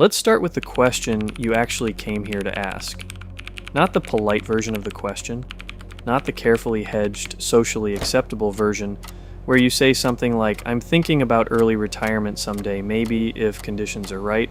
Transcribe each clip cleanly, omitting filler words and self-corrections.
Let's start with the question you actually came here to ask. Not the polite version of the question, not the carefully hedged, socially acceptable version where you say something like, I'm thinking about early retirement someday, maybe if conditions are right.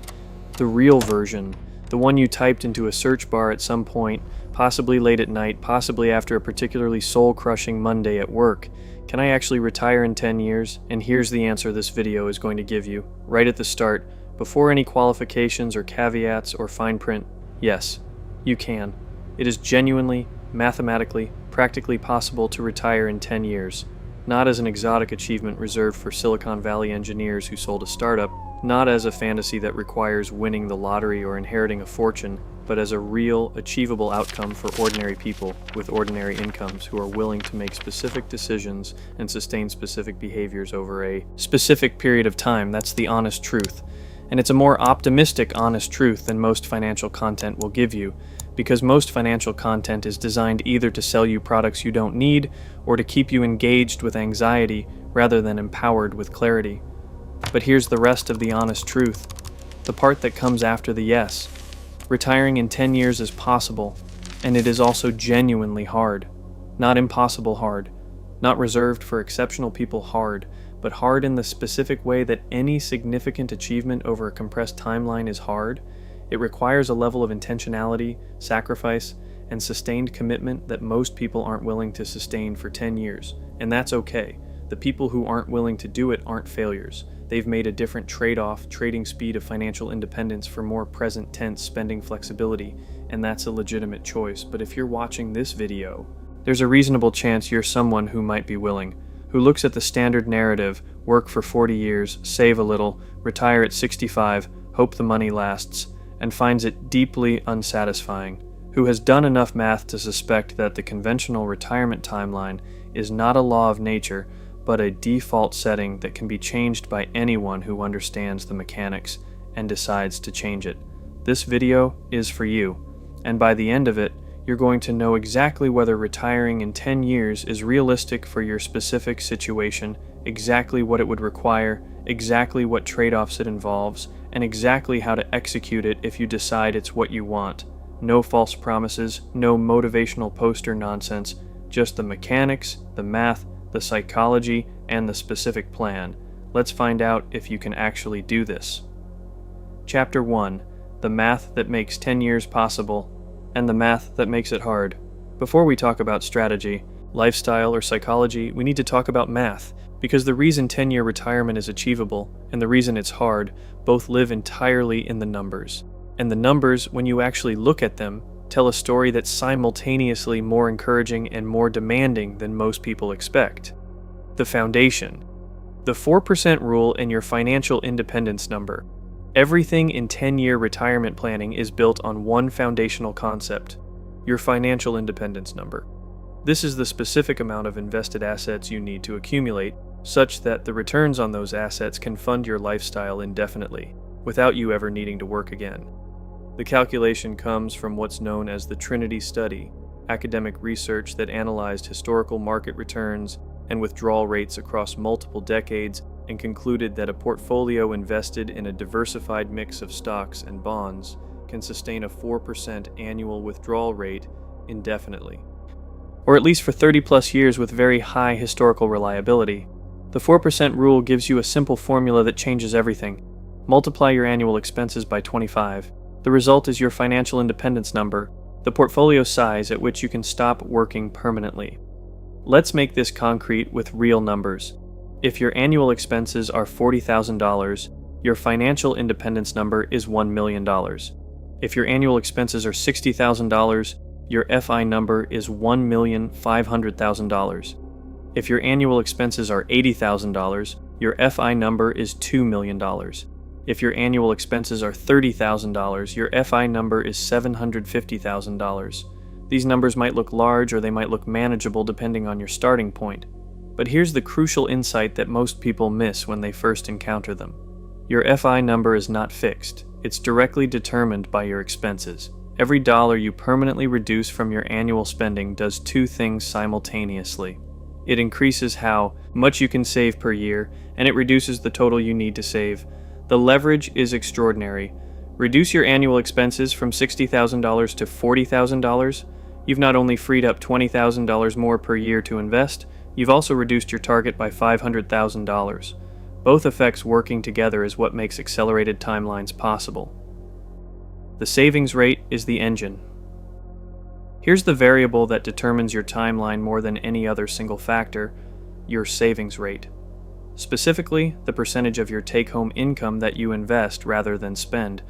The real version, the one you typed into a search bar at some point, possibly late at night, possibly after a particularly soul-crushing Monday at work. Can I actually retire in 10 years? And here's the answer this video is going to give you, right at the start, before any qualifications or caveats or fine print. Yes, you can. It is genuinely, mathematically, practically possible to retire in 10 years. Not as an exotic achievement reserved for Silicon Valley engineers who sold a startup, not as a fantasy that requires winning the lottery or inheriting a fortune, but as a real, achievable outcome for ordinary people with ordinary incomes who are willing to make specific decisions and sustain specific behaviors over a specific period of time. That's the honest truth. And it's a more optimistic, honest truth than most financial content will give you, because most financial content is designed either to sell you products you don't need or to keep you engaged with anxiety rather than empowered with clarity. But here's the rest of the honest truth, the part that comes after the yes. Retiring in 10 years is possible, and it is also genuinely hard. Not impossible hard, not reserved for exceptional people hard, but hard in the specific way that any significant achievement over a compressed timeline is hard. It requires a level of intentionality, sacrifice, and sustained commitment that most people aren't willing to sustain for 10 years, and that's okay. The people who aren't willing to do it aren't failures. They've made a different trade-off, trading speed of financial independence for more present tense spending flexibility, and that's a legitimate choice. But if you're watching this video, there's a reasonable chance you're someone who might be willing, who looks at the standard narrative, work for 40 years, save a little, retire at 65, hope the money lasts, and finds it deeply unsatisfying, who has done enough math to suspect that the conventional retirement timeline is not a law of nature, but a default setting that can be changed by anyone who understands the mechanics and decides to change it. This video is for you, and by the end of it, you're going to know exactly whether retiring in 10 years is realistic for your specific situation, exactly what it would require, exactly what trade-offs it involves, and exactly how to execute it if you decide it's what you want. No false promises, no motivational poster nonsense, just the mechanics, the math, the psychology, and the specific plan. Let's find out if you can actually do this. Chapter 1. The math that makes 10 years possible, and the math that makes it hard. Before we talk about strategy, lifestyle, or psychology, we need to talk about math, because the reason 10-year retirement is achievable, and the reason it's hard, both live entirely in the numbers. And the numbers, when you actually look at them, tell a story that's simultaneously more encouraging and more demanding than most people expect. The foundation. The 4% rule and your financial independence number. Everything in 10-year retirement planning is built on one foundational concept, your financial independence number. This is the specific amount of invested assets you need to accumulate, such that the returns on those assets can fund your lifestyle indefinitely, without you ever needing to work again. The calculation comes from what's known as the Trinity Study, academic research that analyzed historical market returns and withdrawal rates across multiple decades and concluded that a portfolio invested in a diversified mix of stocks and bonds can sustain a 4% annual withdrawal rate indefinitely, or at least for 30+ years with very high historical reliability. The 4% rule gives you a simple formula that changes everything. Multiply your annual expenses by 25. The result is your financial independence number, the portfolio size at which you can stop working permanently. Let's make this concrete with real numbers. If your annual expenses are $40,000, your financial independence number is $1 million. If your annual expenses are $60,000, your FI number is $1,500,000. If your annual expenses are $80,000, your FI number is $2 million. If your annual expenses are $30,000, your FI number is $750,000. These numbers might look large or they might look manageable depending on your starting point. But here's the crucial insight that most people miss when they first encounter them. Your FI number is not fixed. It's directly determined by your expenses. Every dollar you permanently reduce from your annual spending does two things simultaneously. It increases how much you can save per year, and it reduces the total you need to save. The leverage is extraordinary. Reduce your annual expenses from $60,000 to $40,000. You've not only freed up $20,000 more per year to invest, you've also reduced your target by $500,000. Both effects working together is what makes accelerated timelines possible. The savings rate is the engine. Here's the variable that determines your timeline more than any other single factor: your savings rate. Specifically, the percentage of your take-home income that you invest rather than spend.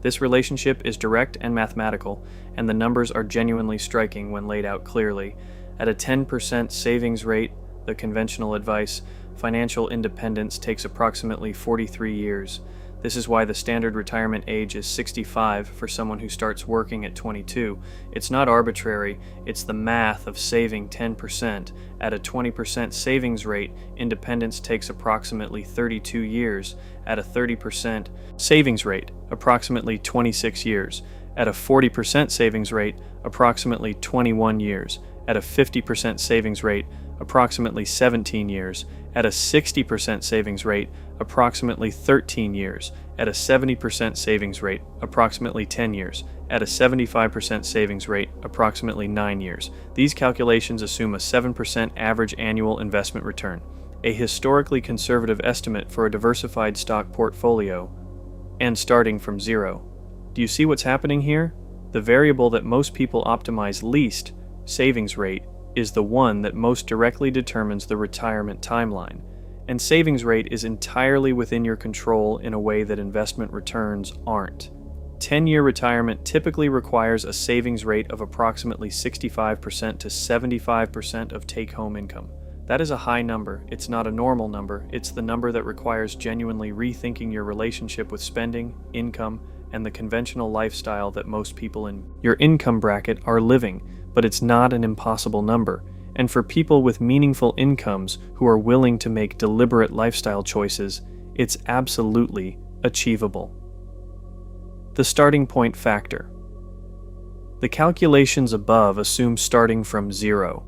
This relationship is direct and mathematical, and the numbers are genuinely striking when laid out clearly. At a 10% savings rate, the conventional advice, financial independence takes approximately 43 years. This is why the standard retirement age is 65 for someone who starts working at 22. It's not arbitrary, it's the math of saving 10%. At a 20% savings rate, independence takes approximately 32 years. At a 30% savings rate, approximately 26 years. At a 40% savings rate, approximately 21 years. At a 50% savings rate, approximately 17 years. At a 60% savings rate, approximately 13 years. At a 70% savings rate, approximately 10 years. At a 75% savings rate, approximately 9 years. These calculations assume a 7% average annual investment return, a historically conservative estimate for a diversified stock portfolio, and starting from zero. Do you see what's happening here? The variable that most people optimize least, savings rate, is the one that most directly determines the retirement timeline, and savings rate is entirely within your control in a way that investment returns aren't. 10-year retirement typically requires a savings rate of approximately 65% to 75% of take-home income. That is a high number. It's not a normal number. It's the number that requires genuinely rethinking your relationship with spending, income, and the conventional lifestyle that most people in your income bracket are living. But it's not an impossible number, and for people with meaningful incomes who are willing to make deliberate lifestyle choices, it's absolutely achievable. The starting point factor. The calculations above assume starting from zero.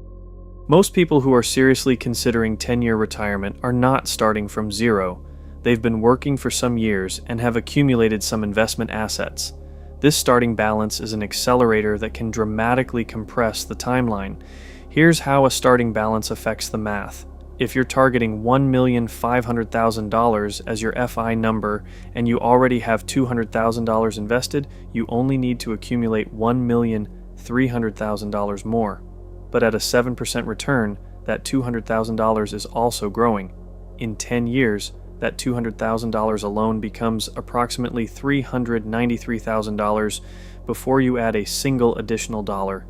Most people who are seriously considering 10-year retirement are not starting from zero. They've been working for some years and have accumulated some investment assets. This starting balance is an accelerator that can dramatically compress the timeline. Here's how a starting balance affects the math. If you're targeting $1,500,000 as your FI number and you already have $200,000 invested, you only need to accumulate $1,300,000 more. But at a 7% return, that $200,000 is also growing. In 10 years, that $200,000 alone becomes approximately $393,000 before you add a single additional dollar.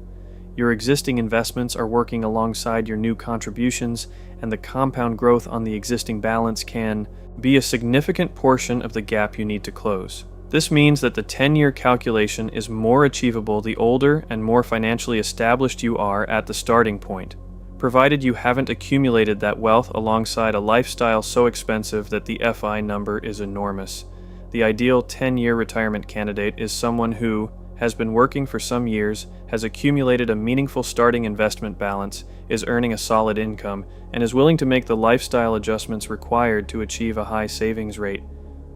Your existing investments are working alongside your new contributions, and the compound growth on the existing balance can be a significant portion of the gap you need to close. This means that the 10-year calculation is more achievable the older and more financially established you are at the starting point, provided you haven't accumulated that wealth alongside a lifestyle so expensive that the FI number is enormous. The ideal 10-year retirement candidate is someone who has been working for some years, has accumulated a meaningful starting investment balance, is earning a solid income, and is willing to make the lifestyle adjustments required to achieve a high savings rate.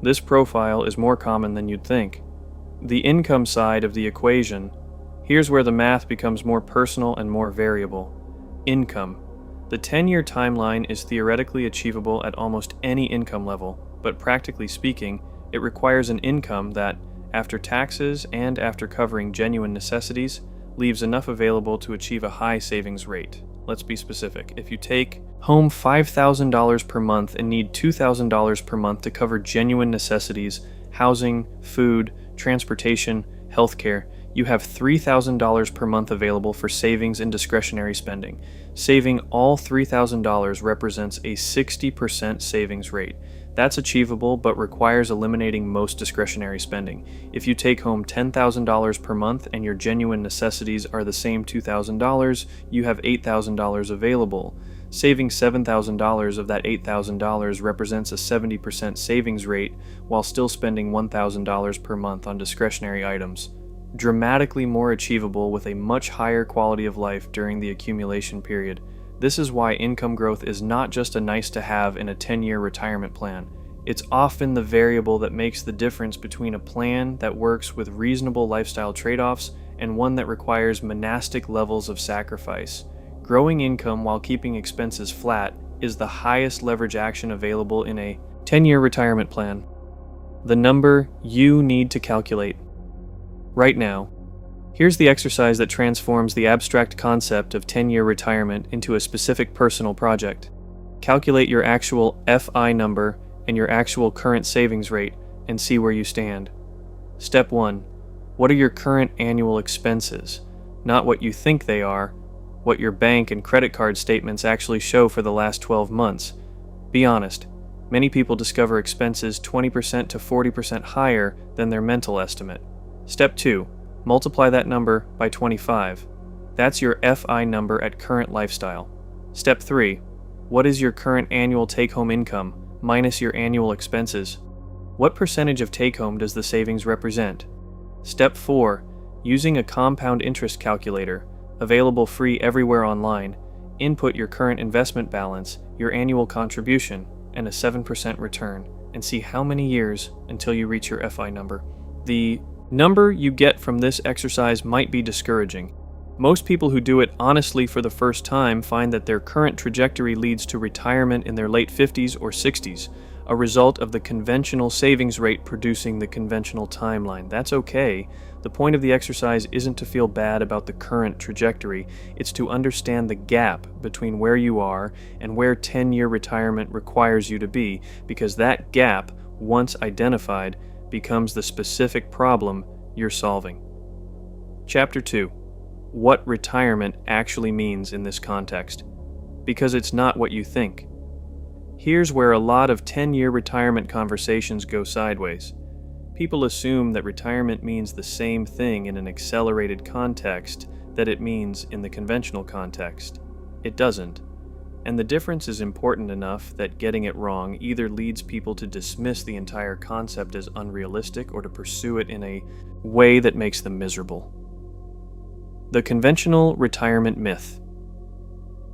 This profile is more common than you'd think. The income side of the equation. Here's where the math becomes more personal and more variable. Income. The 10-year timeline is theoretically achievable at almost any income level, but practically speaking, it requires an income that, after taxes and after covering genuine necessities, leaves enough available to achieve a high savings rate. Let's be specific. If you take home $5,000 per month and need $2,000 per month to cover genuine necessities, housing, food, transportation, healthcare, you have $3,000 per month available for savings and discretionary spending. Saving all $3,000 represents a 60% savings rate. That's achievable but requires eliminating most discretionary spending. If you take home $10,000 per month and your genuine necessities are the same $2,000, you have $8,000 available. Saving $7,000 of that $8,000 represents a 70% savings rate while still spending $1,000 per month on discretionary items. Dramatically more achievable with a much higher quality of life during the accumulation period. This is why income growth is not just a nice to have in a 10-year retirement plan. It's often the variable that makes the difference between a plan that works with reasonable lifestyle trade-offs and one that requires monastic levels of sacrifice. Growing income while keeping expenses flat is the highest leverage action available in a 10-year retirement plan. The number you need to calculate. Right now, here's the exercise that transforms the abstract concept of 10-year retirement into a specific personal project. Calculate your actual FI number and your actual current savings rate and see where you stand. Step 1. What are your current annual expenses? Not what you think they are, what your bank and credit card statements actually show for the last 12 months. Be honest, many people discover expenses 20% to 40% higher than their mental estimate. Step 2. Multiply that number by 25. That's your FI number at current lifestyle. Step 3. What is your current annual take-home income minus your annual expenses? What percentage of take-home does the savings represent? Step 4. Using a compound interest calculator, available free everywhere online, input your current investment balance, your annual contribution, and a 7% return, and see how many years until you reach your FI number. The number you get from this exercise might be discouraging. Most people who do it honestly for the first time find that their current trajectory leads to retirement in their late 50s or 60s, a result of the conventional savings rate producing the conventional timeline. That's okay. The point of the exercise isn't to feel bad about the current trajectory, it's to understand the gap between where you are and where 10-year retirement requires you to be, because that gap, once identified, becomes the specific problem you're solving. Chapter 2. What retirement actually means in this context. Because it's not what you think. Here's where a lot of 10-year retirement conversations go sideways. People assume that retirement means the same thing in an accelerated context that it means in the conventional context. It doesn't. And the difference is important enough that getting it wrong either leads people to dismiss the entire concept as unrealistic or to pursue it in a way that makes them miserable. The conventional retirement myth.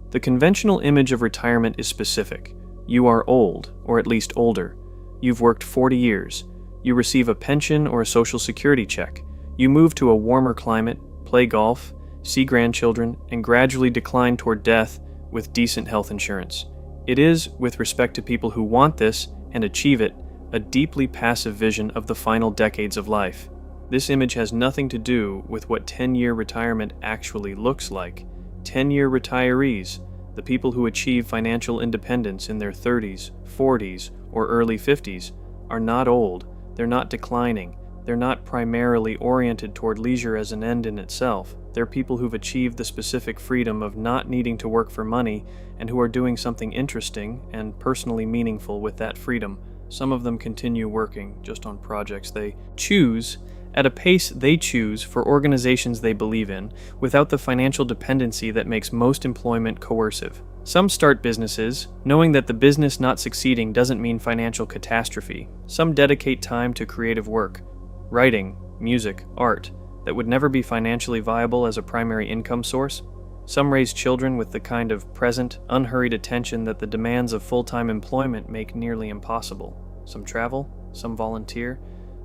The conventional image of retirement is specific. You are old, or at least older. You've worked 40 years. You receive a pension or a social security check. You move to a warmer climate, play golf, see grandchildren, and gradually decline toward death with decent health insurance. It is, with respect to people who want this and achieve it, a deeply passive vision of the final decades of life. This image has nothing to do with what 10-year retirement actually looks like. 10-year retirees, the people who achieve financial independence in their 30s, 40s, or early 50s, are not old, they're not declining, they're not primarily oriented toward leisure as an end in itself. They're people who've achieved the specific freedom of not needing to work for money and who are doing something interesting and personally meaningful with that freedom. Some of them continue working just on projects they choose at a pace they choose for organizations they believe in, without the financial dependency that makes most employment coercive. Some start businesses, knowing that the business not succeeding doesn't mean financial catastrophe. Some dedicate time to creative work, writing, music, art, that would never be financially viable as a primary income source. Some raise children with the kind of present, unhurried attention that the demands of full-time employment make nearly impossible. Some travel, some volunteer,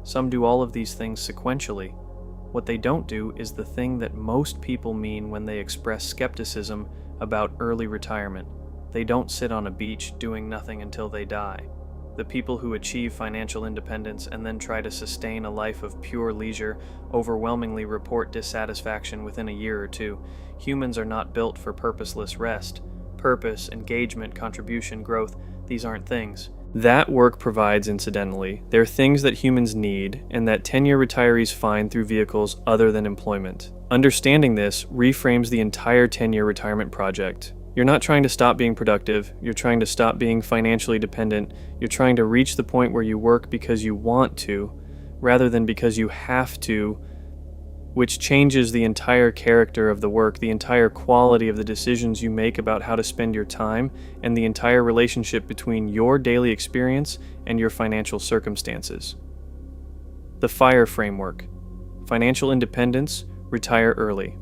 some do all of these things sequentially. What they don't do is the thing that most people mean when they express skepticism about early retirement. They don't sit on a beach doing nothing until they die. The people who achieve financial independence and then try to sustain a life of pure leisure overwhelmingly report dissatisfaction within a year or two. Humans are not built for purposeless rest. Purpose, engagement, contribution, growth, these aren't things. That work provides, incidentally, they're things that humans need and that 10-year retirees find through vehicles other than employment. Understanding this reframes the entire 10-year retirement project. You're not trying to stop being productive, you're trying to stop being financially dependent, you're trying to reach the point where you work because you want to, rather than because you have to, which changes the entire character of the work, the entire quality of the decisions you make about how to spend your time, and the entire relationship between your daily experience and your financial circumstances. The FIRE framework. Financial independence, retire early.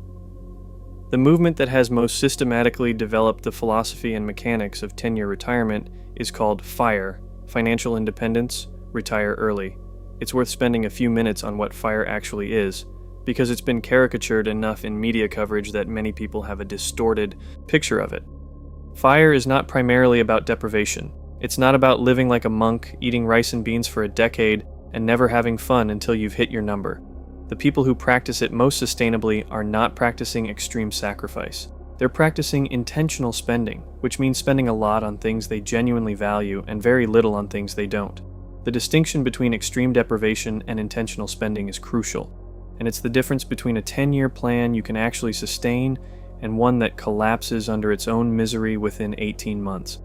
The movement that has most systematically developed the philosophy and mechanics of 10-year retirement is called FIRE, financial independence, retire early. It's worth spending a few minutes on what FIRE actually is, because it's been caricatured enough in media coverage that many people have a distorted picture of it. FIRE is not primarily about deprivation. It's not about living like a monk, eating rice and beans for a decade, and never having fun until you've hit your number. The people who practice it most sustainably are not practicing extreme sacrifice. They're practicing intentional spending, which means spending a lot on things they genuinely value and very little on things they don't. The distinction between extreme deprivation and intentional spending is crucial, and it's the difference between a 10-year plan you can actually sustain and one that collapses under its own misery within 18 months.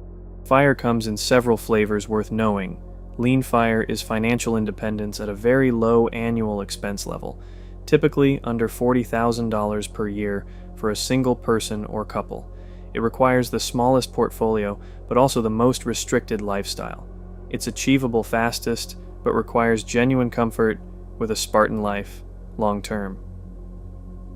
FIRE comes in several flavors worth knowing. Lean FIRE is financial independence at a very low annual expense level, typically under $40,000 per year for a single person or couple. It requires the smallest portfolio, but also the most restricted lifestyle. It's achievable fastest, but requires genuine comfort with a Spartan life, long term.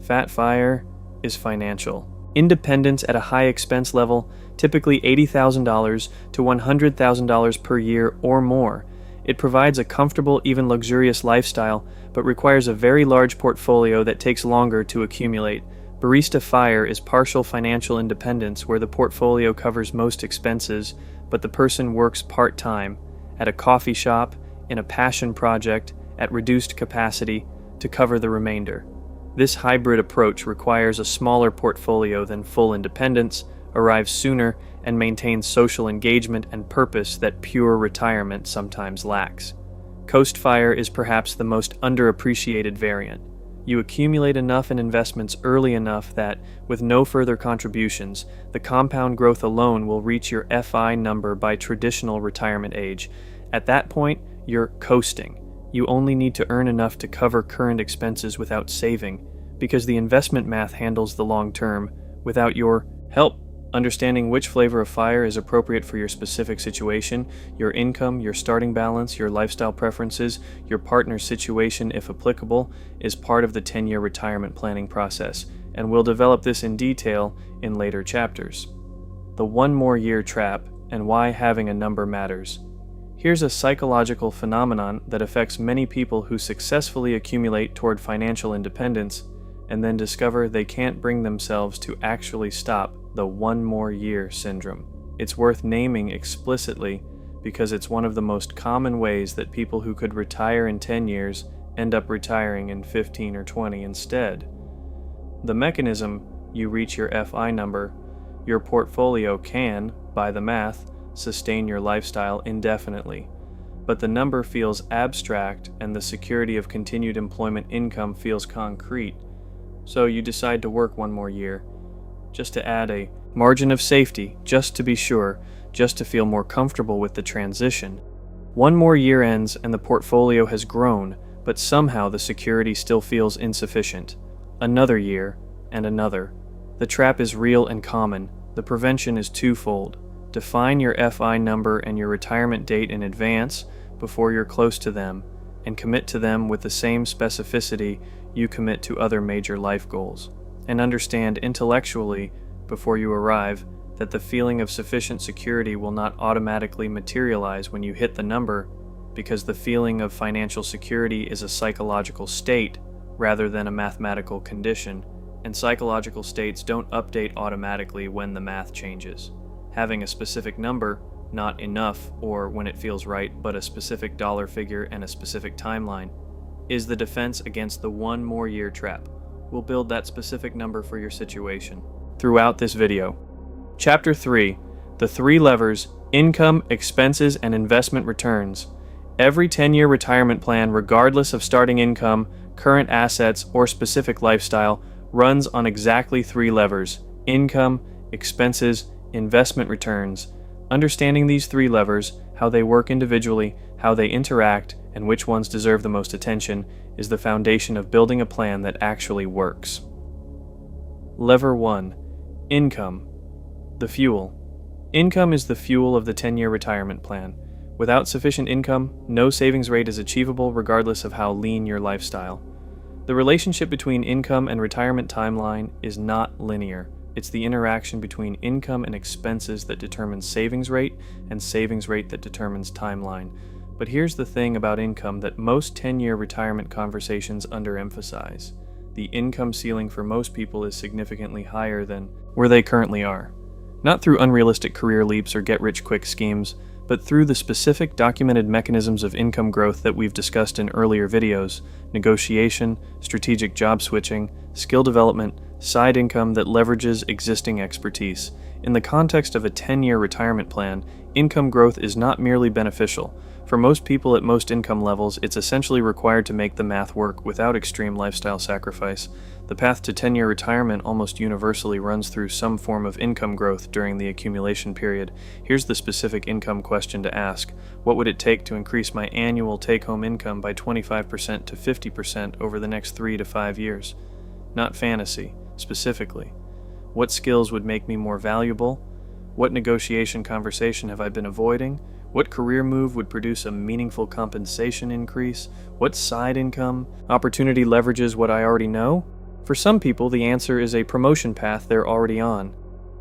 Fat FIRE is financial. Independence at a high expense level, typically $80,000 to $100,000 per year or more. It provides a comfortable, even luxurious lifestyle, but requires a very large portfolio that takes longer to accumulate. Barista FIRE is partial financial independence where the portfolio covers most expenses, but the person works part-time, at a coffee shop, in a passion project, at reduced capacity, to cover the remainder. This hybrid approach requires a smaller portfolio than full independence, arrives sooner, and maintains social engagement and purpose that pure retirement sometimes lacks. Coast FIRE is perhaps the most underappreciated variant. You accumulate enough in investments early enough that, with no further contributions, the compound growth alone will reach your FI number by traditional retirement age. At that point, you're coasting. You only need to earn enough to cover current expenses without saving, because the investment math handles the long term without your help. Understanding which flavor of FIRE is appropriate for your specific situation, your income, your starting balance, your lifestyle preferences, your partner's situation if applicable, is part of the 10-year retirement planning process, and we'll develop this in detail in later chapters. The one more year trap and why having a number matters. Here's a psychological phenomenon that affects many people who successfully accumulate toward financial independence and then discover they can't bring themselves to actually stop the one more year syndrome. It's worth naming explicitly because it's one of the most common ways that people who could retire in 10 years end up retiring in 15 or 20 instead. The mechanism: you reach your FI number, your portfolio can, by the math, sustain your lifestyle indefinitely. But the number feels abstract and the security of continued employment income feels concrete. So you decide to work one more year, just to add a margin of safety, just to be sure, just to feel more comfortable with the transition. One more year ends and the portfolio has grown, but somehow the security still feels insufficient. Another year, and another. The trap is real and common. The prevention is twofold. Define your FI number and your retirement date in advance before you're close to them, and commit to them with the same specificity you commit to other major life goals. And understand intellectually, before you arrive, that the feeling of sufficient security will not automatically materialize when you hit the number, because the feeling of financial security is a psychological state rather than a mathematical condition, and psychological states don't update automatically when the math changes. Having a specific number, not enough, or when it feels right, but a specific dollar figure and a specific timeline, is the defense against the one more year trap. We'll build that specific number for your situation throughout this video. Chapter 3: The 3 levers: income, expenses, and investment returns. Every 10-year retirement plan, regardless of starting income, current assets, or specific lifestyle, runs on exactly 3 levers: income, expenses, investment returns. Understanding these 3 levers, how they work individually, how they interact, and which ones deserve the most attention, is the foundation of building a plan that actually works. Lever 1: income. The fuel. Income is the fuel of the 10-year retirement plan. Without sufficient income, no savings rate is achievable regardless of how lean your lifestyle. The relationship between income and retirement timeline is not linear. It's the interaction between income and expenses that determines savings rate and savings rate that determines timeline. But here's the thing about income that most 10-year retirement conversations underemphasize. The income ceiling for most people is significantly higher than where they currently are. Not through unrealistic career leaps or get-rich-quick schemes, but through the specific documented mechanisms of income growth that we've discussed in earlier videos: negotiation, strategic job switching, skill development, side income that leverages existing expertise. In the context of a 10-year retirement plan, income growth is not merely beneficial. For most people at most income levels, it's essentially required to make the math work without extreme lifestyle sacrifice. The path to 10-year retirement almost universally runs through some form of income growth during the accumulation period. Here's the specific income question to ask. What would it take to increase my annual take-home income by 25% to 50% over the next 3 to 5 years? Not fantasy, specifically. What skills would make me more valuable? What negotiation conversation have I been avoiding? What career move would produce a meaningful compensation increase? What side income opportunity leverages what I already know? For some people, the answer is a promotion path they're already on.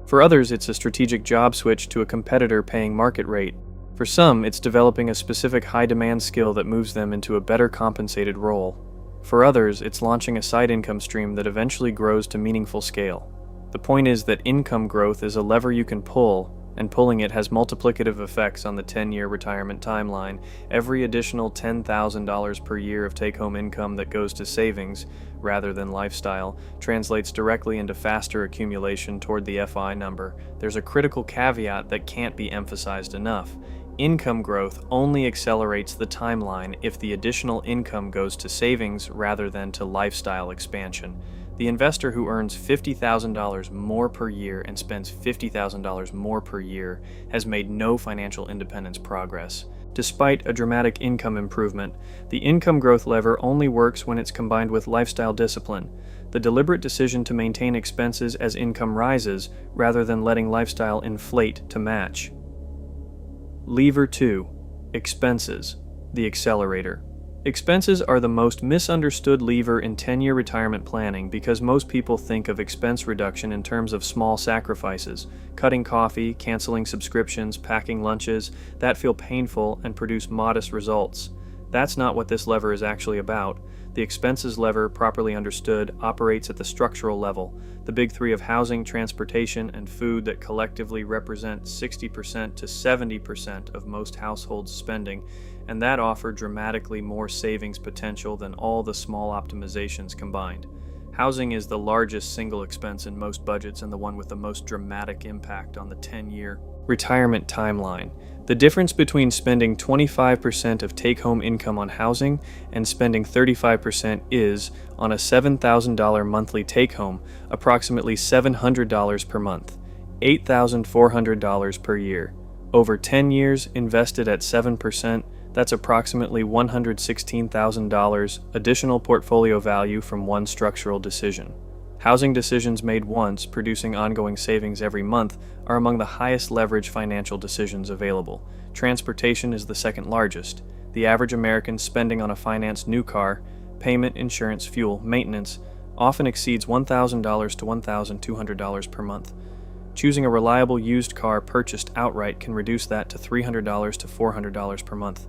For others, it's a strategic job switch to a competitor paying market rate. For some, it's developing a specific high-demand skill that moves them into a better compensated role. For others, it's launching a side income stream that eventually grows to meaningful scale. The point is that income growth is a lever you can pull, and pulling it has multiplicative effects on the 10-year retirement timeline. Every additional $10,000 per year of take-home income that goes to savings, rather than lifestyle, translates directly into faster accumulation toward the FI number. There's a critical caveat that can't be emphasized enough. Income growth only accelerates the timeline if the additional income goes to savings rather than to lifestyle expansion. The investor who earns $50,000 more per year and spends $50,000 more per year has made no financial independence progress. Despite a dramatic income improvement, the income growth lever only works when it's combined with lifestyle discipline, the deliberate decision to maintain expenses as income rises rather than letting lifestyle inflate to match. Lever 2. Expenses, the accelerator. Expenses are the most misunderstood lever in 10-year retirement planning because most people think of expense reduction in terms of small sacrifices, cutting coffee, canceling subscriptions, packing lunches, that feel painful and produce modest results. That's not what this lever is actually about. The expenses lever, properly understood, operates at the structural level, the big three of housing, transportation, and food that collectively represent 60% to 70% of most households' spending, and that offer dramatically more savings potential than all the small optimizations combined. Housing is the largest single expense in most budgets and the one with the most dramatic impact on the 10-year retirement timeline. The difference between spending 25% of take-home income on housing and spending 35% is, on a $7,000 monthly take-home, approximately $700 per month, $8,400 per year. Over 10 years, invested at 7%, that's approximately $116,000 additional portfolio value from one structural decision. Housing decisions made once, producing ongoing savings every month, are among the highest leverage financial decisions available. Transportation is the second largest. The average American spending on a financed new car, payment, insurance, fuel, maintenance, often exceeds $1,000 to $1,200 per month. Choosing a reliable used car purchased outright can reduce that to $300 to $400 per month.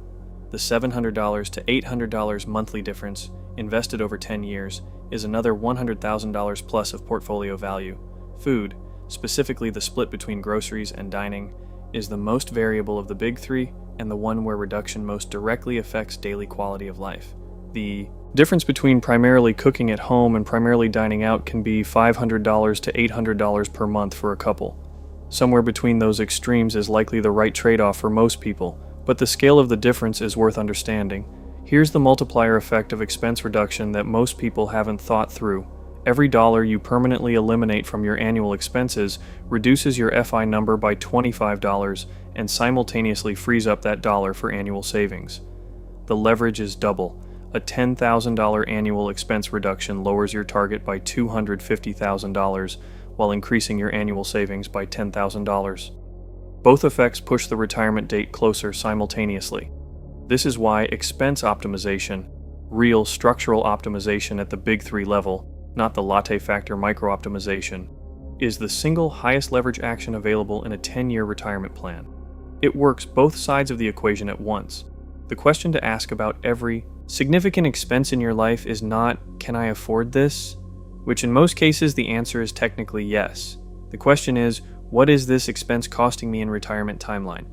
The $700 to $800 monthly difference, invested over 10 years, is another $100,000 plus of portfolio value. Food, specifically the split between groceries and dining, is the most variable of the big three and the one where reduction most directly affects daily quality of life. The difference between primarily cooking at home and primarily dining out can be $500 to $800 per month for a couple. Somewhere between those extremes is likely the right trade-off for most people, but the scale of the difference is worth understanding. Here's the multiplier effect of expense reduction that most people haven't thought through. Every dollar you permanently eliminate from your annual expenses reduces your FI number by $25 and simultaneously frees up that dollar for annual savings. The leverage is double. A $10,000 annual expense reduction lowers your target by $250,000 while increasing your annual savings by $10,000. Both effects push the retirement date closer simultaneously. This is why expense optimization, real structural optimization at the big three level, not the latte factor micro-optimization, is the single highest leverage action available in a 10-year retirement plan. It works both sides of the equation at once. The question to ask about every significant expense in your life is not, can I afford this? Which in most cases the answer is technically yes. The question is, what is this expense costing me in retirement timeline?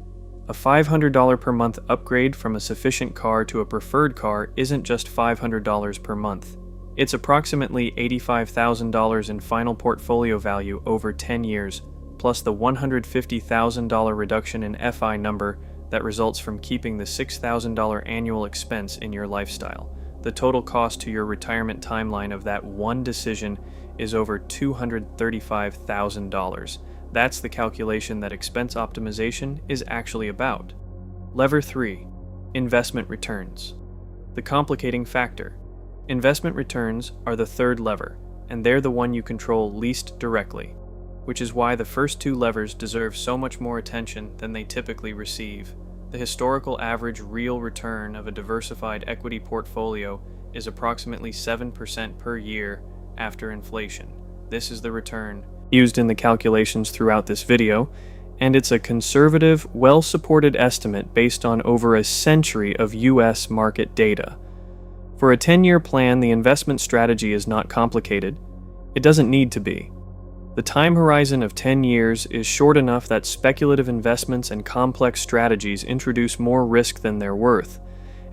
A $500 per month upgrade from a sufficient car to a preferred car isn't just $500 per month. It's approximately $85,000 in final portfolio value over 10 years, plus the $150,000 reduction in FI number that results from keeping the $6,000 annual expense in your lifestyle. The total cost to your retirement timeline of that one decision is over $235,000. That's the calculation that expense optimization is actually about. Lever 3. Investment returns. The complicating factor. Investment returns are the third lever, and they're the one you control least directly, which is why the first two levers deserve so much more attention than they typically receive. The historical average real return of a diversified equity portfolio is approximately 7% per year after inflation. This is the return used in the calculations throughout this video, and it's a conservative, well-supported estimate based on over a century of US market data. For a 10-year plan, the investment strategy is not complicated. It doesn't need to be. The time horizon of 10 years is short enough that speculative investments and complex strategies introduce more risk than they're worth,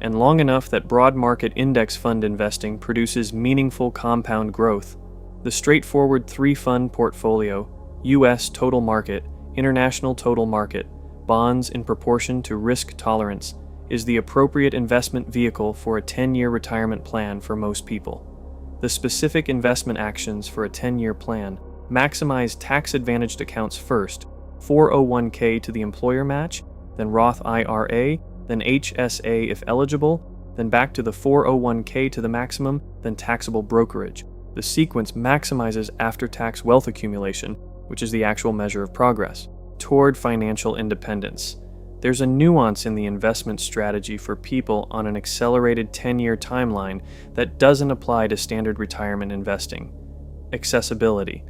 and long enough that broad market index fund investing produces meaningful compound growth. The straightforward three-fund portfolio, US total market, international total market, bonds in proportion to risk tolerance, is the appropriate investment vehicle for a 10-year retirement plan for most people. The specific investment actions for a 10-year plan maximize tax-advantaged accounts first, 401k to the employer match, then Roth IRA, then HSA if eligible, then back to the 401k to the maximum, then taxable brokerage. The sequence maximizes after-tax wealth accumulation, which is the actual measure of progress, toward financial independence. There's a nuance in the investment strategy for people on an accelerated 10-year timeline that doesn't apply to standard retirement investing. Accessibility.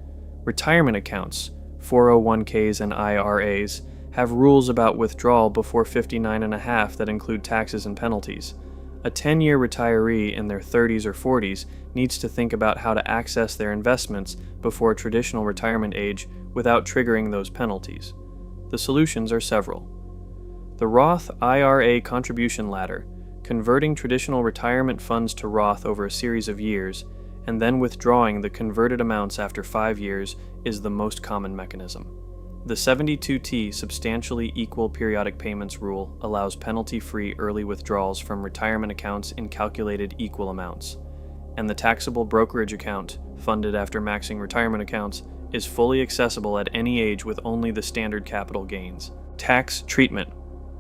Retirement accounts, 401ks and IRAs, have rules about withdrawal before 59.5 that include taxes and penalties. A 10-year retiree in their 30s or 40s needs to think about how to access their investments before traditional retirement age without triggering those penalties. The solutions are several. The Roth IRA contribution ladder, converting traditional retirement funds to Roth over a series of years, and then withdrawing the converted amounts after 5 years, is the most common mechanism. The 72T substantially equal periodic payments rule allows penalty-free early withdrawals from retirement accounts in calculated equal amounts. And the taxable brokerage account, funded after maxing retirement accounts, is fully accessible at any age with only the standard capital gains. Tax treatment.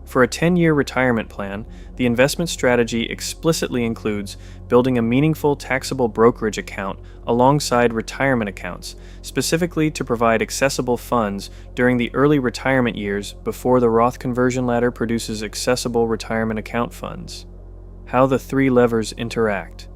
For a 10-year retirement plan, the investment strategy explicitly includes building a meaningful taxable brokerage account alongside retirement accounts, specifically to provide accessible funds during the early retirement years before the Roth conversion ladder produces accessible retirement account funds. How the three levers interact.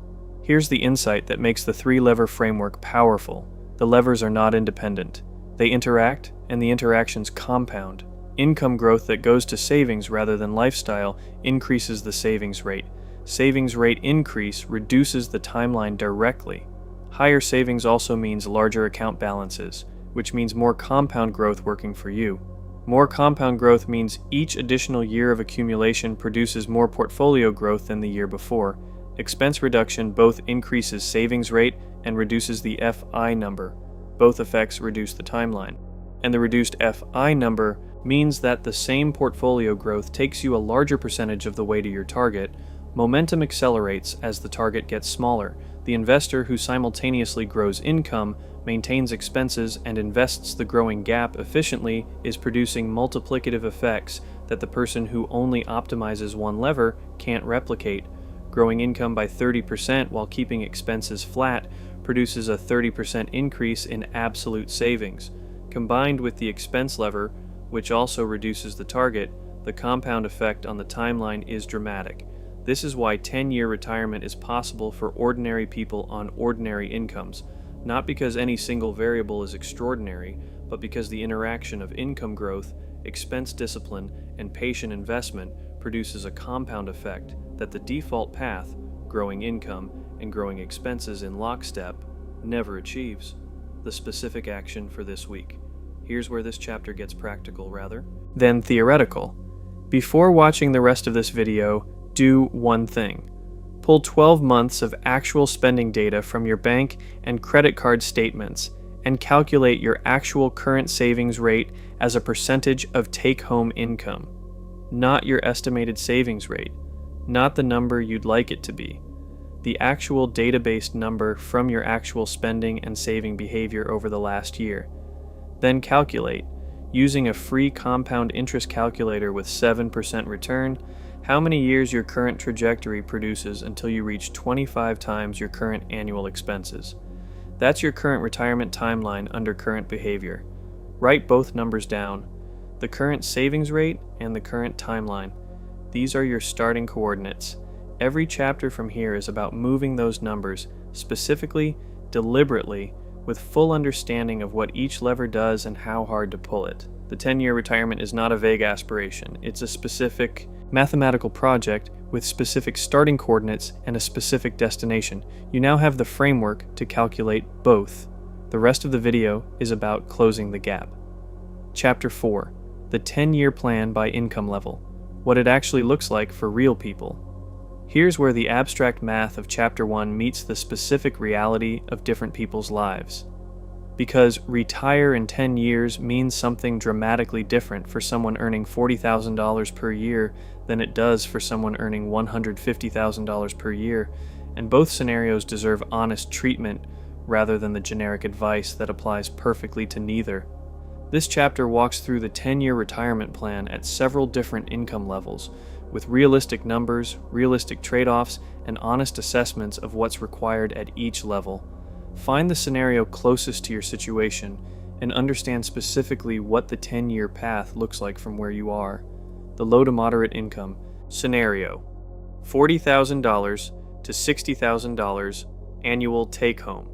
Here's the insight that makes the three-lever framework powerful. The levers are not independent. They interact, and the interactions compound. Income growth that goes to savings rather than lifestyle increases the savings rate. Savings rate increase reduces the timeline directly. Higher savings also means larger account balances, which means more compound growth working for you. More compound growth means each additional year of accumulation produces more portfolio growth than the year before. Expense reduction both increases savings rate and reduces the FI number. Both effects reduce the timeline. And the reduced FI number means that the same portfolio growth takes you a larger percentage of the way to your target. Momentum accelerates as the target gets smaller. The investor who simultaneously grows income, maintains expenses, and invests the growing gap efficiently is producing multiplicative effects that the person who only optimizes one lever can't replicate. Growing income by 30% while keeping expenses flat produces a 30% increase in absolute savings. Combined with the expense lever, which also reduces the target, the compound effect on the timeline is dramatic. This is why 10-year retirement is possible for ordinary people on ordinary incomes, not because any single variable is extraordinary, but because the interaction of income growth, expense discipline, and patient investment produces a compound effect that the default path, growing income and growing expenses in lockstep, never achieves. The specific action for this week. Here's where this chapter gets practical rather than theoretical. Before watching the rest of this video, do one thing. Pull 12 months of actual spending data from your bank and credit card statements and calculate your actual current savings rate as a percentage of take-home income. Not your estimated savings rate, not the number you'd like it to be. The actual database number from your actual spending and saving behavior over the last year. Then calculate, using a free compound interest calculator with 7% return, how many years your current trajectory produces until you reach 25 times your current annual expenses. That's your current retirement timeline under current behavior. Write both numbers down, the current savings rate and the current timeline. These are your starting coordinates. Every chapter from here is about moving those numbers, specifically, deliberately, with full understanding of what each lever does and how hard to pull it. The 10-year retirement is not a vague aspiration. It's a specific mathematical project with specific starting coordinates and a specific destination. You now have the framework to calculate both. The rest of the video is about closing the gap. Chapter 4. The 10-year plan by income level. What it actually looks like for real people. Here's where the abstract math of Chapter 1 meets the specific reality of different people's lives. Because retire in 10 years means something dramatically different for someone earning $40,000 per year than it does for someone earning $150,000 per year, and both scenarios deserve honest treatment rather than the generic advice that applies perfectly to neither. This chapter walks through the 10-year retirement plan at several different income levels, with realistic numbers, realistic trade-offs, and honest assessments of what's required at each level. Find the scenario closest to your situation and understand specifically what the 10-year path looks like from where you are. The low to moderate income scenario: $40,000 to $60,000 annual take-home.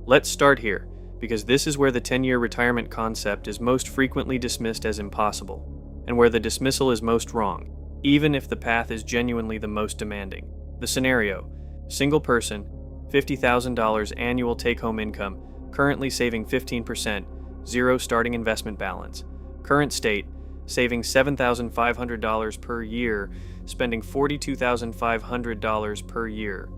Let's start here, because this is where the 10-year retirement concept is most frequently dismissed as impossible, and where the dismissal is most wrong, even if the path is genuinely the most demanding. The scenario: single person, $50,000 annual take-home income, currently saving 15%, zero starting investment balance. Current state: saving $7,500 per year, spending $42,500 per year.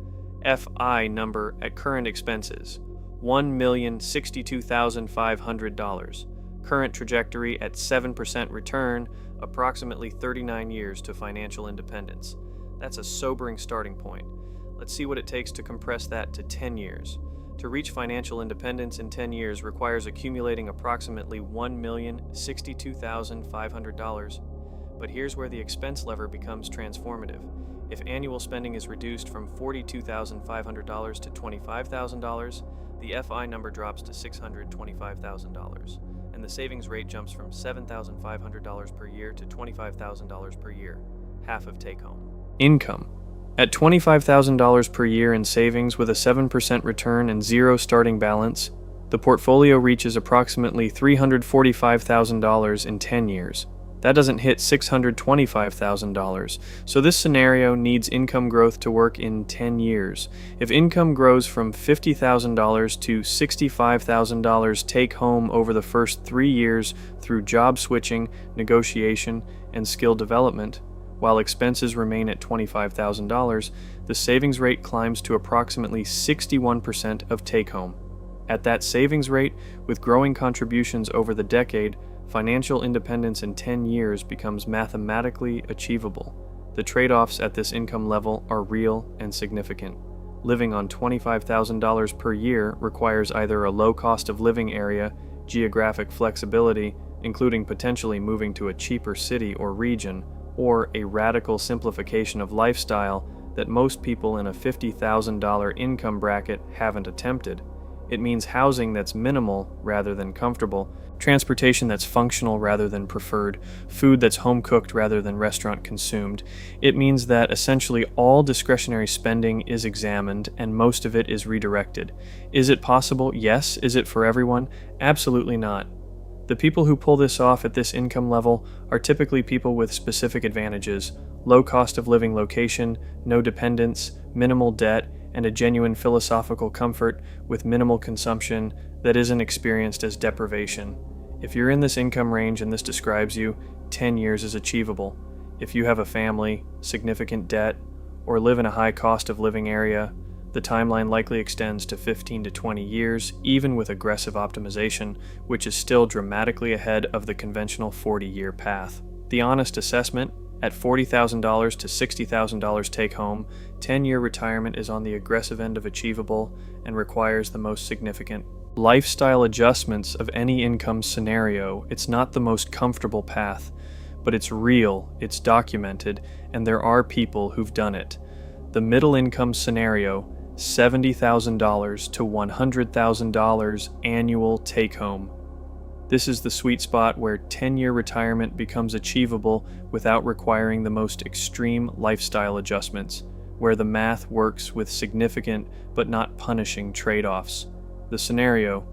FI number at current expenses: $1,062,500. Current trajectory at 7% return, approximately 39 years to financial independence. That's a sobering starting point. Let's see what it takes to compress that to 10 years. To reach financial independence in 10 years requires accumulating approximately $1,062,500. But here's where the expense lever becomes transformative. If annual spending is reduced from $42,500 to $25,000, the FI number drops to $625,000, and the savings rate jumps from $7,500 per year to $25,000 per year, half of take-home. Income. At $25,000 per year in savings with a 7% return and zero starting balance, the portfolio reaches approximately $345,000 in 10 years. That doesn't hit $625,000, so this scenario needs income growth to work in 10 years. If income grows from $50,000 to $65,000 take home over the first 3 years through job switching, negotiation, and skill development, while expenses remain at $25,000, the savings rate climbs to approximately 61% of take-home. At that savings rate, with growing contributions over the decade, financial independence in 10 years becomes mathematically achievable. The trade-offs at this income level are real and significant. Living on $25,000 per year requires either a low cost of living area, geographic flexibility, including potentially moving to a cheaper city or region, or a radical simplification of lifestyle that most people in a $50,000 income bracket haven't attempted. It means housing that's minimal rather than comfortable, transportation that's functional rather than preferred, food that's home cooked rather than restaurant consumed. It means that essentially all discretionary spending is examined and most of it is redirected. Is it possible? Yes. Is it for everyone? Absolutely not. The people who pull this off at this income level are typically people with specific advantages: low cost of living location, no dependents, minimal debt, and a genuine philosophical comfort with minimal consumption that isn't experienced as deprivation. If you're in this income range and this describes you, 10 years is achievable. If you have a family, significant debt, or live in a high cost of living area, the timeline likely extends to 15 to 20 years, even with aggressive optimization, which is still dramatically ahead of the conventional 40-year path. The honest assessment: at $40,000 to $60,000 take home, 10-year retirement is on the aggressive end of achievable and requires the most significant lifestyle adjustments of any income scenario. It's not the most comfortable path, but it's real, it's documented, and there are people who've done it. The middle income scenario: $70,000 to $100,000 annual take home. This is the sweet spot where 10-year retirement becomes achievable without requiring the most extreme lifestyle adjustments, where the math works with significant but not punishing trade-offs. The scenario: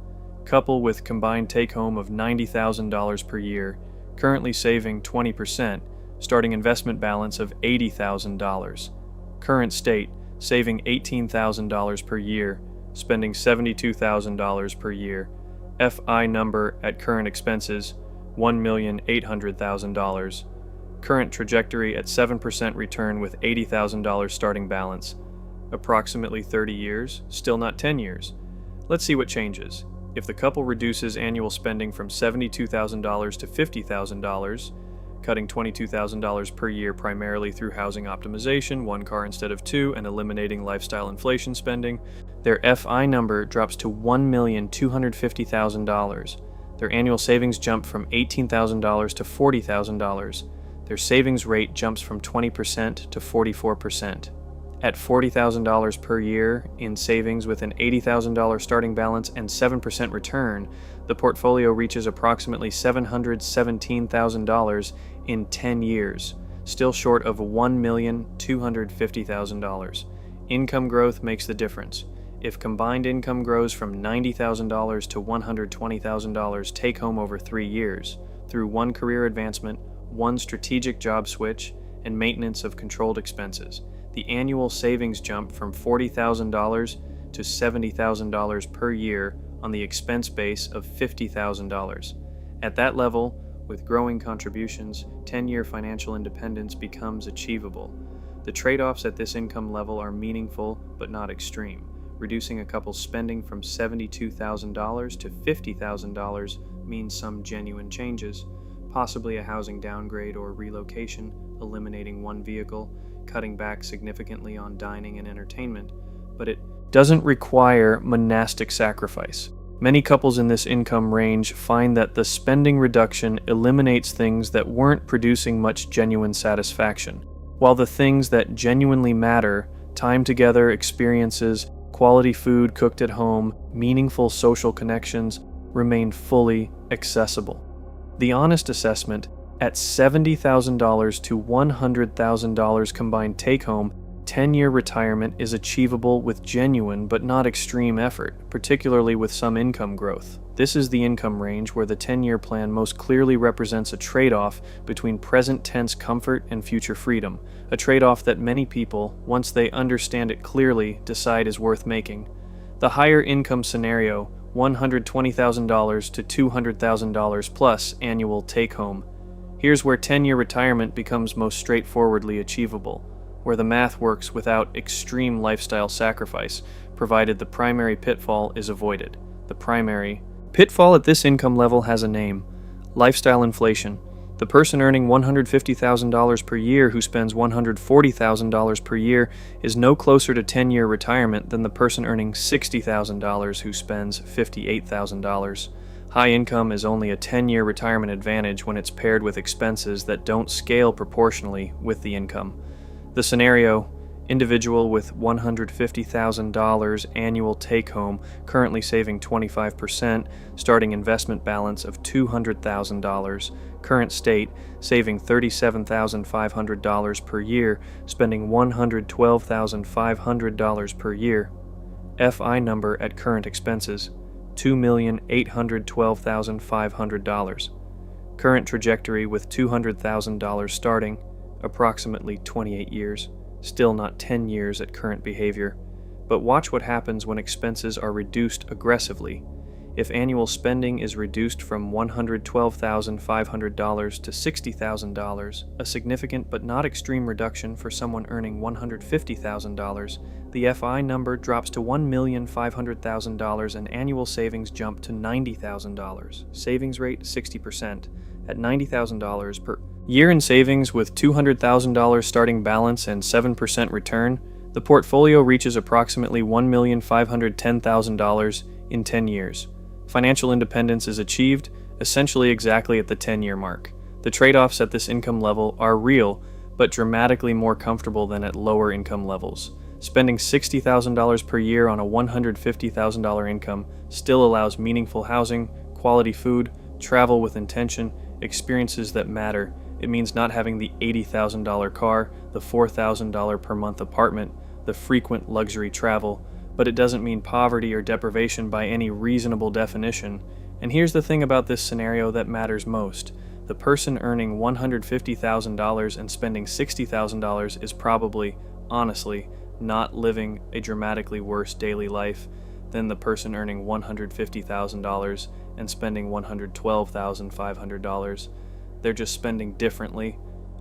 couple with combined take-home of $90,000 per year, currently saving 20%, starting investment balance of $80,000. Current state: saving $18,000 per year, spending $72,000 per year. FI number at current expenses: $1,800,000. Current trajectory at 7% return with $80,000 starting balance. Approximately 30 years, still not 10 years. Let's see what changes. If the couple reduces annual spending from $72,000 to $50,000, cutting $22,000 per year primarily through housing optimization, one car instead of two, and eliminating lifestyle inflation spending, their FI number drops to $1,250,000. Their annual savings jump from $18,000 to $40,000. Their savings rate jumps from 20% to 44%. At $40,000 per year in savings with an $80,000 starting balance and 7% return, the portfolio reaches approximately $717,000 in 10 years, still short of $1,250,000. Income growth makes the difference. If combined income grows from $90,000 to $120,000 take home over 3 years, through one career advancement, one strategic job switch, and maintenance of controlled expenses, the annual savings jump from $40,000 to $70,000 per year on the expense base of $50,000. At that level, with growing contributions, 10-year financial independence becomes achievable. The trade-offs at this income level are meaningful but not extreme. Reducing a couple's spending from $72,000 to $50,000 means some genuine changes, possibly a housing downgrade or relocation, eliminating one vehicle, cutting back significantly on dining and entertainment, but it doesn't require monastic sacrifice. Many couples in this income range find that the spending reduction eliminates things that weren't producing much genuine satisfaction, while the things that genuinely matter, time together, experiences, quality food cooked at home, meaningful social connections, remain fully accessible. The honest assessment: at $70,000 to $100,000 combined take-home, 10-year retirement is achievable with genuine but not extreme effort, particularly with some income growth. This is the income range where the 10-year plan most clearly represents a trade-off between present-tense comfort and future freedom, a trade-off that many people, once they understand it clearly, decide is worth making. The higher income scenario: $120,000 to $200,000 plus annual take-home. Here's where 10-year retirement becomes most straightforwardly achievable, where the math works without extreme lifestyle sacrifice, provided the primary pitfall is avoided. The primary pitfall at this income level has a name: lifestyle inflation. The person earning $150,000 per year who spends $140,000 per year is no closer to 10-year retirement than the person earning $60,000 who spends $58,000. High income is only a 10-year retirement advantage when it's paired with expenses that don't scale proportionally with the income. The scenario: Individual with $150,000 annual take-home, currently saving 25%, starting investment balance of $200,000. Current state, saving $37,500 per year, spending $112,500 per year. FI number at current expenses, $2,812,500. Current trajectory with $200,000 starting, approximately 28 years. Still not 10 years at current behavior. But watch what happens when expenses are reduced aggressively. If annual spending is reduced from $112,500 to $60,000, a significant but not extreme reduction for someone earning $150,000, the FI number drops to $1,500,000 and annual savings jump to $90,000. Savings rate 60%. At $90,000 per year in savings with $200,000 starting balance and 7% return, the portfolio reaches approximately $1,510,000 in 10 years. Financial independence is achieved essentially exactly at the 10-year mark. The trade-offs at this income level are real, but dramatically more comfortable than at lower income levels. Spending $60,000 per year on a $150,000 income still allows meaningful housing, quality food, travel with intention, experiences that matter. It means not having the $80,000 car, the $4,000 per month apartment, the frequent luxury travel, but it doesn't mean poverty or deprivation by any reasonable definition. And here's the thing about this scenario that matters most. The person earning $150,000 and spending $60,000 is probably, honestly, not living a dramatically worse daily life than the person earning $150,000 and spending $112,500. They're just spending differently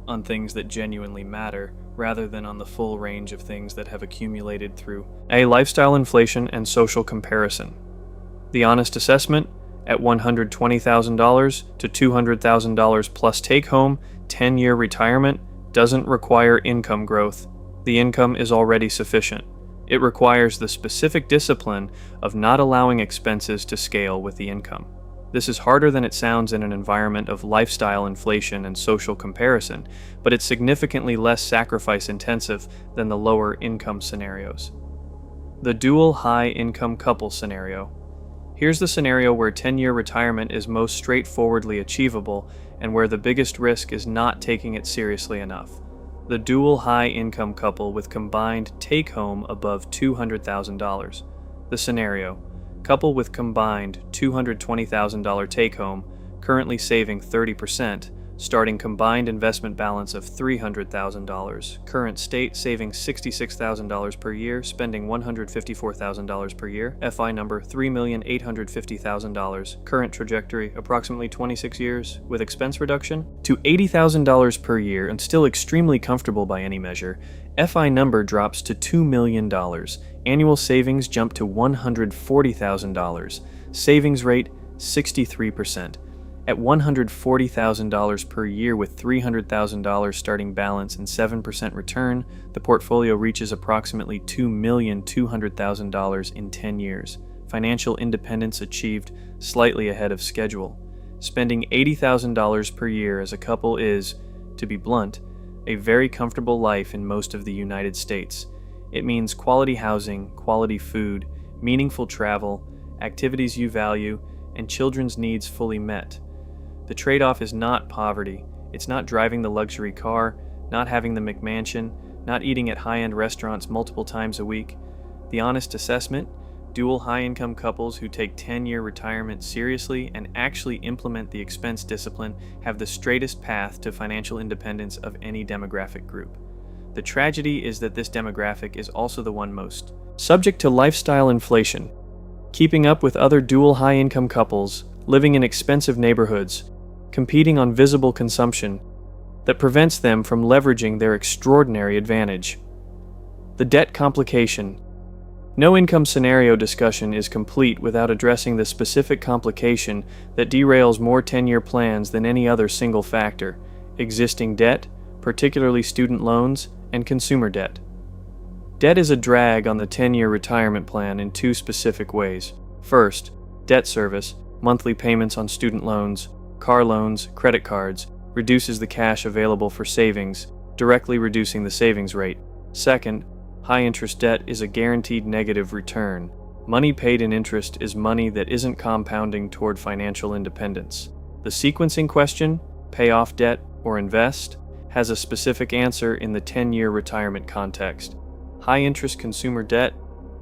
on things that genuinely matter, rather than on the full range of things that have accumulated through a lifestyle inflation and social comparison. The honest assessment, at $120,000 to $200,000 plus take-home, 10-year retirement, doesn't require income growth. The income is already sufficient. It requires the specific discipline of not allowing expenses to scale with the income. This is harder than it sounds in an environment of lifestyle inflation and social comparison, but it's significantly less sacrifice-intensive than the lower income scenarios. The dual high-income couple scenario. Here's the scenario where 10-year retirement is most straightforwardly achievable and where the biggest risk is not taking it seriously enough. The dual high-income couple with combined take-home above $200,000. The scenario: couple with combined $220,000 take-home, currently saving 30%, starting combined investment balance of $300,000, current state saving $66,000 per year, spending $154,000 per year, FI number $3,850,000, current trajectory approximately 26 years, with expense reduction to $80,000 per year and still extremely comfortable by any measure. FI number drops to $2 million, annual savings jump to $140,000, savings rate 63%. At $140,000 per year with $300,000 starting balance and 7% return, the portfolio reaches approximately $2,200,000 in 10 years. Financial independence achieved slightly ahead of schedule. Spending $80,000 per year as a couple is, to be blunt, a very comfortable life in most of the United States. It means quality housing, quality food, meaningful travel, activities you value, and children's needs fully met. The trade-off is not poverty. It's not driving the luxury car, not having the McMansion, not eating at high-end restaurants multiple times a week. The honest assessment: dual high-income couples who take 10-year retirement seriously and actually implement the expense discipline have the straightest path to financial independence of any demographic group. The tragedy is that this demographic is also the one most subject to lifestyle inflation, keeping up with other dual high-income couples, living in expensive neighborhoods, competing on visible consumption that prevents them from leveraging their extraordinary advantage. The debt complication. No income scenario discussion is complete without addressing the specific complication that derails more 10-year plans than any other single factor: existing debt, particularly student loans, and consumer debt. Debt is a drag on the 10-year retirement plan in two specific ways. First, debt service, monthly payments on student loans, car loans, credit cards, reduces the cash available for savings, directly reducing the savings rate. Second, High-interest debt is a guaranteed negative return. Money paid in interest is money that isn't compounding toward financial independence. The sequencing question, pay off debt or invest, has a specific answer in the 10-year retirement context. High-interest consumer debt,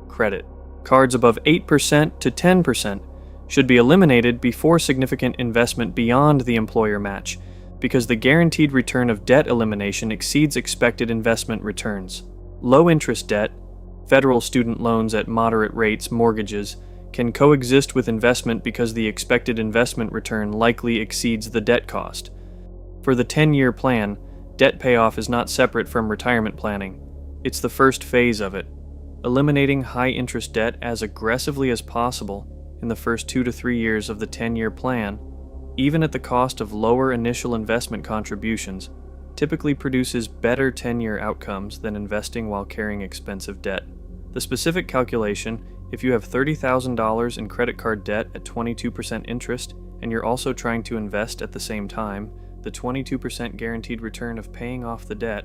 credit. Cards above 8% to 10% should be eliminated before significant investment beyond the employer match, because the guaranteed return of debt elimination exceeds expected investment returns. Low-interest debt, federal student loans at moderate rates, mortgages, can coexist with investment because the expected investment return likely exceeds the debt cost. For the 10-year plan, debt payoff is not separate from retirement planning. It's the first phase of it. Eliminating high-interest debt as aggressively as possible in the first 2 to 3 years of the 10-year plan, even at the cost of lower initial investment contributions, typically produces better 10-year outcomes than investing while carrying expensive debt. The specific calculation, if you have $30,000 in credit card debt at 22% interest and you're also trying to invest at the same time, the 22% guaranteed return of paying off the debt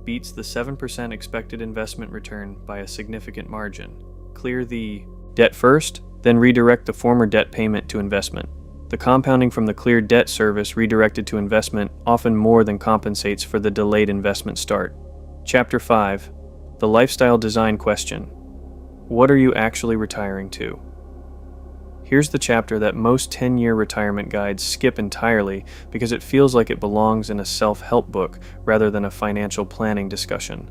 beats the 7% expected investment return by a significant margin. Clear the debt first, then redirect the former debt payment to investment. The compounding from the cleared debt service redirected to investment often more than compensates for the delayed investment start. Chapter 5. The Lifestyle Design Question. What are you actually retiring to? Here's the chapter that most 10-year retirement guides skip entirely because it feels like it belongs in a self-help book rather than a financial planning discussion.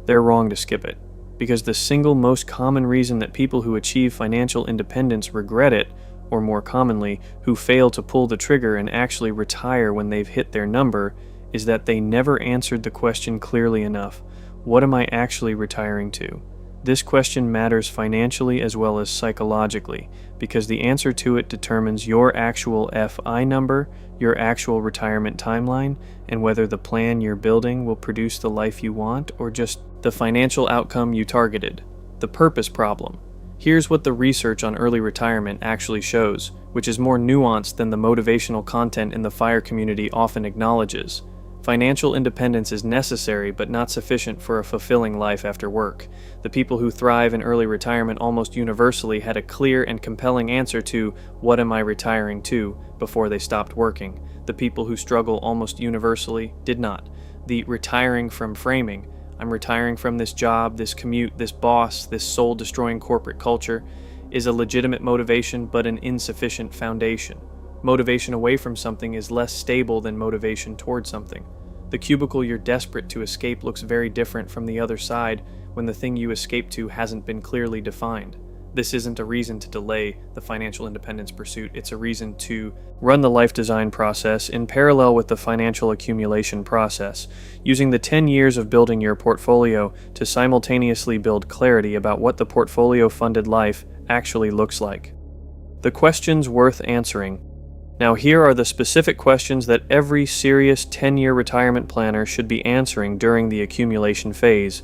They're wrong to skip it, because the single most common reason that people who achieve financial independence regret it, or more commonly, who fail to pull the trigger and actually retire when they've hit their number, is that they never answered the question clearly enough. What am I actually retiring to? This question matters financially as well as psychologically, because the answer to it determines your actual FI number, your actual retirement timeline, and whether the plan you're building will produce the life you want or just the financial outcome you targeted. The purpose problem. Here's what the research on early retirement actually shows, which is more nuanced than the motivational content in the FIRE community often acknowledges. Financial independence is necessary but not sufficient for a fulfilling life after work. The people who thrive in early retirement almost universally had a clear and compelling answer to "what am I retiring to?" before they stopped working. The people who struggle almost universally did not. The retiring from framing, "I'm retiring from this job, this commute, this boss, this soul-destroying corporate culture," is a legitimate motivation but an insufficient foundation. Motivation away from something is less stable than motivation toward something. The cubicle you're desperate to escape looks very different from the other side when the thing you escape to hasn't been clearly defined. This isn't a reason to delay the financial independence pursuit, it's a reason to run the life design process in parallel with the financial accumulation process, using the 10 years of building your portfolio to simultaneously build clarity about what the portfolio-funded life actually looks like. The questions worth answering. Now here are the specific questions that every serious 10-year retirement planner should be answering during the accumulation phase,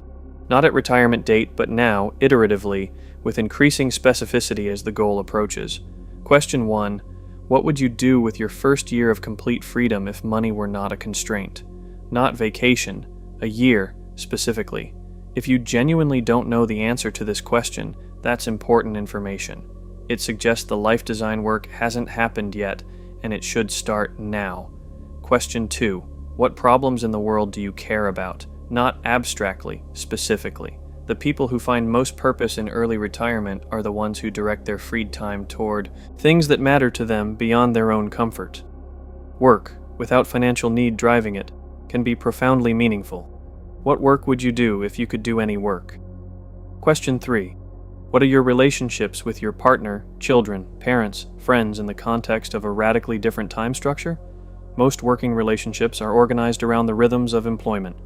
not at retirement date but now, iteratively, with increasing specificity as the goal approaches. Question 1. What would you do with your first year of complete freedom if money were not a constraint? Not vacation, a year, specifically. If you genuinely don't know the answer to this question, that's important information. It suggests the life design work hasn't happened yet, and it should start now. Question 2. What problems in the world do you care about? Not abstractly, specifically. The people who find most purpose in early retirement are the ones who direct their freed time toward things that matter to them beyond their own comfort. Work, without financial need driving it, can be profoundly meaningful. What work would you do if you could do any work? Question 3. What are your relationships with your partner, children, parents, friends in the context of a radically different time structure? Most working relationships are organized around the rhythms of employment.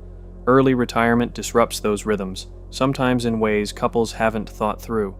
Early retirement disrupts those rhythms, sometimes in ways couples haven't thought through.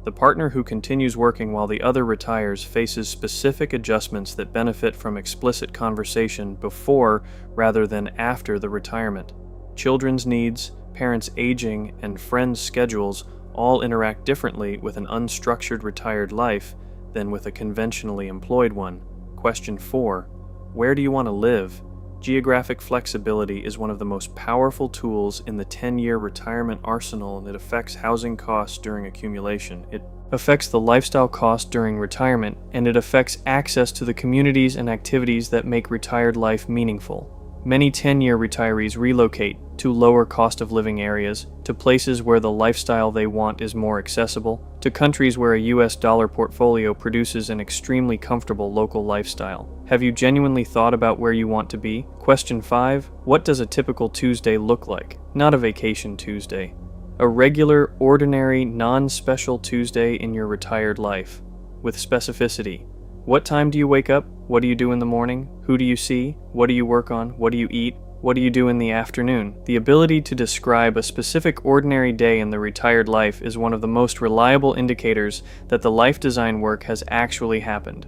The partner who continues working while the other retires faces specific adjustments that benefit from explicit conversation before rather than after the retirement. Children's needs, parents' aging, and friends' schedules all interact differently with an unstructured retired life than with a conventionally employed one. Question 4. Where do you want to live? Geographic flexibility is one of the most powerful tools in the 10-year retirement arsenal, and it affects housing costs during accumulation. It affects the lifestyle cost during retirement, and it affects access to the communities and activities that make retired life meaningful. Many 10-year retirees relocate to lower cost of living areas, to places where the lifestyle they want is more accessible, to countries where a US dollar portfolio produces an extremely comfortable local lifestyle. Have you genuinely thought about where you want to be? Question 5. What does a typical Tuesday look like? Not a vacation Tuesday. A regular, ordinary, non-special Tuesday in your retired life. With specificity. What time do you wake up? What do you do in the morning? Who do you see? What do you work on? What do you eat? What do you do in the afternoon? The ability to describe a specific ordinary day in the retired life is one of the most reliable indicators that the life design work has actually happened.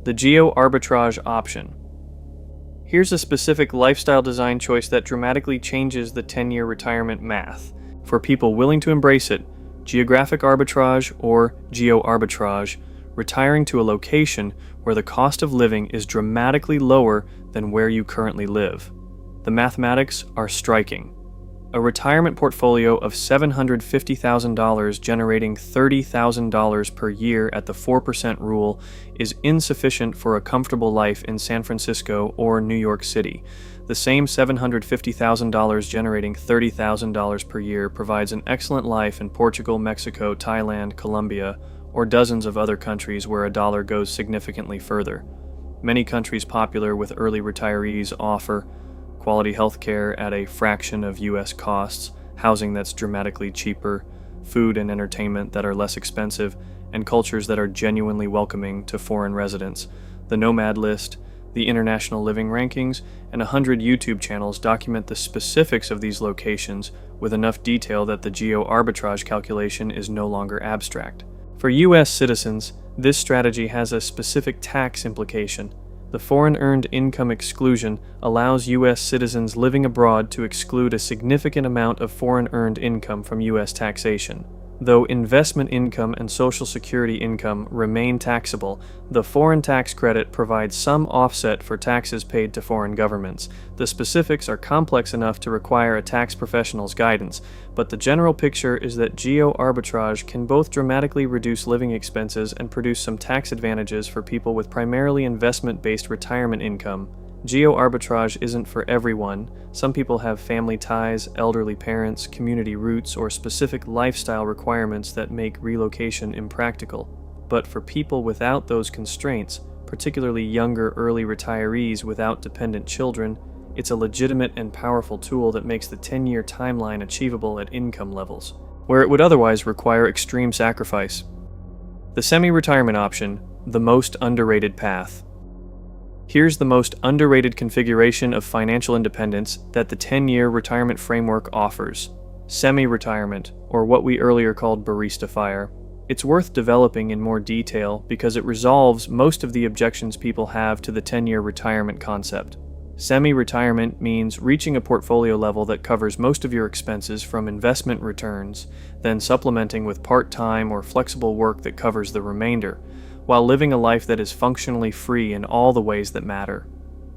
The geo-arbitrage option. Here's a specific lifestyle design choice that dramatically changes the 10-year retirement math. For people willing to embrace it, geographic arbitrage or geo-arbitrage, retiring to a location where the cost of living is dramatically lower than where you currently live. The mathematics are striking. A retirement portfolio of $750,000 generating $30,000 per year at the 4% rule is insufficient for a comfortable life in San Francisco or New York City. The same $750,000 generating $30,000 per year provides an excellent life in Portugal, Mexico, Thailand, Colombia, or dozens of other countries where a dollar goes significantly further. Many countries popular with early retirees offer quality health care at a fraction of US costs, housing that's dramatically cheaper, food and entertainment that are less expensive, and cultures that are genuinely welcoming to foreign residents. The Nomad List, the International Living Rankings, and 100 YouTube channels document the specifics of these locations with enough detail that the geo-arbitrage calculation is no longer abstract. For U.S. citizens, this strategy has a specific tax implication. The foreign earned income exclusion allows U.S. citizens living abroad to exclude a significant amount of foreign earned income from U.S. taxation. Though investment income and Social Security income remain taxable, the foreign tax credit provides some offset for taxes paid to foreign governments. The specifics are complex enough to require a tax professional's guidance, but the general picture is that geo-arbitrage can both dramatically reduce living expenses and produce some tax advantages for people with primarily investment-based retirement income. Geo-arbitrage isn't for everyone. Some people have family ties, elderly parents, community roots, or specific lifestyle requirements that make relocation impractical. But for people without those constraints, particularly younger early retirees without dependent children, it's a legitimate and powerful tool that makes the 10-year timeline achievable at income levels, where it would otherwise require extreme sacrifice. The semi-retirement option, the most underrated path. Here's the most underrated configuration of financial independence that the 10-year retirement framework offers. Semi-retirement, or what we earlier called barista fire. It's worth developing in more detail because it resolves most of the objections people have to the 10-year retirement concept. Semi-retirement means reaching a portfolio level that covers most of your expenses from investment returns, then supplementing with part-time or flexible work that covers the remainder, while living a life that is functionally free in all the ways that matter.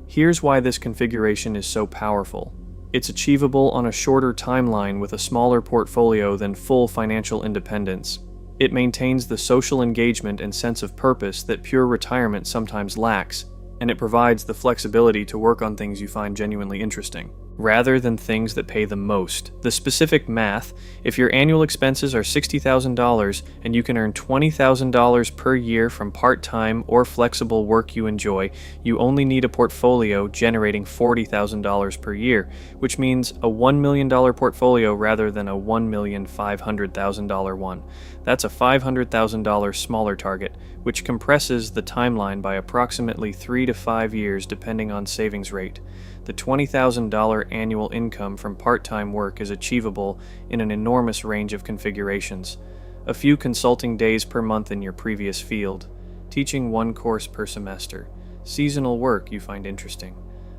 Here's why this configuration is so powerful. It's achievable on a shorter timeline with a smaller portfolio than full financial independence. It maintains the social engagement and sense of purpose that pure retirement sometimes lacks, and it provides the flexibility to work on things you find genuinely interesting, rather than things that pay the most. The specific math: if your annual expenses are $60,000 and you can earn $20,000 per year from part-time or flexible work you enjoy, you only need a portfolio generating $40,000 per year, which means a $1 million portfolio rather than a $1,500,000 one. That's a $500,000 smaller target, which compresses the timeline by approximately 3 to 5 years depending on savings rate. The $20,000 annual income from part-time work is achievable in an enormous range of configurations. A few consulting days per month in your previous field, teaching one course per semester, seasonal work you find interesting,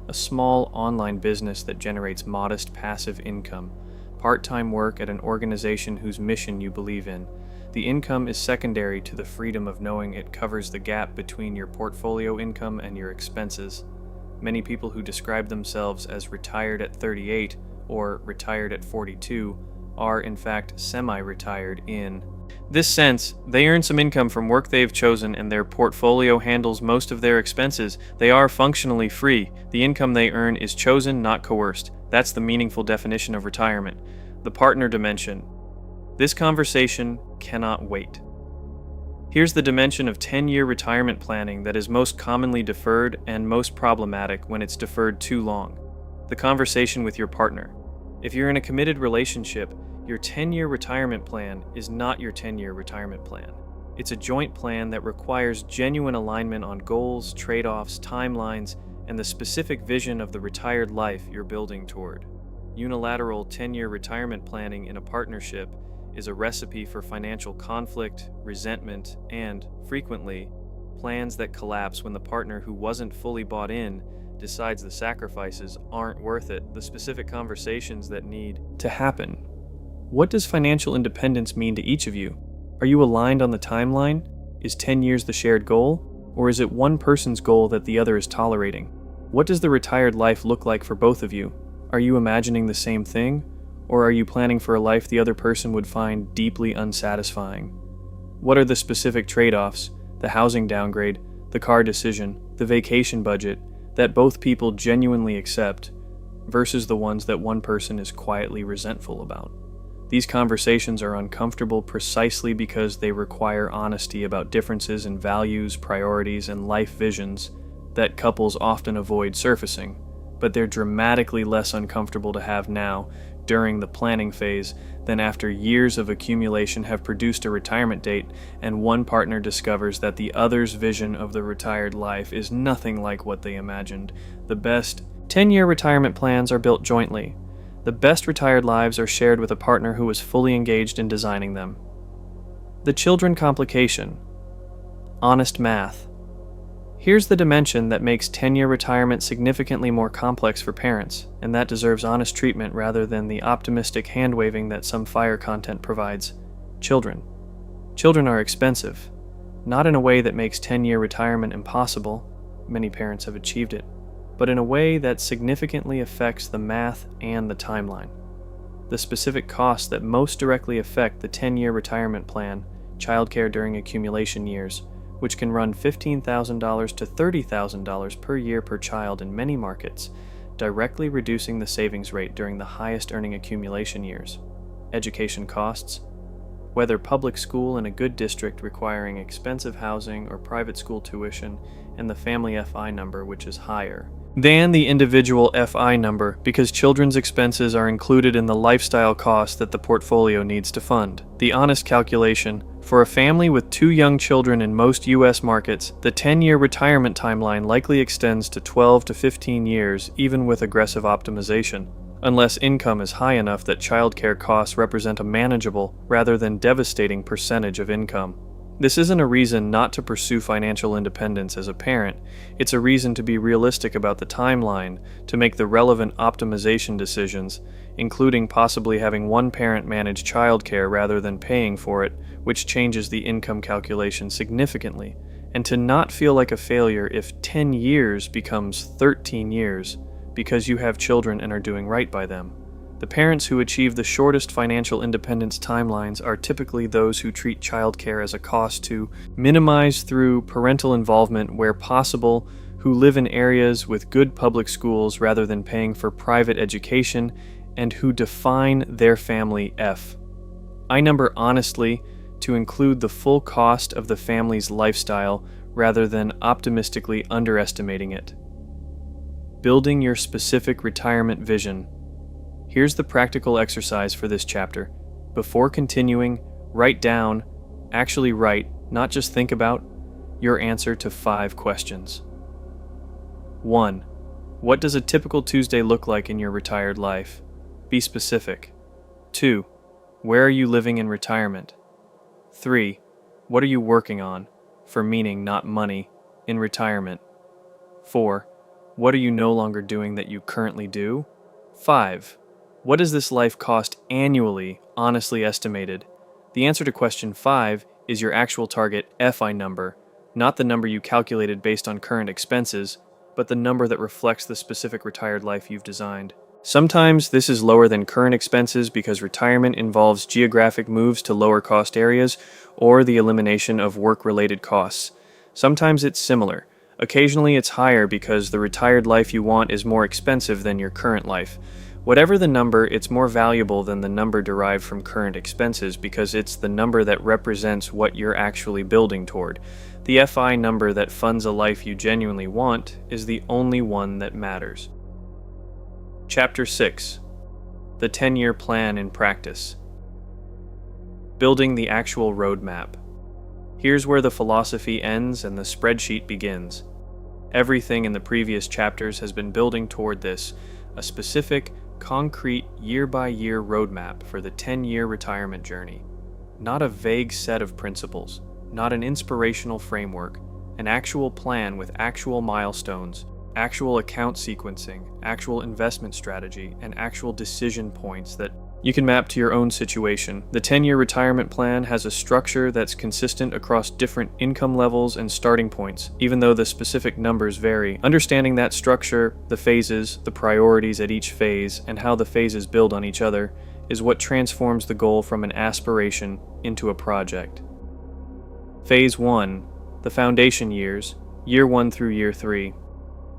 a small online business that generates modest passive income, part-time work at an organization whose mission you believe in. The income is secondary to the freedom of knowing it covers the gap between your portfolio income and your expenses. many people who describe themselves as retired at 38 or retired at 42 are in fact semi-retired in this sense. They earn some income from work they've chosen and their portfolio handles most of their expenses. They are functionally free. The income they earn is chosen, not coerced. That's the meaningful definition of retirement. The partner dimension. This conversation cannot wait. Here's the dimension of 10-year retirement planning that is most commonly deferred and most problematic when it's deferred too long. The conversation with your partner. If you're in a committed relationship, your 10-year retirement plan is not your 10-year retirement plan. It's a joint plan that requires genuine alignment on goals, trade-offs, timelines, and the specific vision of the retired life you're building toward. Unilateral 10-year retirement planning in a partnership is a recipe for financial conflict, resentment, and, frequently, plans that collapse when the partner who wasn't fully bought in decides the sacrifices aren't worth it. The specific conversations that need to happen. What does financial independence mean to each of you? Are you aligned on the timeline? Is 10 years the shared goal? Or is it one person's goal that the other is tolerating? What does the retired life look like for both of you? Are you imagining the same thing? Or are you planning for a life the other person would find deeply unsatisfying? What are the specific trade-offs, the housing downgrade, the car decision, the vacation budget, that both people genuinely accept, versus the ones that one person is quietly resentful about? These conversations are uncomfortable precisely because they require honesty about differences in values, priorities, and life visions that couples often avoid surfacing, but they're dramatically less uncomfortable to have now, during the planning phase, than after years of accumulation have produced a retirement date and one partner discovers that the other's vision of the retired life is nothing like what they imagined. The best 10-year retirement plans are built jointly. The best retired lives are shared with a partner who is fully engaged in designing them. The children complication. Honest math. Here's the dimension that makes 10-year retirement significantly more complex for parents, and that deserves honest treatment rather than the optimistic hand-waving that some FIRE content provides. Children. Children are expensive, not in a way that makes 10-year retirement impossible, many parents have achieved it, but in a way that significantly affects the math and the timeline. The specific costs that most directly affect the 10-year retirement plan, childcare during accumulation years, which can run $15,000 to $30,000 per year per child in many markets, directly reducing the savings rate during the highest earning accumulation years. Education costs, whether public school in a good district requiring expensive housing or private school tuition, and the family FI number, which is higher than the individual FI number because children's expenses are included in the lifestyle costs that the portfolio needs to fund. The honest calculation: for a family with 2 young children in most U.S. markets, the 10-year retirement timeline likely extends to 12 to 15 years, even with aggressive optimization, unless income is high enough that childcare costs represent a manageable rather than devastating percentage of income. This isn't a reason not to pursue financial independence as a parent. It's a reason to be realistic about the timeline, to make the relevant optimization decisions, including possibly having one parent manage childcare rather than paying for it, which changes the income calculation significantly, and to not feel like a failure if 10 years becomes 13 years because you have children and are doing right by them. The parents who achieve the shortest financial independence timelines are typically those who treat childcare as a cost to minimize through parental involvement where possible, who live in areas with good public schools rather than paying for private education, and who define their family F. I number honestly to include the full cost of the family's lifestyle rather than optimistically underestimating it. Building your specific retirement vision. Here's the practical exercise for this chapter. Before continuing, write, not just think about, your answer to 5 questions. 1. What does a typical Tuesday look like in your retired life? Be specific. 2. Where are you living in retirement? 3. What are you working on, for meaning not money, in retirement? 4. What are you no longer doing that you currently do? 5. What does this life cost annually, honestly estimated? The answer to question 5 is your actual target FI number, not the number you calculated based on current expenses, but the number that reflects the specific retired life you've designed. Sometimes this is lower than current expenses because retirement involves geographic moves to lower cost areas or the elimination of work-related costs. Sometimes it's similar. Occasionally it's higher because the retired life you want is more expensive than your current life. Whatever the number, it's more valuable than the number derived from current expenses because it's the number that represents what you're actually building toward. The FI number that funds a life you genuinely want is the only one that matters. Chapter 6. The 10-Year Plan in Practice. Building the actual roadmap. Here's where the philosophy ends and the spreadsheet begins. Everything in the previous chapters has been building toward this, a specific, concrete, year-by-year roadmap for the 10-year retirement journey. Not a vague set of principles, not an inspirational framework, an actual plan with actual milestones, actual account sequencing, actual investment strategy, and actual decision points that you can map to your own situation. The 10-year retirement plan has a structure that's consistent across different income levels and starting points, even though the specific numbers vary. Understanding that structure, the phases, the priorities at each phase, and how the phases build on each other is what transforms the goal from an aspiration into a project. Phase 1, the foundation years, year 1 through year 3.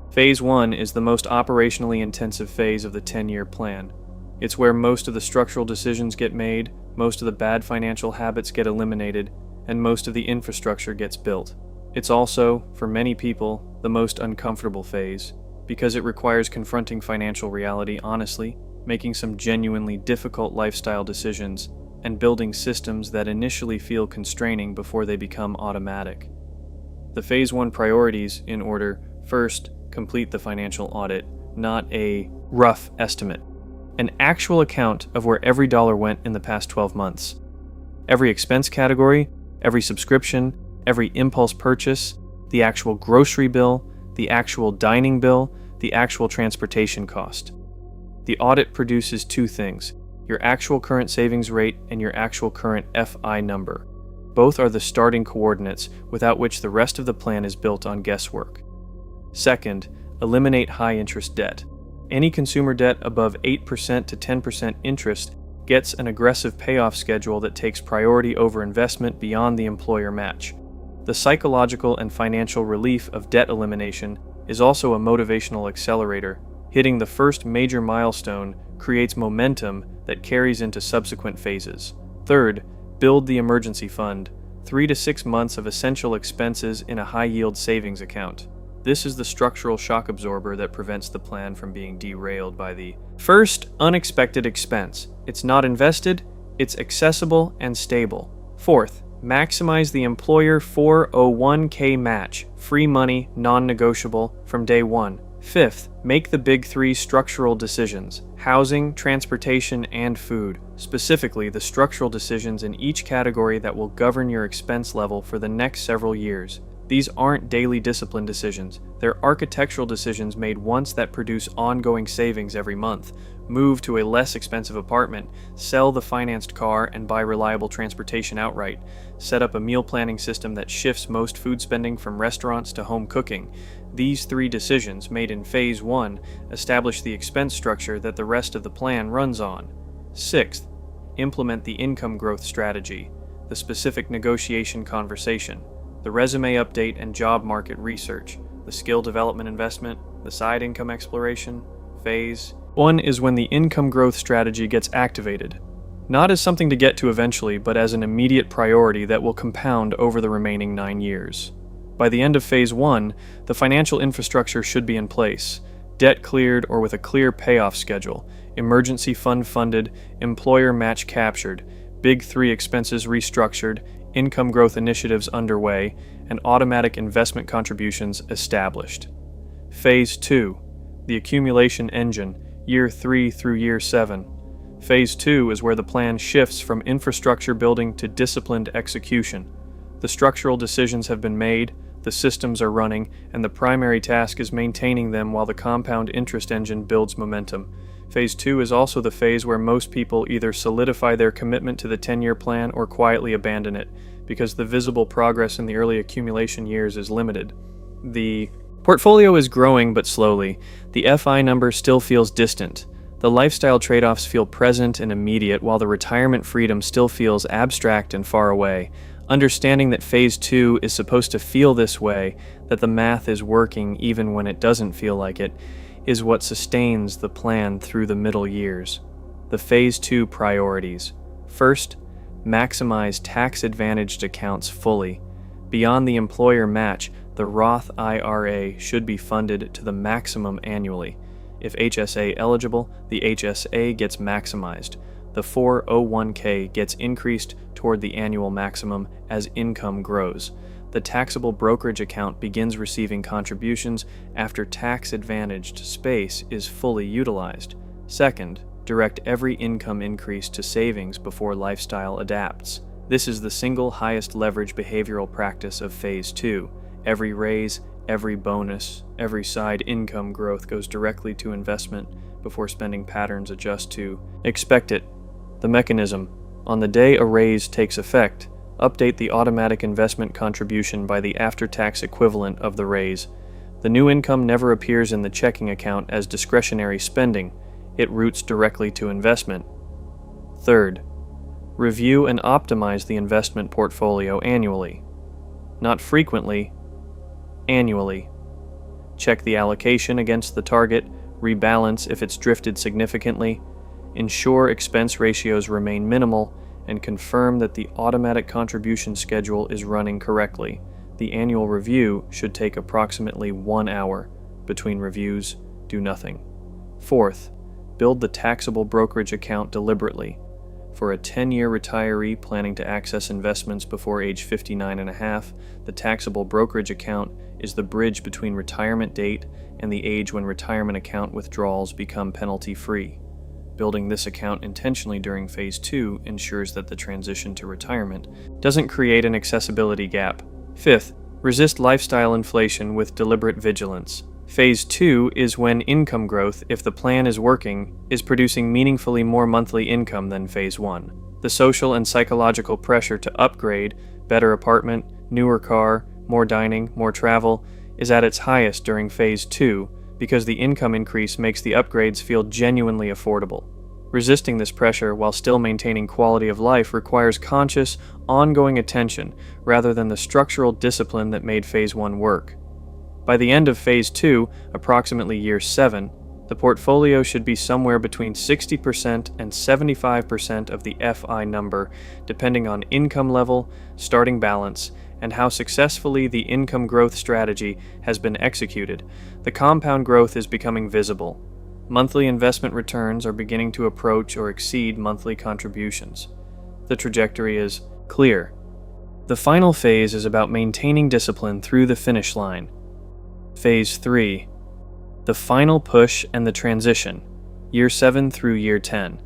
Phase 1 is the most operationally intensive phase of the 10-year plan. It's where most of the structural decisions get made, most of the bad financial habits get eliminated, and most of the infrastructure gets built. It's also, for many people, the most uncomfortable phase, because it requires confronting financial reality honestly, making some genuinely difficult lifestyle decisions, and building systems that initially feel constraining before they become automatic. The Phase 1 priorities, in order: first, complete the financial audit, not a rough estimate. An actual account of where every dollar went in the past 12 months. Every expense category, every subscription, every impulse purchase, the actual grocery bill, the actual dining bill, the actual transportation cost. The audit produces two things: your actual current savings rate and your actual current FI number. Both are the starting coordinates without which the rest of the plan is built on guesswork. Second, eliminate high-interest debt. Any consumer debt above 8% to 10% interest gets an aggressive payoff schedule that takes priority over investment beyond the employer match. The psychological and financial relief of debt elimination is also a motivational accelerator. Hitting the first major milestone creates momentum that carries into subsequent phases. Third, build the emergency fund, 3 to 6 months of essential expenses in a high-yield savings account. This is the structural shock absorber that prevents the plan from being derailed by the first unexpected expense. It's not invested, it's accessible and stable. Fourth, maximize the employer 401k match, free money, non-negotiable, from day one. Fifth, make the big three structural decisions: housing, transportation, and food. Specifically, the structural decisions in each category that will govern your expense level for the next several years. These aren't daily discipline decisions. They're architectural decisions made once that produce ongoing savings every month. Move to a less expensive apartment, sell the financed car, and buy reliable transportation outright. Set up a meal planning system that shifts most food spending from restaurants to home cooking. These three decisions, made in Phase 1, establish the expense structure that the rest of the plan runs on. Sixth, implement the income growth strategy, the specific negotiation conversation, the resume update and job market research, the skill development investment, the side income exploration. Phase 1 is when the income growth strategy gets activated, not as something to get to eventually, but as an immediate priority that will compound over the remaining 9 years. By the end of Phase 1, the financial infrastructure should be in place, debt cleared or with a clear payoff schedule, emergency fund funded, employer match captured, big three expenses restructured, income growth initiatives underway, and automatic investment contributions established. Phase 2, the accumulation engine, year 3 through year 7. Phase 2 is where the plan shifts from infrastructure building to disciplined execution. The structural decisions have been made, the systems are running, and the primary task is maintaining them while the compound interest engine builds momentum. Phase 2 is also the phase where most people either solidify their commitment to the 10-year plan or quietly abandon it, because the visible progress in the early accumulation years is limited. The Portfolio is growing but slowly. The FI number still feels distant. The lifestyle trade-offs feel present and immediate, while the retirement freedom still feels abstract and far away. Understanding that Phase 2 is supposed to feel this way, that the math is working even when it doesn't feel like it, is what sustains the plan through the middle years. The Phase 2 priorities. First, maximize tax-advantaged accounts fully. Beyond the employer match, the Roth IRA should be funded to the maximum annually. If HSA eligible, the HSA gets maximized. The 401k gets increased toward the annual maximum as income grows. The taxable brokerage account begins receiving contributions after tax-advantaged space is fully utilized. Second, direct every income increase to savings before lifestyle adapts. This is the single highest leverage behavioral practice of Phase 2. Every raise, every bonus, every side income growth goes directly to investment before spending patterns adjust to expect it. The mechanism. On the day a raise takes effect, update the automatic investment contribution by the after-tax equivalent of the raise. The new income never appears in the checking account as discretionary spending. It routes directly to investment. Third, review and optimize the investment portfolio annually. Not frequently, annually. Check the allocation against the target, rebalance if it's drifted significantly, ensure expense ratios remain minimal, and confirm that the automatic contribution schedule is running correctly. The annual review should take approximately 1 hour. Between reviews, do nothing. Fourth, build the taxable brokerage account deliberately. For a 10-year retiree planning to access investments before age 59 and a half, the taxable brokerage account is the bridge between retirement date and the age when retirement account withdrawals become penalty-free. Building this account intentionally during Phase 2 ensures that the transition to retirement doesn't create an accessibility gap. Fifth, resist lifestyle inflation with deliberate vigilance. Phase 2 is when income growth, if the plan is working, is producing meaningfully more monthly income than Phase 1. The social and psychological pressure to upgrade, better apartment, newer car, more dining, more travel, is at its highest during Phase 2 because the income increase makes the upgrades feel genuinely affordable. Resisting this pressure while still maintaining quality of life requires conscious, ongoing attention rather than the structural discipline that made Phase 1 work. By the end of Phase 2, approximately year 7, the portfolio should be somewhere between 60% and 75% of the FI number, depending on income level, starting balance, and how successfully the income growth strategy has been executed. The compound growth is becoming visible. Monthly investment returns are beginning to approach or exceed monthly contributions. The trajectory is clear. The final phase is about maintaining discipline through the finish line. Phase 3. The final push and the transition, year 7 through year 10.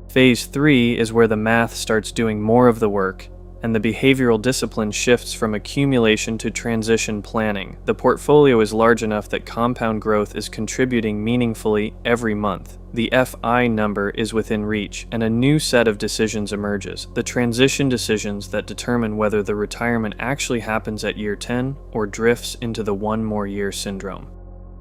Phase 3 is where the math starts doing more of the work, and the behavioral discipline shifts from accumulation to transition planning. The portfolio is large enough that compound growth is contributing meaningfully every month. The FI number is within reach, and a new set of decisions emerges. The transition decisions that determine whether the retirement actually happens at year 10 or drifts into the one more year syndrome.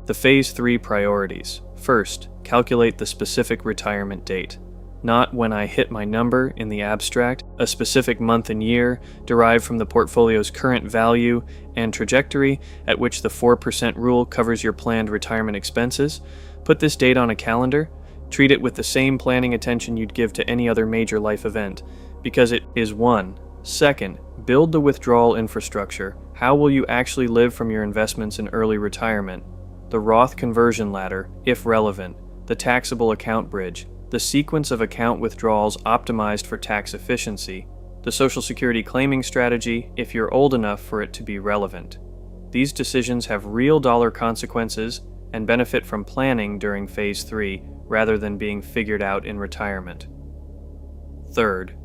The Phase 3 priorities. First, calculate the specific retirement date. Not when I hit my number in the abstract, a specific month and year derived from the portfolio's current value and trajectory at which the 4% rule covers your planned retirement expenses. Put this date on a calendar. Treat it with the same planning attention you'd give to any other major life event, because it is one. Second, build the withdrawal infrastructure. How will you actually live from your investments in early retirement? The Roth conversion ladder, if relevant. The taxable account bridge. The sequence of account withdrawals optimized for tax efficiency, the Social Security claiming strategy if you're old enough for it to be relevant. These decisions have real dollar consequences and benefit from planning during Phase 3 rather than being figured out in retirement. Third,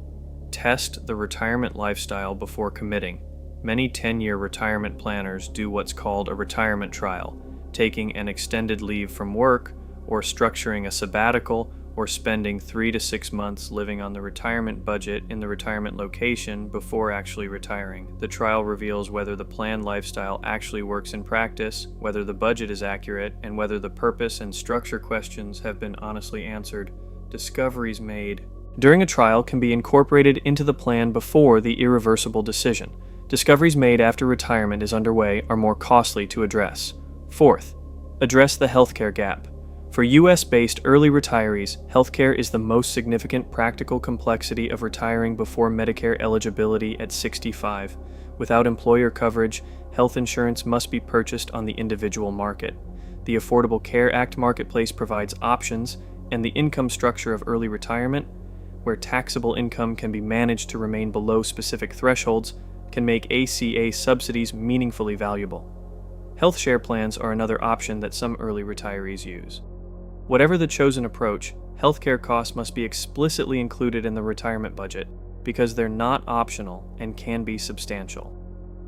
test the retirement lifestyle before committing. Many 10-year retirement planners do what's called a retirement trial, taking an extended leave from work or structuring a sabbatical or spending 3 to 6 months living on the retirement budget in the retirement location before actually retiring. The trial reveals whether the planned lifestyle actually works in practice, whether the budget is accurate, and whether the purpose and structure questions have been honestly answered. Discoveries made during a trial can be incorporated into the plan before the irreversible decision. Discoveries made after retirement is underway are more costly to address. Fourth, address the healthcare gap. For U.S.-based early retirees, healthcare is the most significant practical complexity of retiring before Medicare eligibility at 65. Without employer coverage, health insurance must be purchased on the individual market. The Affordable Care Act marketplace provides options, and the income structure of early retirement, where taxable income can be managed to remain below specific thresholds, can make ACA subsidies meaningfully valuable. Health share plans are another option that some early retirees use. Whatever the chosen approach, healthcare costs must be explicitly included in the retirement budget because they're not optional and can be substantial.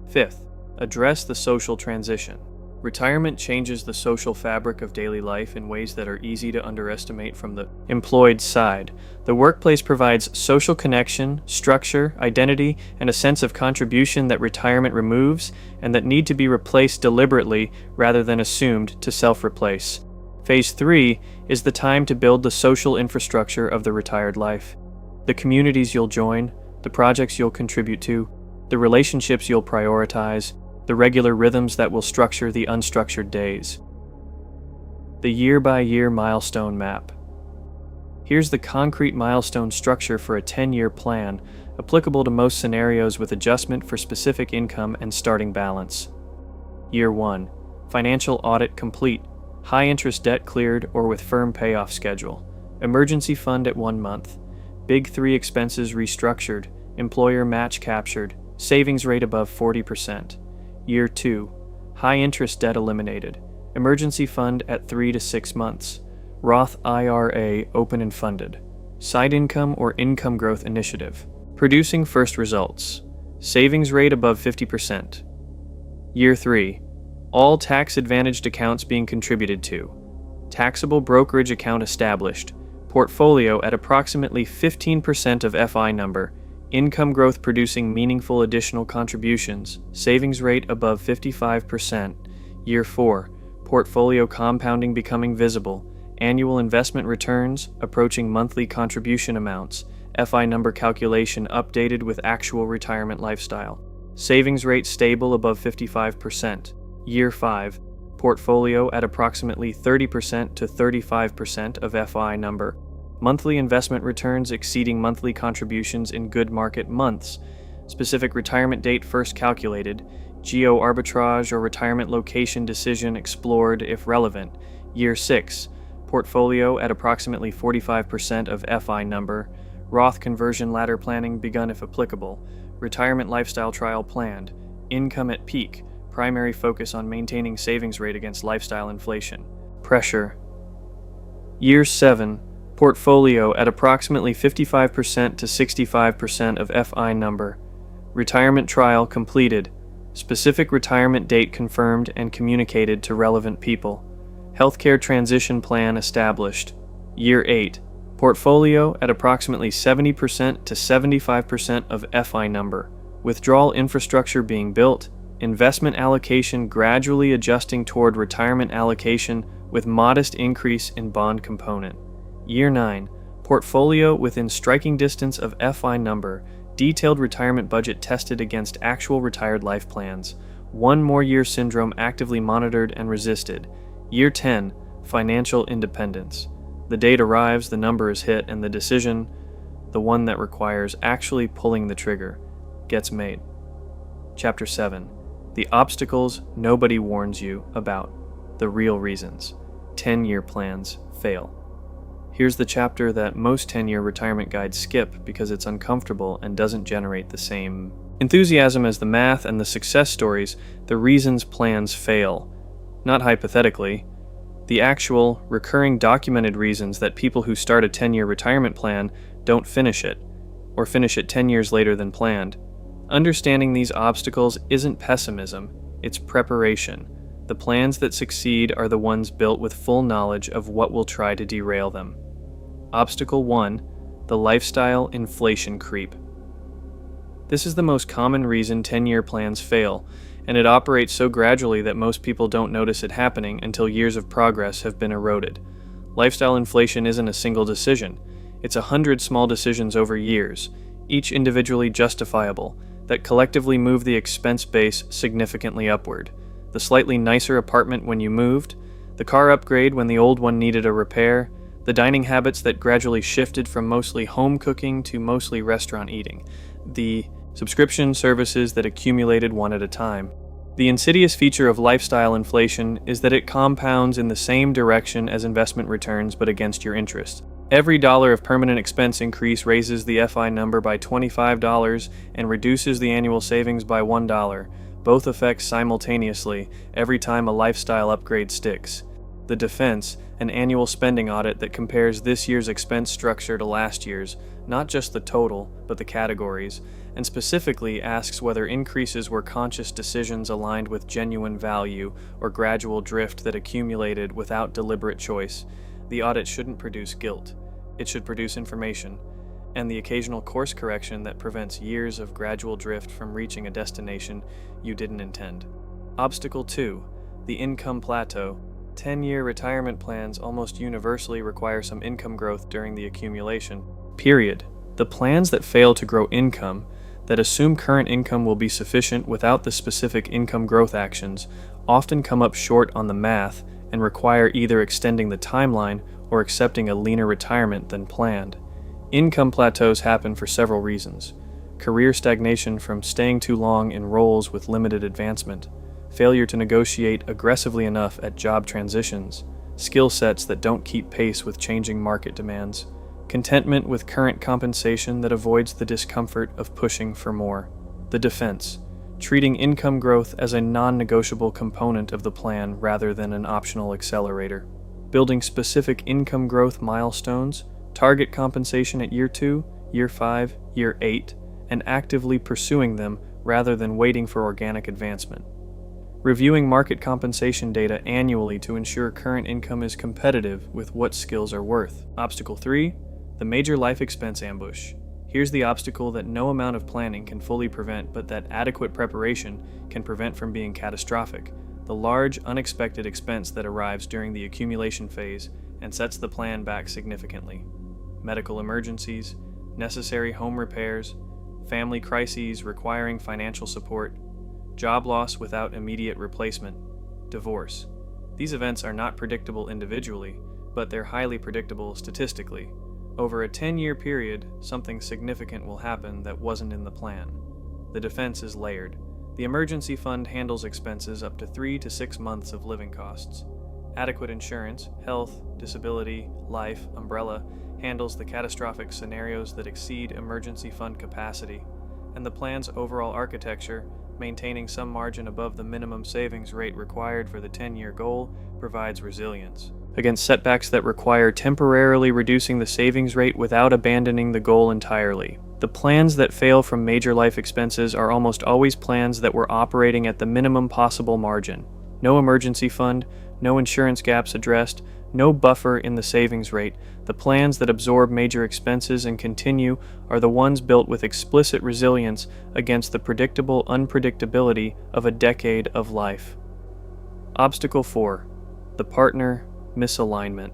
Fifth, address the social transition. Retirement changes the social fabric of daily life in ways that are easy to underestimate from the employed side. The workplace provides social connection, structure, identity, and a sense of contribution that retirement removes and that need to be replaced deliberately rather than assumed to self-replace. Phase 3 is the time to build the social infrastructure of the retired life. The communities you'll join, the projects you'll contribute to, the relationships you'll prioritize, the regular rhythms that will structure the unstructured days. The year-by-year milestone map. Here's the concrete milestone structure for a 10-year plan, applicable to most scenarios with adjustment for specific income and starting balance. Year 1. Financial audit complete. High-interest debt cleared or with firm payoff schedule. Emergency fund at 1 month. Big 3 expenses restructured. Employer match captured. Savings rate above 40%. Year 2. High-interest debt eliminated. Emergency fund at 3 to 6 months. Roth IRA open and funded. Side income or income growth initiative. Producing first results. Savings rate above 50%. Year 3. All tax-advantaged accounts being contributed to. Taxable brokerage account established. Portfolio at approximately 15% of FI number. Income growth producing meaningful additional contributions, savings rate above 55%. Year 4, portfolio compounding becoming visible, annual investment returns approaching monthly contribution amounts, FI number calculation updated with actual retirement lifestyle, savings rate stable above 55%. Year 5, portfolio at approximately 30% to 35% of FI number, monthly investment returns exceeding monthly contributions in good market months, specific retirement date first calculated, geo arbitrage or retirement location decision explored if relevant. Year 6, portfolio at approximately 45% of FI number, Roth conversion ladder planning begun if applicable, retirement lifestyle trial planned, income at peak, primary focus on maintaining savings rate against lifestyle inflation. Pressure. Year 7, portfolio at approximately 55% to 65% of FI number. Retirement trial completed. Specific retirement date confirmed and communicated to relevant people. Healthcare transition plan established. Year 8. Portfolio at approximately 70% to 75% of FI number. Withdrawal infrastructure being built. Investment allocation gradually adjusting toward retirement allocation with modest increase in bond component. Year 9. Portfolio within striking distance of FI number. Detailed retirement budget tested against actual retired life plans. 1 more year syndrome actively monitored and resisted. Year 10. Financial independence. The date arrives, the number is hit, and the decision, the one that requires actually pulling the trigger, gets made. Chapter 7. The obstacles nobody warns you about. The real reasons. 10-year plans fail. Here's the chapter that most 10-year retirement guides skip because it's uncomfortable and doesn't generate the same enthusiasm as the math and the success stories. The reasons plans fail. Not hypothetically. The actual, recurring documented reasons that people who start a 10-year retirement plan don't finish it, or finish it 10 years later than planned. Understanding these obstacles isn't pessimism, it's preparation. The plans that succeed are the ones built with full knowledge of what will try to derail them. Obstacle 1. The lifestyle inflation creep. This is the most common reason 10-year plans fail, and it operates so gradually that most people don't notice it happening until years of progress have been eroded. Lifestyle inflation isn't a single decision. It's 100 small decisions over years, each individually justifiable, that collectively move the expense base significantly upward. The slightly nicer apartment when you moved, the car upgrade when the old one needed a repair, the dining habits that gradually shifted from mostly home cooking to mostly restaurant eating, the subscription services that accumulated one at a time. The insidious feature of lifestyle inflation is that it compounds in the same direction as investment returns but against your interest. Every dollar of permanent expense increase raises the FI number by $25 and reduces the annual savings by $1, both effects simultaneously every time a lifestyle upgrade sticks. The defense, an annual spending audit that compares this year's expense structure to last year's, not just the total, but the categories, and specifically asks whether increases were conscious decisions aligned with genuine value or gradual drift that accumulated without deliberate choice. The audit shouldn't produce guilt. It should produce information, and the occasional course correction that prevents years of gradual drift from reaching a destination you didn't intend. Obstacle 2. The income plateau. 10-year retirement plans almost universally require some income growth during the accumulation. Period. The plans that fail to grow income, that assume current income will be sufficient without the specific income growth actions, often come up short on the math and require either extending the timeline or accepting a leaner retirement than planned. Income plateaus happen for several reasons. Career stagnation from staying too long in roles with limited advancement, failure to negotiate aggressively enough at job transitions, skill sets that don't keep pace with changing market demands, contentment with current compensation that avoids the discomfort of pushing for more. The defense, treating income growth as a non-negotiable component of the plan rather than an optional accelerator. Building specific income growth milestones, target compensation at year 2, year 5, year 8, and actively pursuing them rather than waiting for organic advancement. Reviewing market compensation data annually to ensure current income is competitive with what skills are worth. Obstacle 3. The major life expense ambush. Here's the obstacle that no amount of planning can fully prevent, but that adequate preparation can prevent from being catastrophic. The large, unexpected expense that arrives during the accumulation phase and sets the plan back significantly. Medical emergencies, necessary home repairs, family crises requiring financial support, job loss without immediate replacement, divorce. These events are not predictable individually, but they're highly predictable statistically. Over a 10-year period, something significant will happen that wasn't in the plan. The defense is layered. The emergency fund handles expenses up to 3 to 6 months of living costs. Adequate insurance, health, disability, life, umbrella, handles the catastrophic scenarios that exceed emergency fund capacity. And the plan's overall architecture, maintaining some margin above the minimum savings rate required for the 10-year goal, provides resilience against setbacks that require temporarily reducing the savings rate without abandoning the goal entirely. The plans that fail from major life expenses are almost always plans that were operating at the minimum possible margin. No emergency fund, no insurance gaps addressed, no buffer in the savings rate. The plans that absorb major expenses and continue are the ones built with explicit resilience against the predictable unpredictability of a decade of life. Obstacle 4. The partner misalignment.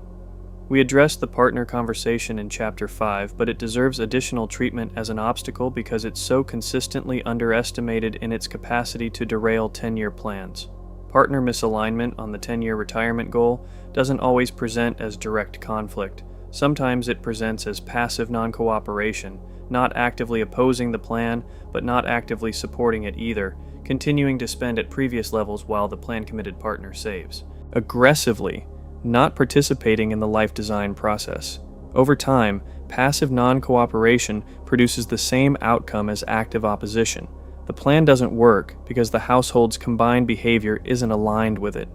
We addressed the partner conversation in Chapter 5, but it deserves additional treatment as an obstacle because it's so consistently underestimated in its capacity to derail 10-year plans. Partner misalignment on the 10-year retirement goal doesn't always present as direct conflict. Sometimes it presents as passive non-cooperation, not actively opposing the plan, but not actively supporting it either, continuing to spend at previous levels while the plan-committed partner saves. Aggressively, not participating in the life design process. Over time, passive non-cooperation produces the same outcome as active opposition. The plan doesn't work because the household's combined behavior isn't aligned with it.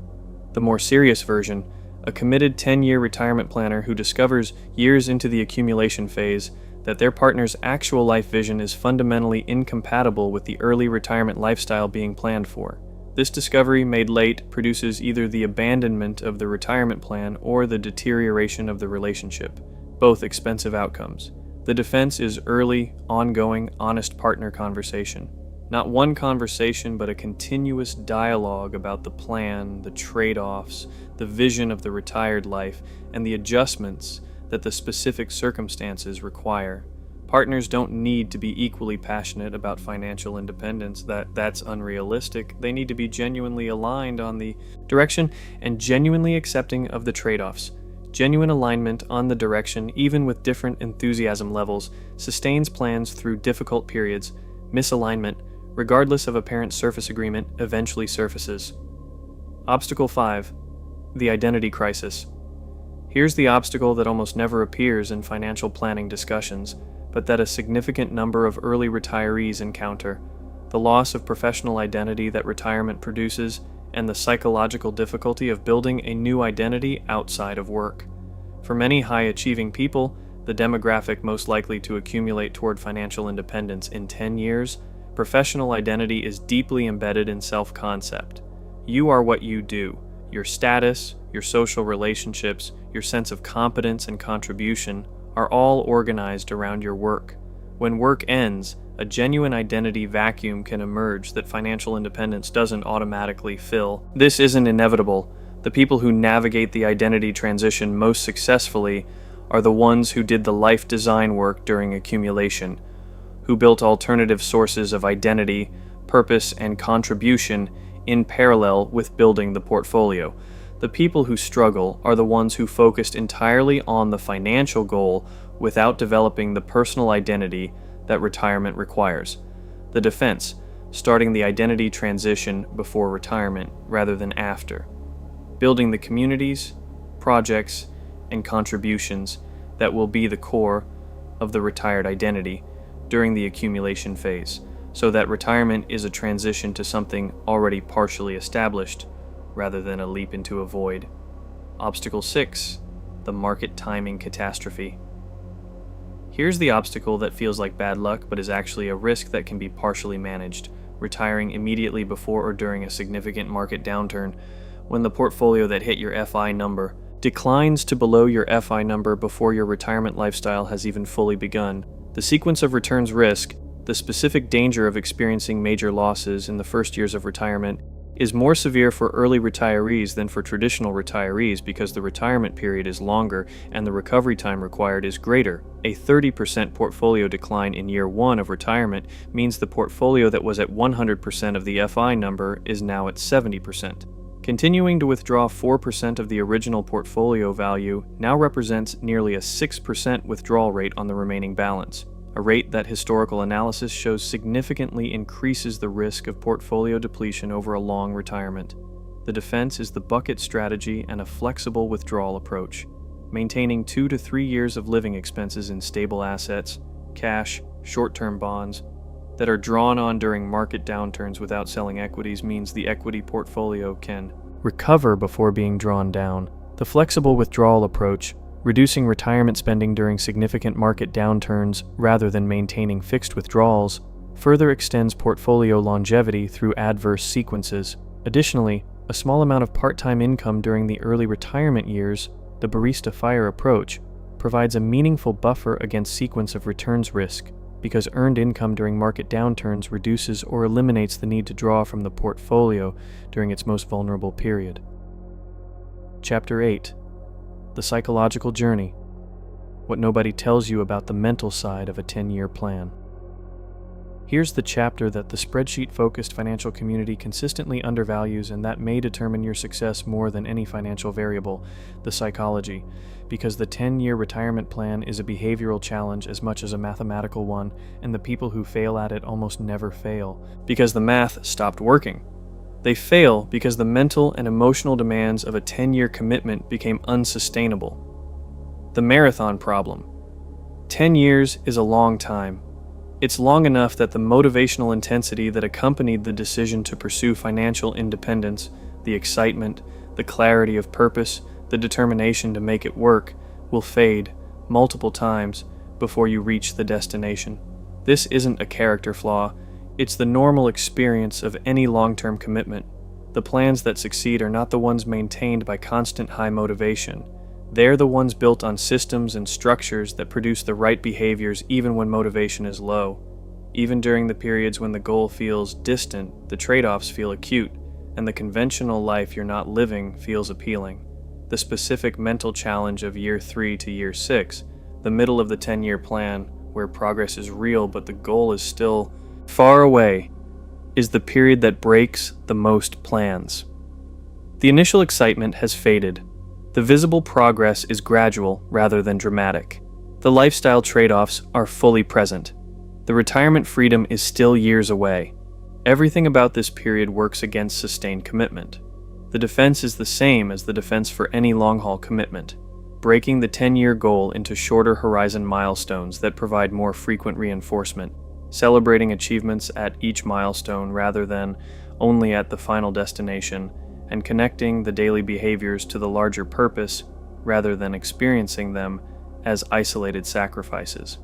The more serious version, a committed 10-year retirement planner who discovers years into the accumulation phase that their partner's actual life vision is fundamentally incompatible with the early retirement lifestyle being planned for. This discovery, made late, produces either the abandonment of the retirement plan or the deterioration of the relationship. both expensive outcomes. The defense is early, ongoing, honest partner conversation. Not one conversation, but a continuous dialogue about the plan, the trade-offs, the vision of the retired life, and the adjustments that the specific circumstances require. Partners don't need to be equally passionate about financial independence. That's unrealistic. They need to be genuinely aligned on the direction and genuinely accepting of the trade-offs. Genuine alignment on the direction, even with different enthusiasm levels, sustains plans through difficult periods. Misalignment, regardless of apparent surface agreement, eventually surfaces. Obstacle 5. The identity crisis. Here's the obstacle that almost never appears in financial planning discussions, but that a significant number of early retirees encounter: the loss of professional identity that retirement produces, and the psychological difficulty of building a new identity outside of work. For many high-achieving people, the demographic most likely to accumulate toward financial independence in 10 years, professional identity is deeply embedded in self-concept. You are what you do. Your status, your social relationships, your sense of competence and contribution are all organized around your work. When work ends, a genuine identity vacuum can emerge that financial independence doesn't automatically fill. This isn't inevitable. The people who navigate the identity transition most successfully are the ones who did the life design work during accumulation, who built alternative sources of identity, purpose, and contribution in parallel with building the portfolio. The people who struggle are the ones who focused entirely on the financial goal without developing the personal identity that retirement requires. The defense, starting the identity transition before retirement rather than after. Building the communities, projects, and contributions that will be the core of the retired identity during the accumulation phase, so that retirement is a transition to something already partially established rather than a leap into a void. Obstacle 6. The market timing catastrophe. Here's the obstacle that feels like bad luck but is actually a risk that can be partially managed: retiring immediately before or during a significant market downturn, when the portfolio that hit your FI number declines to below your FI number before your retirement lifestyle has even fully begun. The sequence of returns risk, the specific danger of experiencing major losses in the first years of retirement, is more severe for early retirees than for traditional retirees because the retirement period is longer and the recovery time required is greater. A 30% portfolio decline in year 1 of retirement means the portfolio that was at 100% of the FI number is now at 70%. Continuing to withdraw 4% of the original portfolio value now represents nearly a 6% withdrawal rate on the remaining balance, a rate that historical analysis shows significantly increases the risk of portfolio depletion over a long retirement. The defense is the bucket strategy and a flexible withdrawal approach, maintaining 2 to 3 years of living expenses in stable assets, cash, short-term bonds, that are drawn on during market downturns without selling equities means the equity portfolio can recover before being drawn down. The flexible withdrawal approach, reducing retirement spending during significant market downturns rather than maintaining fixed withdrawals, further extends portfolio longevity through adverse sequences. Additionally, a small amount of part-time income during the early retirement years, the barista fire approach, provides a meaningful buffer against sequence of returns risk, because earned income during market downturns reduces or eliminates the need to draw from the portfolio during its most vulnerable period. Chapter 8. The Psychological Journey. What nobody tells you about the mental side of a 10-year plan. Here's the chapter that the spreadsheet-focused financial community consistently undervalues, and that may determine your success more than any financial variable: the psychology. Because the 10-year retirement plan is a behavioral challenge as much as a mathematical one, and the people who fail at it almost never fail because the math stopped working. They fail because the mental and emotional demands of a 10-year commitment became unsustainable. The marathon problem. 10 years is a long time. It's long enough that the motivational intensity that accompanied the decision to pursue financial independence, the excitement, the clarity of purpose, the determination to make it work, will fade multiple times before you reach the destination. This isn't a character flaw. It's the normal experience of any long-term commitment. The plans that succeed are not the ones maintained by constant high motivation. They're the ones built on systems and structures that produce the right behaviors even when motivation is low. Even during the periods when the goal feels distant, the trade-offs feel acute, and the conventional life you're not living feels appealing. The specific mental challenge of year 3 to year 6, the middle of the 10-year plan, where progress is real but the goal is still far away, is the period that breaks the most plans. The initial excitement has faded. The visible progress is gradual rather than dramatic. The lifestyle trade-offs are fully present. The retirement freedom is still years away. Everything about this period works against sustained commitment. The defense is the same as the defense for any long-haul commitment, breaking the 10-year goal into shorter horizon milestones that provide more frequent reinforcement, celebrating achievements at each milestone rather than only at the final destination, and connecting the daily behaviors to the larger purpose rather than experiencing them as isolated sacrifices.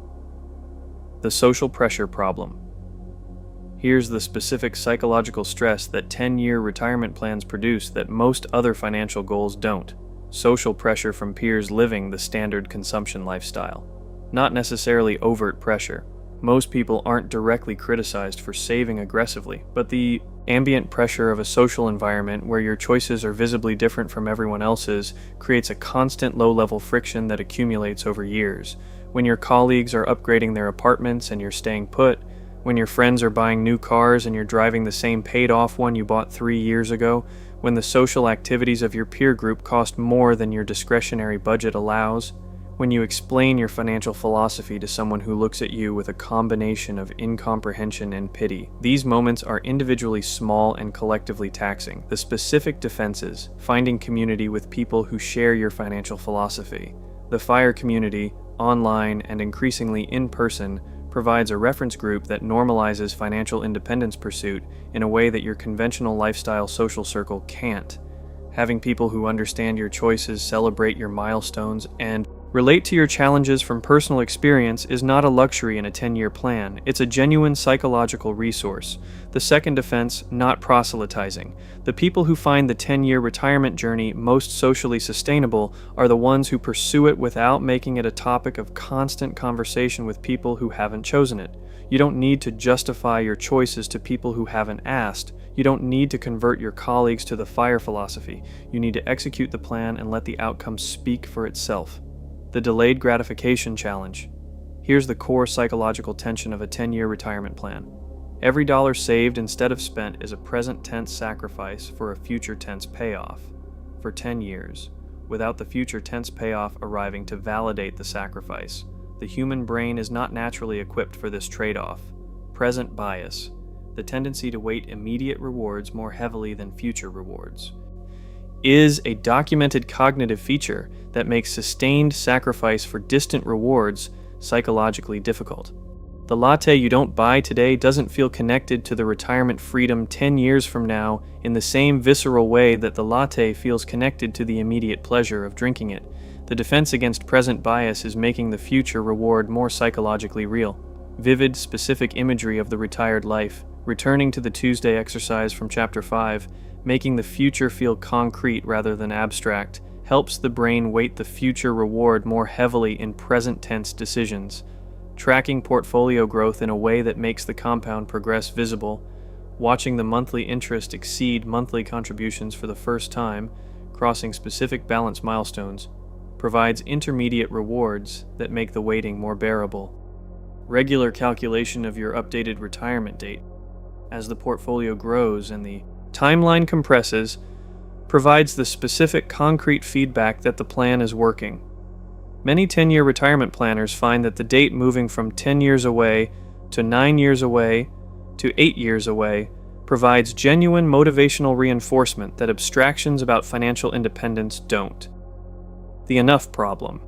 The social pressure problem. Here's the specific psychological stress that 10-year retirement plans produce that most other financial goals don't. Social pressure from peers living the standard consumption lifestyle. Not necessarily overt pressure. Most people aren't directly criticized for saving aggressively, but the ambient pressure of a social environment where your choices are visibly different from everyone else's creates a constant low-level friction that accumulates over years. When your colleagues are upgrading their apartments and you're staying put, when your friends are buying new cars and you're driving the same paid-off one you bought 3 years ago, when the social activities of your peer group cost more than your discretionary budget allows, when you explain your financial philosophy to someone who looks at you with a combination of incomprehension and pity. These moments are individually small and collectively taxing. The specific defenses, finding community with people who share your financial philosophy. The FIRE community, online and increasingly in person, provides a reference group that normalizes financial independence pursuit in a way that your conventional lifestyle social circle can't. Having people who understand your choices, celebrate your milestones, and relate to your challenges from personal experience is not a luxury in a 10-year plan. It's a genuine psychological resource. The second defense, not proselytizing. The people who find the 10-year retirement journey most socially sustainable are the ones who pursue it without making it a topic of constant conversation with people who haven't chosen it. You don't need to justify your choices to people who haven't asked. You don't need to convert your colleagues to the FIRE philosophy. You need to execute the plan and let the outcome speak for itself. The delayed gratification challenge. Here's the core psychological tension of a 10-year retirement plan. Every dollar saved instead of spent is a present tense sacrifice for a future tense payoff. For 10 years, without the future tense payoff arriving to validate the sacrifice, the human brain is not naturally equipped for this trade-off. Present bias, the tendency to weight immediate rewards more heavily than future rewards, is a documented cognitive feature that makes sustained sacrifice for distant rewards psychologically difficult. The latte you don't buy today doesn't feel connected to the retirement freedom 10 years from now in the same visceral way that the latte feels connected to the immediate pleasure of drinking it. The defense against present bias is making the future reward more psychologically real. Vivid, specific imagery of the retired life, returning to the Tuesday exercise from Chapter 5, making the future feel concrete rather than abstract, helps the brain weight the future reward more heavily in present tense decisions. Tracking portfolio growth in a way that makes the compound progress visible, watching the monthly interest exceed monthly contributions for the first time, crossing specific balance milestones, provides intermediate rewards that make the waiting more bearable. Regular calculation of your updated retirement date, as the portfolio grows and the timeline compresses, provides the specific concrete feedback that the plan is working. Many 10-year retirement planners find that the date moving from 10 years away to 9 years away to 8 years away provides genuine motivational reinforcement that abstractions about financial independence don't. The enough problem.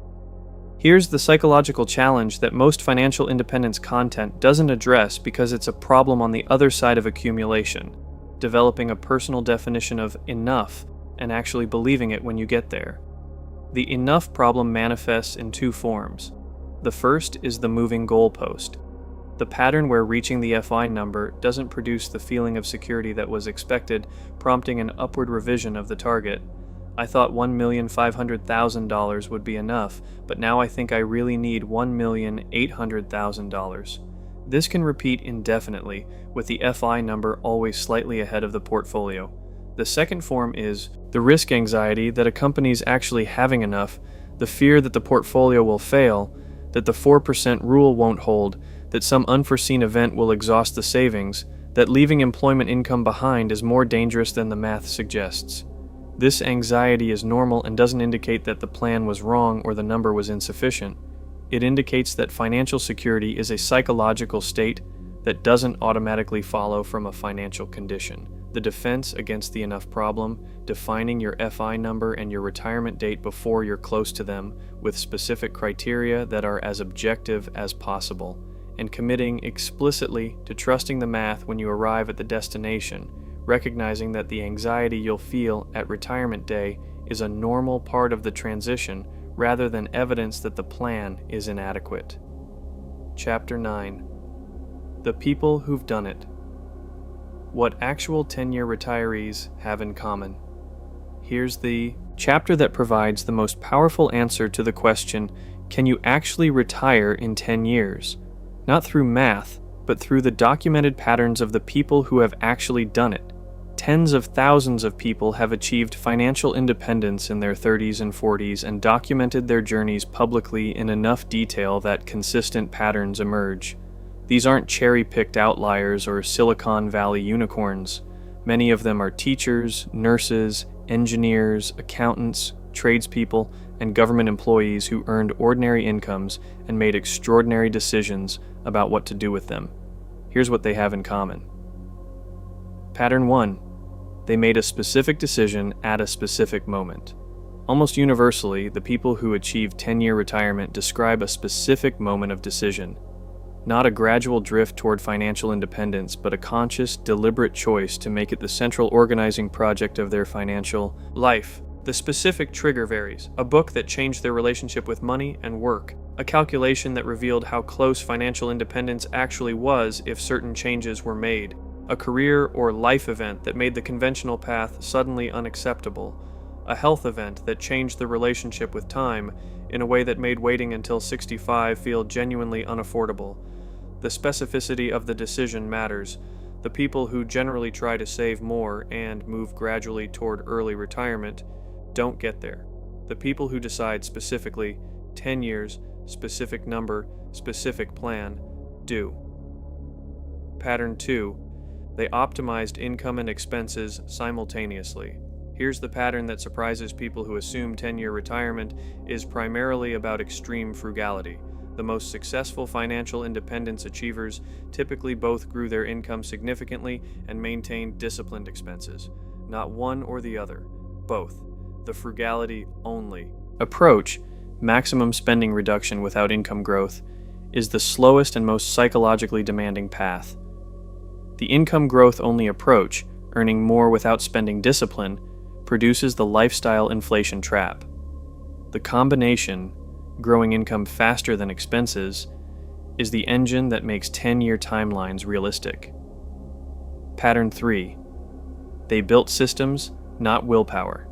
Here's the psychological challenge that most financial independence content doesn't address because it's a problem on the other side of accumulation, developing a personal definition of enough and actually believing it when you get there. The enough problem manifests in two forms. The first is the moving goalpost, the pattern where reaching the FI number doesn't produce the feeling of security that was expected, prompting an upward revision of the target. I thought $1,500,000 would be enough, but now I think I really need $1,800,000. This can repeat indefinitely, with the FI number always slightly ahead of the portfolio. The second form is the risk anxiety that accompanies actually having enough, the fear that the portfolio will fail, that the 4% rule won't hold, that some unforeseen event will exhaust the savings, that leaving employment income behind is more dangerous than the math suggests. This anxiety is normal and doesn't indicate that the plan was wrong or the number was insufficient. It indicates that financial security is a psychological state that doesn't automatically follow from a financial condition. The defense against the enough problem, defining your FI number and your retirement date before you're close to them with specific criteria that are as objective as possible, and committing explicitly to trusting the math when you arrive at the destination, recognizing that the anxiety you'll feel at retirement day is a normal part of the transition rather than evidence that the plan is inadequate. Chapter 9. The People Who've Done It. What actual 10-year retirees have in common. Here's the chapter that provides the most powerful answer to the question, can you actually retire in 10 years? Not through math, but through the documented patterns of the people who have actually done it. Tens of thousands of people have achieved financial independence in their 30s and 40s and documented their journeys publicly in enough detail that consistent patterns emerge. These aren't cherry-picked outliers or Silicon Valley unicorns. Many of them are teachers, nurses, engineers, accountants, tradespeople, and government employees who earned ordinary incomes and made extraordinary decisions about what to do with them. Here's what they have in common. Pattern 1. They made a specific decision at a specific moment. Almost universally, the people who achieve 10-year retirement describe a specific moment of decision. Not a gradual drift toward financial independence, but a conscious, deliberate choice to make it the central organizing project of their financial life. The specific trigger varies: a book that changed their relationship with money and work, a calculation that revealed how close financial independence actually was if certain changes were made, a career or life event that made the conventional path suddenly unacceptable, a health event that changed the relationship with time in a way that made waiting until 65 feel genuinely unaffordable. The specificity of the decision matters. The people who generally try to save more and move gradually toward early retirement don't get there. The people who decide specifically, 10 years, specific number, specific plan, do. Pattern 2. They optimized income and expenses simultaneously. Here's the pattern that surprises people who assume 10-year retirement is primarily about extreme frugality. The most successful financial independence achievers typically both grew their income significantly and maintained disciplined expenses. Not one or the other, both. The frugality only approach, maximum spending reduction without income growth, is the slowest and most psychologically demanding path. The income growth only approach, earning more without spending discipline, produces the lifestyle inflation trap. The combination, growing income faster than expenses, is the engine that makes 10-year timelines realistic. Pattern 3. They built systems, not willpower.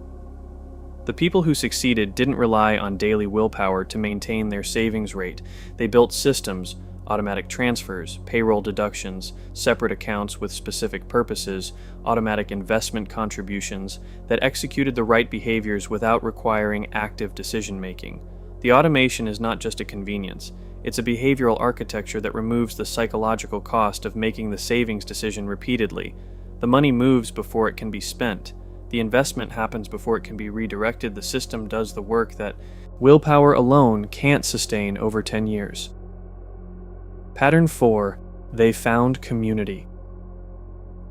The people who succeeded didn't rely on daily willpower to maintain their savings rate. They built systems, automatic transfers, payroll deductions, separate accounts with specific purposes, automatic investment contributions that executed the right behaviors without requiring active decision-making. The automation is not just a convenience. It's a behavioral architecture that removes the psychological cost of making the savings decision repeatedly. The money moves before it can be spent. The investment happens before it can be redirected. The system does the work that willpower alone can't sustain over 10 years. Pattern 4. They found community.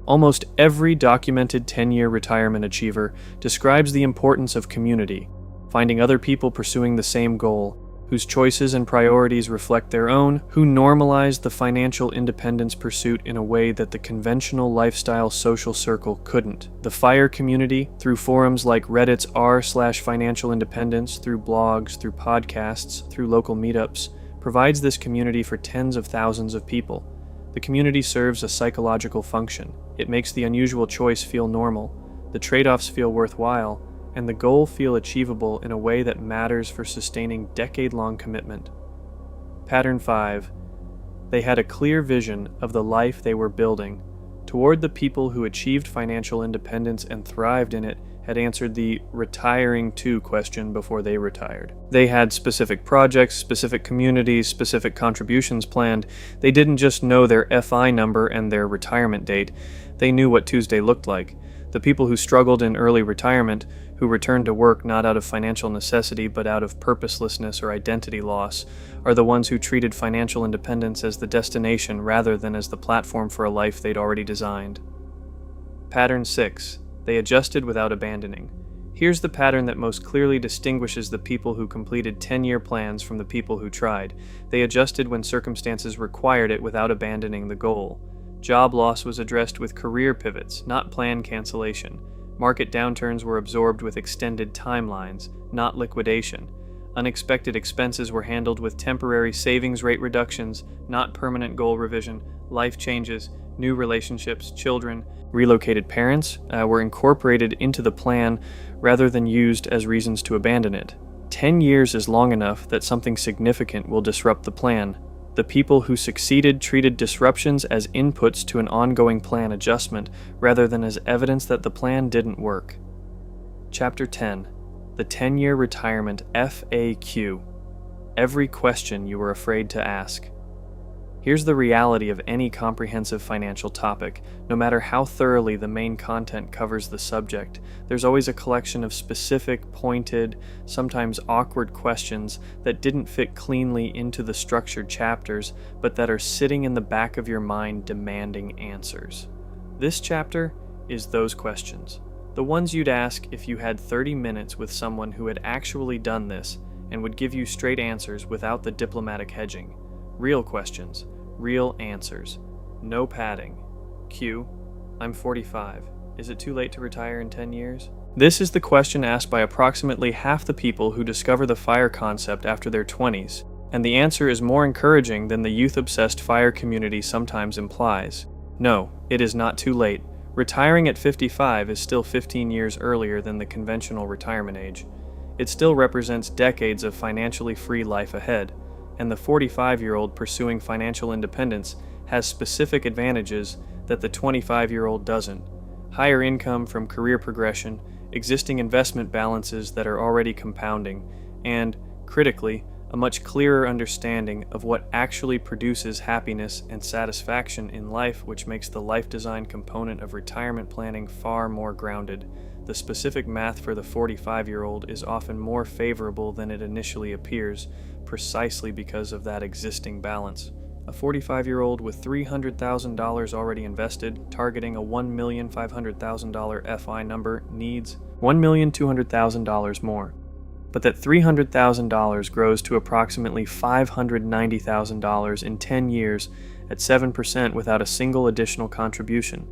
Almost every documented 10-year retirement achiever describes the importance of community, finding other people pursuing the same goal, whose choices and priorities reflect their own, who normalize the financial independence pursuit in a way that the conventional lifestyle social circle couldn't. The FIRE community, through forums like Reddit's r/financial independence, through blogs, through podcasts, through local meetups, provides this community for tens of thousands of people. The community serves a psychological function. It makes the unusual choice feel normal, the trade-offs feel worthwhile, and the goal feel achievable in a way that matters for sustaining decade-long commitment. Pattern 5. They had a clear vision of the life they were building. Toward the people who achieved financial independence and thrived in it had answered the retiring to question before they retired. They had specific projects, specific communities, specific contributions planned. They didn't just know their FI number and their retirement date. They knew what Tuesday looked like. The people who struggled in early retirement, who returned to work not out of financial necessity but out of purposelessness or identity loss, are the ones who treated financial independence as the destination rather than as the platform for a life they'd already designed. Pattern 6. They adjusted without abandoning. Here's the pattern that most clearly distinguishes the people who completed 10-year plans from the people who tried. They adjusted when circumstances required it without abandoning the goal. Job loss was addressed with career pivots, not plan cancellation. Market downturns were absorbed with extended timelines, not liquidation. Unexpected expenses were handled with temporary savings rate reductions, not permanent goal revision. Life changes, new relationships, children, relocated parents were incorporated into the plan rather than used as reasons to abandon it. 10 years is long enough that something significant will disrupt the plan. The people who succeeded treated disruptions as inputs to an ongoing plan adjustment rather than as evidence that the plan didn't work. Chapter 10. The 10-Year Retirement FAQ. Every question you were afraid to ask. Here's the reality of any comprehensive financial topic. No matter how thoroughly the main content covers the subject, there's always a collection of specific, pointed, sometimes awkward questions that didn't fit cleanly into the structured chapters, but that are sitting in the back of your mind demanding answers. This chapter is those questions. The ones you'd ask if you had 30 minutes with someone who had actually done this and would give you straight answers without the diplomatic hedging. Real questions, real answers. No padding. Q. I'm 45. Is it too late to retire in 10 years? This is the question asked by approximately half the people who discover the FIRE concept after their 20s, and the answer is more encouraging than the youth-obsessed FIRE community sometimes implies. No, it is not too late. Retiring at 55 is still 15 years earlier than the conventional retirement age. It still represents decades of financially free life ahead. And the 45-year-old pursuing financial independence has specific advantages that the 25-year-old doesn't. Higher income from career progression, existing investment balances that are already compounding, and, critically, a much clearer understanding of what actually produces happiness and satisfaction in life, which makes the life design component of retirement planning far more grounded. The specific math for the 45-year-old is often more favorable than it initially appears, precisely because of that existing balance. A 45-year-old with $300,000 already invested, targeting a $1,500,000 FI number, needs $1,200,000 more. But that $300,000 grows to approximately $590,000 in 10 years at 7% without a single additional contribution.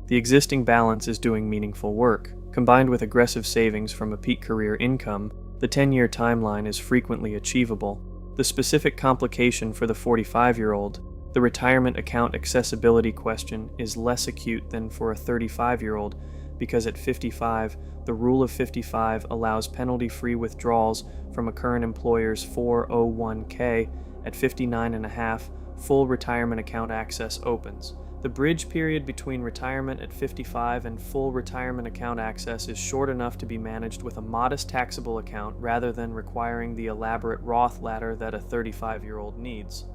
The existing balance is doing meaningful work. Combined with aggressive savings from a peak career income, the 10-year timeline is frequently achievable. The specific complication for the 45-year-old, the retirement account accessibility question, is less acute than for a 35-year-old because at 55, the rule of 55 allows penalty-free withdrawals from a current employer's 401k. At 59.5, full retirement account access opens. The bridge period between retirement at 55 and full retirement account access is short enough to be managed with a modest taxable account rather than requiring the elaborate Roth ladder that a 35-year-old needs.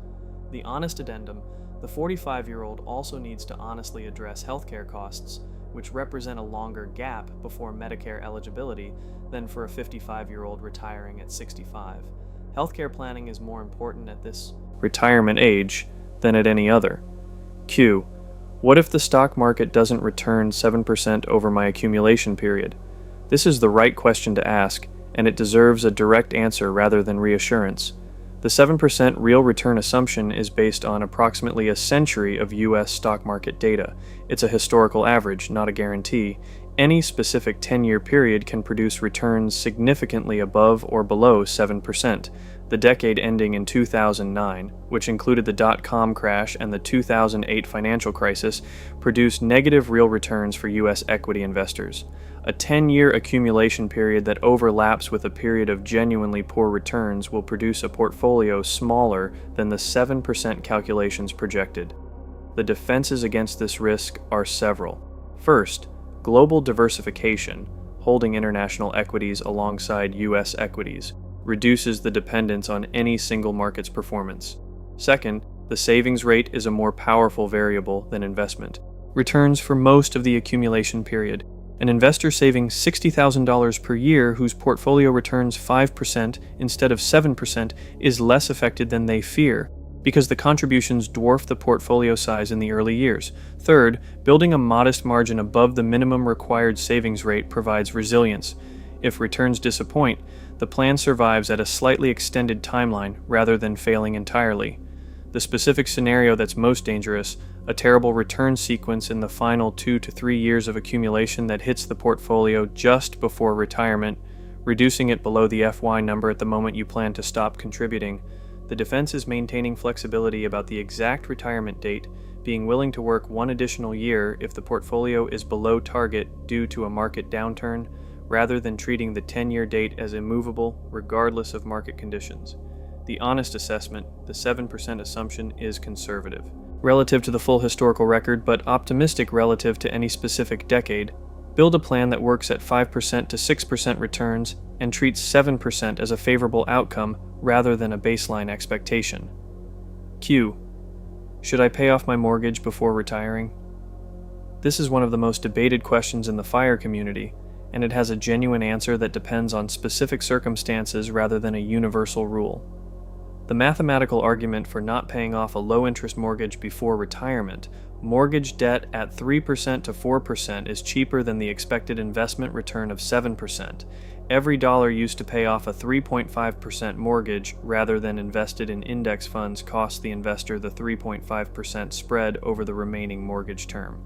The honest addendum, the 45-year-old also needs to honestly address healthcare costs, which represent a longer gap before Medicare eligibility than for a 55-year-old retiring at 65. Healthcare planning is more important at this retirement age than at any other. Q. What if the stock market doesn't return 7% over my accumulation period? This is the right question to ask, and it deserves a direct answer rather than reassurance. The 7% real return assumption is based on approximately a century of U.S. stock market data. It's a historical average, not a guarantee. Any specific 10-year period can produce returns significantly above or below 7%. the decade ending in 2009, which included the dot-com crash and the 2008 financial crisis, produced negative real returns for U.S. equity investors. A 10-year accumulation period that overlaps with a period of genuinely poor returns will produce a portfolio smaller than the 7% calculations projected. The defenses against this risk are several. First, global diversification, holding international equities alongside U.S. equities, reduces the dependence on any single market's performance. Second, the savings rate is a more powerful variable than investment. Returns for most of the accumulation period. An investor saving $60,000 per year whose portfolio returns 5% instead of 7% is less affected than they fear, because the contributions dwarf the portfolio size in the early years. Third, building a modest margin above the minimum required savings rate provides resilience. If returns disappoint, the plan survives at a slightly extended timeline rather than failing entirely. The specific scenario that's most dangerous, a terrible return sequence in the final 2 to 3 years of accumulation that hits the portfolio just before retirement, reducing it below the FY number at the moment you plan to stop contributing. The defense is maintaining flexibility about the exact retirement date, being willing to work one additional year if the portfolio is below target due to a market downturn, rather than treating the 10-year date as immovable regardless of market conditions. The honest assessment, the 7% assumption, is conservative relative to the full historical record, but optimistic relative to any specific decade. Build a plan that works at 5% to 6% returns and treats 7% as a favorable outcome rather than a baseline expectation. Q. Should I pay off my mortgage before retiring? This is one of the most debated questions in the FIRE community, and it has a genuine answer that depends on specific circumstances rather than a universal rule. The mathematical argument for not paying off a low-interest mortgage before retirement, mortgage debt at 3% to 4% is cheaper than the expected investment return of 7%. Every dollar used to pay off a 3.5% mortgage rather than invested in index funds costs the investor the 3.5% spread over the remaining mortgage term.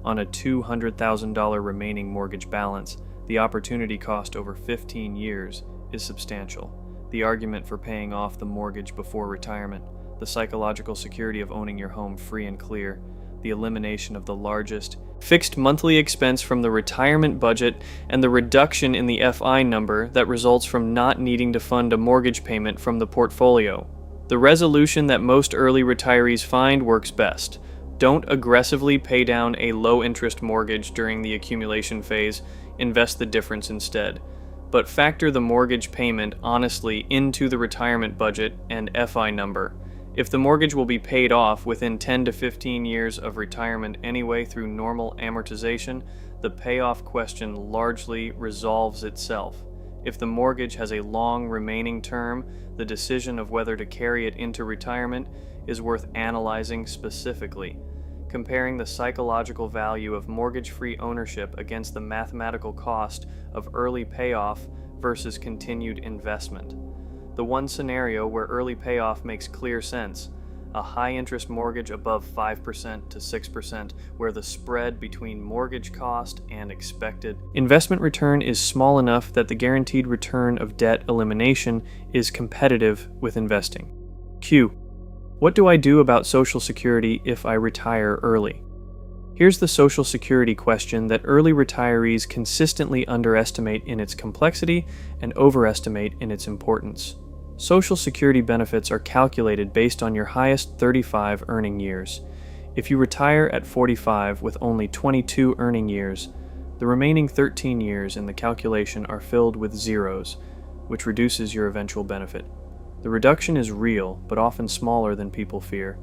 On a $200,000 remaining mortgage balance, the opportunity cost over 15 years is substantial. The argument for paying off the mortgage before retirement, the psychological security of owning your home free and clear, the elimination of the largest fixed monthly expense from the retirement budget, and the reduction in the FI number that results from not needing to fund a mortgage payment from the portfolio. The resolution that most early retirees find works best. Don't aggressively pay down a low-interest mortgage during the accumulation phase, invest the difference instead. But factor the mortgage payment honestly into the retirement budget and FI number. If the mortgage will be paid off within 10 to 15 years of retirement anyway through normal amortization, the payoff question largely resolves itself. If the mortgage has a long remaining term, the decision of whether to carry it into retirement is worth analyzing specifically. Comparing the psychological value of mortgage-free ownership against the mathematical cost of early payoff versus continued investment. The one scenario where early payoff makes clear sense, a high-interest mortgage above 5% to 6%, where the spread between mortgage cost and expected investment return is small enough that the guaranteed return of debt elimination is competitive with investing. Q. What do I do about Social Security if I retire early? Here's the Social Security question that early retirees consistently underestimate in its complexity and overestimate in its importance. Social Security benefits are calculated based on your highest 35 earning years. If you retire at 45 with only 22 earning years, the remaining 13 years in the calculation are filled with zeros, which reduces your eventual benefit. The reduction is real, but often smaller than people fear.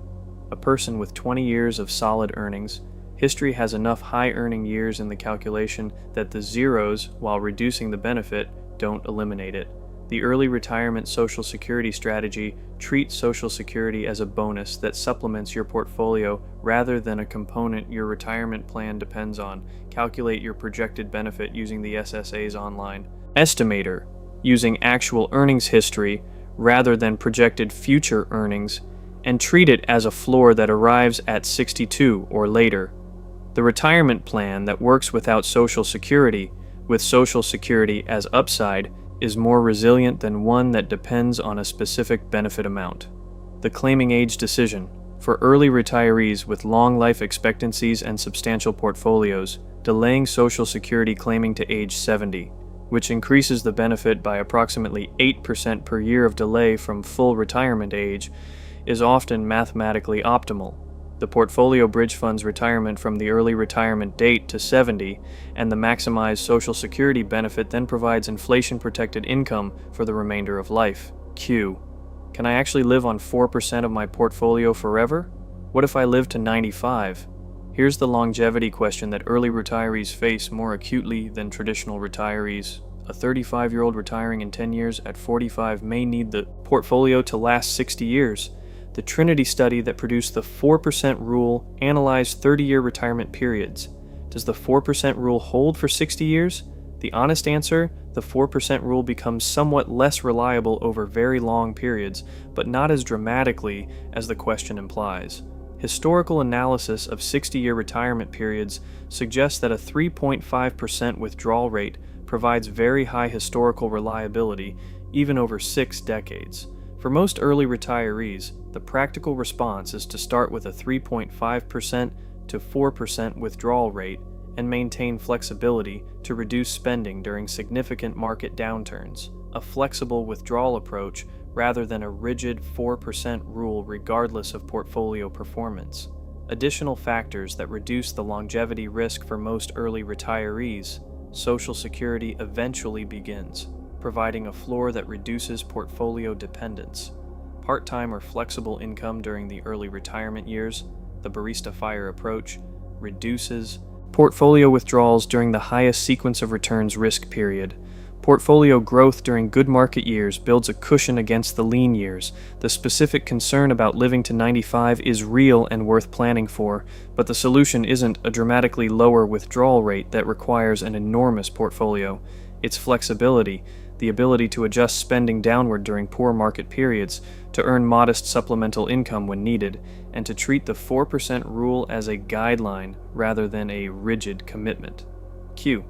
A person with 20 years of solid earnings, history has enough high earning years in the calculation that the zeros, while reducing the benefit, don't eliminate it. The early retirement Social Security strategy treats Social Security as a bonus that supplements your portfolio rather than a component your retirement plan depends on. Calculate your projected benefit using the SSA's online estimator, using actual earnings history rather than projected future earnings, and treat it as a floor that arrives at 62 or later. The retirement plan that works without Social Security, with Social Security as upside, is more resilient than one that depends on a specific benefit amount. The claiming age decision. For early retirees with long life expectancies and substantial portfolios, delaying Social Security claiming to age 70, which increases the benefit by approximately 8% per year of delay from full retirement age, is often mathematically optimal. The portfolio bridge funds retirement from the early retirement date to 70, and the maximized Social Security benefit then provides inflation-protected income for the remainder of life. Q. Can I actually live on 4% of my portfolio forever? What if I live to 95? Here's the longevity question that early retirees face more acutely than traditional retirees. A 35-year-old retiring in 10 years at 45 may need the portfolio to last 60 years. The Trinity study that produced the 4% rule analyzed 30-year retirement periods. Does the 4% rule hold for 60 years? The honest answer, the 4% rule becomes somewhat less reliable over very long periods, but not as dramatically as the question implies. Historical analysis of 60-year retirement periods suggests that a 3.5% withdrawal rate provides very high historical reliability, even over 6 decades. For most early retirees, the practical response is to start with a 3.5% to 4% withdrawal rate and maintain flexibility to reduce spending during significant market downturns, a flexible withdrawal approach rather than a rigid 4% rule regardless of portfolio performance. Additional factors that reduce the longevity risk for most early retirees. Social Security eventually begins, providing a floor that reduces portfolio dependence. Part-time or flexible income during the early retirement years, the barista fire approach, reduces portfolio withdrawals during the highest sequence of returns risk period. Portfolio growth during good market years builds a cushion against the lean years. The specific concern about living to 95 is real and worth planning for, but the solution isn't a dramatically lower withdrawal rate that requires an enormous portfolio. It's flexibility, the ability to adjust spending downward during poor market periods, to earn modest supplemental income when needed, and to treat the 4% rule as a guideline rather than a rigid commitment. Q.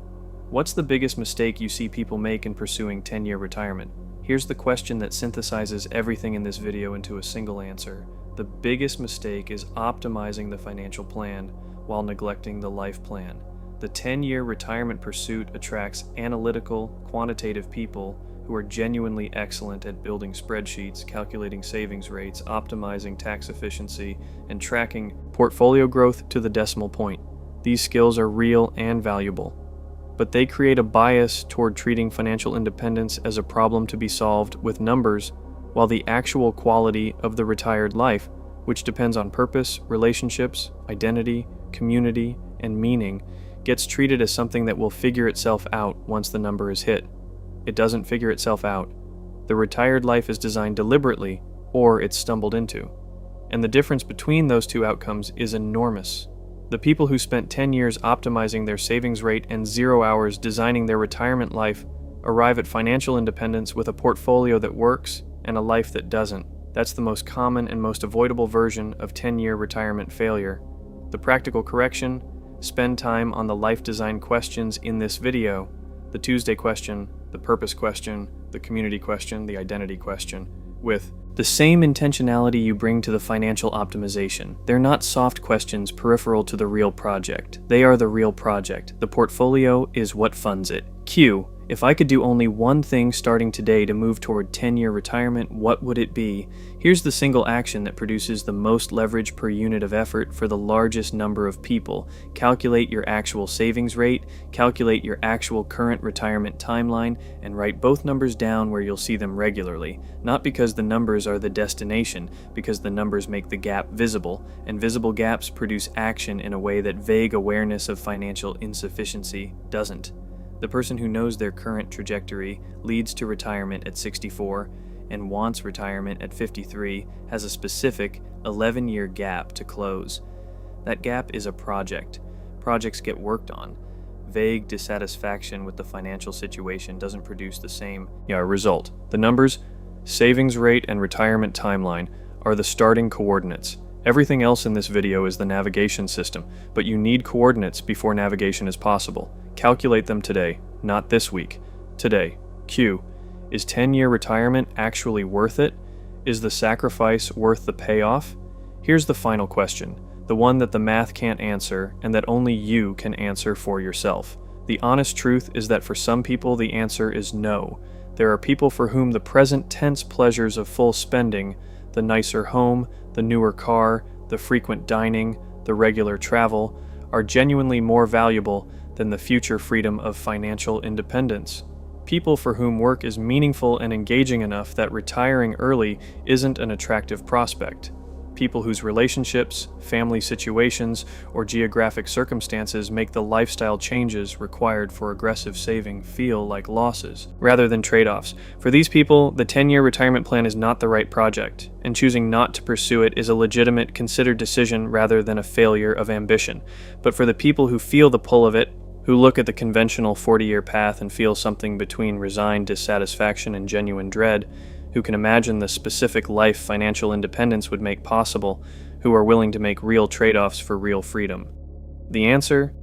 What's the biggest mistake you see people make in pursuing 10-year retirement? Here's the question that synthesizes everything in this video into a single answer. The biggest mistake is optimizing the financial plan while neglecting the life plan. The 10-year retirement pursuit attracts analytical, quantitative people who are genuinely excellent at building spreadsheets, calculating savings rates, optimizing tax efficiency, and tracking portfolio growth to the decimal point. These skills are real and valuable, but they create a bias toward treating financial independence as a problem to be solved with numbers, while the actual quality of the retired life, which depends on purpose, relationships, identity, community, and meaning, gets treated as something that will figure itself out once the number is hit. It doesn't figure itself out. The retired life is designed deliberately, or it's stumbled into. And the difference between those two outcomes is enormous. The people who spent 10 years optimizing their savings rate and 0 hours designing their retirement life arrive at financial independence with a portfolio that works and a life that doesn't. That's the most common and most avoidable version of 10-year retirement failure. The practical correction: spend time on the life design questions in this video. The Tuesday question, the purpose question, the community question, the identity question, with the same intentionality you bring to the financial optimization. They're not soft questions peripheral to the real project. They are the real project. The portfolio is what funds it. Q. If I could do only one thing starting today to move toward 10-year retirement, what would it be? Here's the single action that produces the most leverage per unit of effort for the largest number of people. Calculate your actual savings rate, calculate your actual current retirement timeline, and write both numbers down where you'll see them regularly. Not because the numbers are the destination, because the numbers make the gap visible, and visible gaps produce action in a way that vague awareness of financial insufficiency doesn't. The person who knows their current trajectory leads to retirement at 64 and wants retirement at 53 has a specific 11-year gap to close. That gap is a project. Projects get worked on. Vague dissatisfaction with the financial situation doesn't produce the same result. The numbers, savings rate, and retirement timeline are the starting coordinates. Everything else in this video is the navigation system, but you need coordinates before navigation is possible. Calculate them today, not this week. Today. Q. Is 10-year retirement actually worth it? Is the sacrifice worth the payoff? Here's the final question, the one that the math can't answer and that only you can answer for yourself. The honest truth is that for some people the answer is no. There are people for whom the present tense pleasures of full spending, the nicer home, the newer car, the frequent dining, the regular travel, are genuinely more valuable than the future freedom of financial independence. People for whom work is meaningful and engaging enough that retiring early isn't an attractive prospect. People whose relationships, family situations, or geographic circumstances make the lifestyle changes required for aggressive saving feel like losses, rather than trade-offs. For these people, the 10-year retirement plan is not the right project, and choosing not to pursue it is a legitimate, considered decision rather than a failure of ambition. But for the people who feel the pull of it, who look at the conventional 40-year path and feel something between resigned dissatisfaction and genuine dread, who can imagine the specific life financial independence would make possible, who are willing to make real trade-offs for real freedom. The answer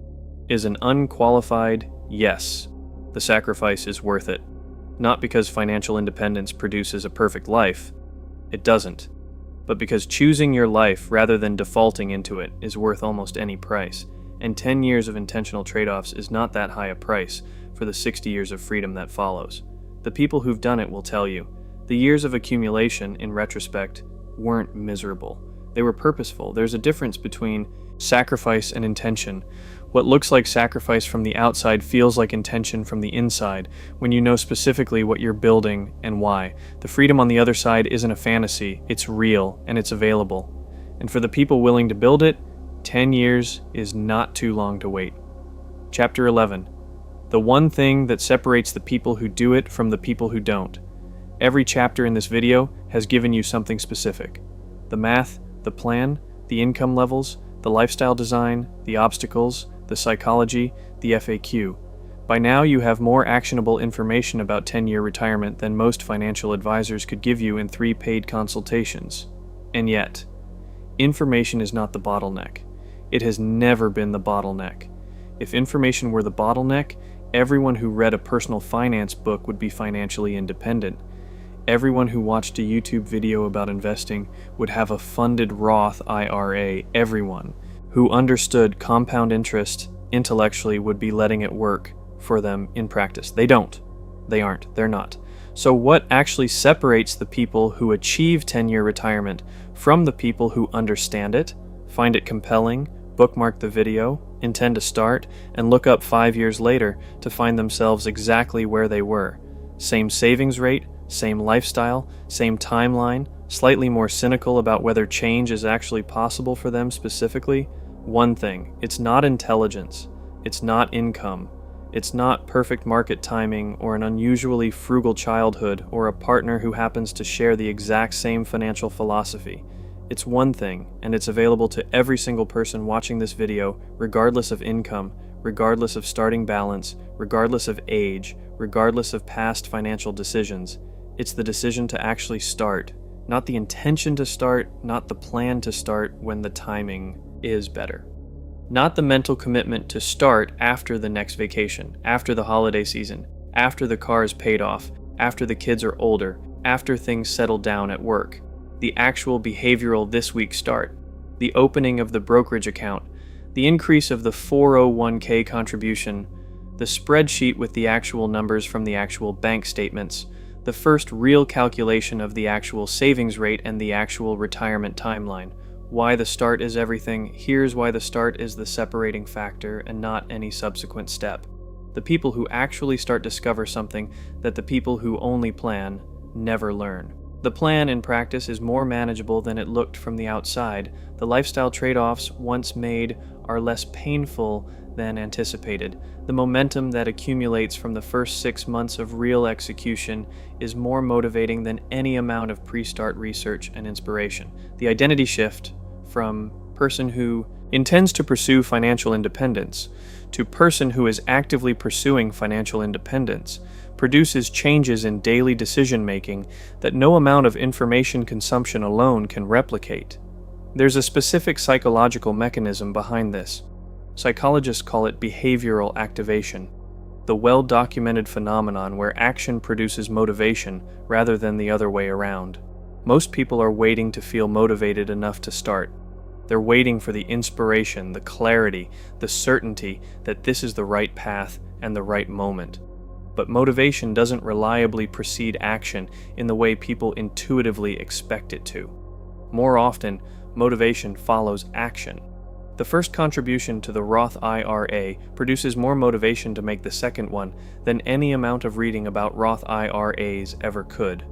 is an unqualified yes. The sacrifice is worth it. Not because financial independence produces a perfect life. It doesn't. But because choosing your life rather than defaulting into it is worth almost any price. And 10 years of intentional trade-offs is not that high a price for the 60 years of freedom that follows. The people who've done it will tell you, the years of accumulation, in retrospect, weren't miserable. They were purposeful. There's a difference between sacrifice and intention. What looks like sacrifice from the outside feels like intention from the inside when you know specifically what you're building and why. The freedom on the other side isn't a fantasy, it's real and it's available. And for the people willing to build it, 10 years is not too long to wait. Chapter 11. The one thing that separates the people who do it from the people who don't. Every chapter in this video has given you something specific. The math, the plan, the income levels, the lifestyle design, the obstacles, the psychology, the FAQ. By now you have more actionable information about 10-year retirement than most financial advisors could give you in 3 paid consultations. And yet, information is not the bottleneck. It has never been the bottleneck. If information were the bottleneck, everyone who read a personal finance book would be financially independent. Everyone who watched a YouTube video about investing would have a funded Roth IRA. Everyone who understood compound interest intellectually would be letting it work for them in practice. They don't. They aren't. They're not. So what actually separates the people who achieve 10-year retirement from the people who understand it, find it compelling, bookmark the video, intend to start, and look up 5 years later to find themselves exactly where they were? Same savings rate, same lifestyle, same timeline, slightly more cynical about whether change is actually possible for them specifically? One thing, it's not intelligence, it's not income, it's not perfect market timing or an unusually frugal childhood or a partner who happens to share the exact same financial philosophy. It's one thing, and it's available to every single person watching this video, regardless of income, regardless of starting balance, regardless of age, regardless of past financial decisions. It's the decision to actually start, not the intention to start, not the plan to start when the timing is better. Not the mental commitment to start after the next vacation, after the holiday season, after the car is paid off, after the kids are older, after things settle down at work. The actual behavioral this week start, the opening of the brokerage account, the increase of the 401k contribution, the spreadsheet with the actual numbers from the actual bank statements, the first real calculation of the actual savings rate and the actual retirement timeline. Why the start is everything. Here's why the start is the separating factor and not any subsequent step. The people who actually start discover something that the people who only plan never learn. The plan in practice is more manageable than it looked from the outside. The lifestyle trade-offs once made are less painful than anticipated. The momentum that accumulates from the first 6 months of real execution is more motivating than any amount of pre-start research and inspiration. The identity shift from person who intends to pursue financial independence to person who is actively pursuing financial independence produces changes in daily decision-making that no amount of information consumption alone can replicate. There's a specific psychological mechanism behind this. Psychologists call it behavioral activation. the well-documented phenomenon where action produces motivation rather than the other way around. Most people are waiting to feel motivated enough to start. They're waiting for the inspiration, the clarity, the certainty that this is the right path and the right moment. But motivation doesn't reliably precede action in the way people intuitively expect it to. More often, motivation follows action. The first contribution to the Roth IRA produces more motivation to make the second one than any amount of reading about Roth IRAs ever could.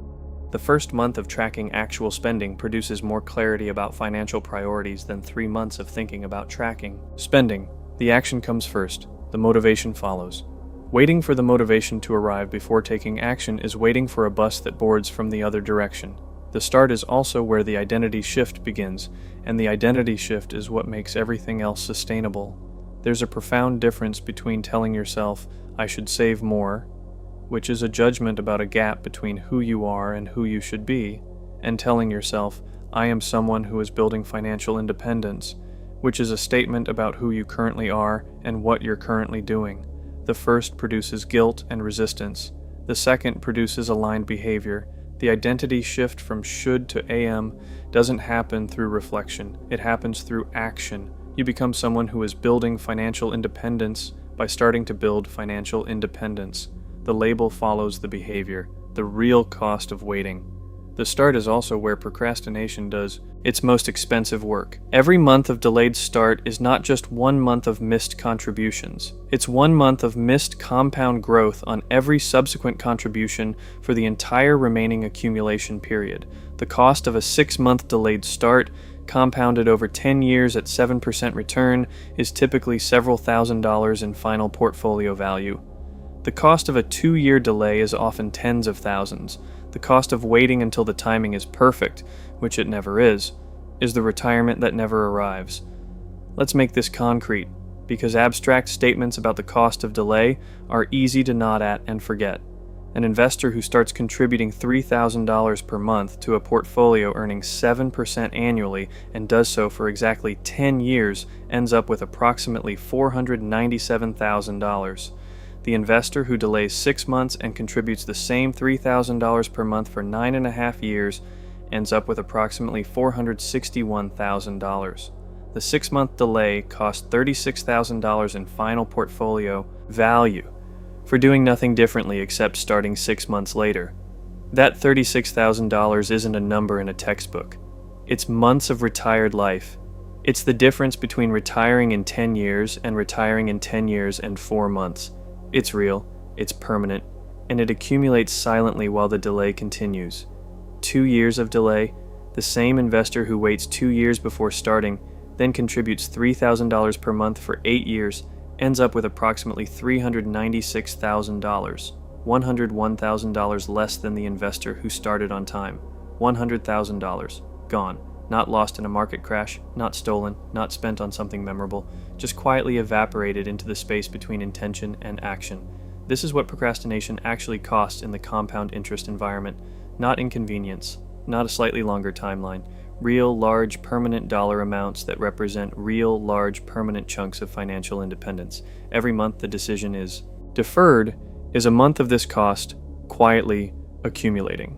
The first month of tracking actual spending produces more clarity about financial priorities than 3 months of thinking about tracking spending. The action comes first, the motivation follows. Waiting for the motivation to arrive before taking action is waiting for a bus that boards from the other direction. The start is also where the identity shift begins, and the identity shift is what makes everything else sustainable. There's a profound difference between telling yourself, "I should save more," which is a judgment about a gap between who you are and who you should be, and telling yourself, "I am someone who is building financial independence," which is a statement about who you currently are and what you're currently doing. The first produces guilt and resistance. The second produces aligned behavior. The identity shift from should to am doesn't happen through reflection. It happens through action. You become someone who is building financial independence by starting to build financial independence. The label follows the behavior, the real cost of waiting. The start is also where procrastination does its most expensive work. Every month of delayed start is not just 1 month of missed contributions. It's 1 month of missed compound growth on every subsequent contribution for the entire remaining accumulation period. The cost of a 6-month delayed start, compounded over 10 years at 7% return, is typically several $1,000s in final portfolio value. The cost of a 2-year delay is often tens of thousands. The cost of waiting until the timing is perfect, which it never is the retirement that never arrives. Let's make this concrete, because abstract statements about the cost of delay are easy to nod at and forget. An investor who starts contributing $3,000 per month to a portfolio earning 7% annually and does so for exactly 10 years ends up with approximately $497,000. The investor who delays 6 months and contributes the same $3,000 per month for 9.5 years ends up with approximately $461,000. The 6-month delay cost $36,000 in final portfolio value for doing nothing differently except starting 6 months later. That $36,000 isn't a number in a textbook. It's months of retired life. It's the difference between retiring in 10 years and retiring in 10 years and 4 months. It's real, it's permanent, and it accumulates silently while the delay continues. 2 years of delay, the same investor who waits 2 years before starting, then contributes $3,000 per month for 8 years, ends up with approximately $396,000, $101,000 less than the investor who started on time. $100,000, gone. Not lost in a market crash, not stolen, not spent on something memorable, just quietly evaporated into the space between intention and action. This is what procrastination actually costs in the compound interest environment. Not inconvenience, not a slightly longer timeline. Real, large, permanent dollar amounts that represent real, large, permanent chunks of financial independence. Every month the decision is deferred is a month of this cost quietly accumulating.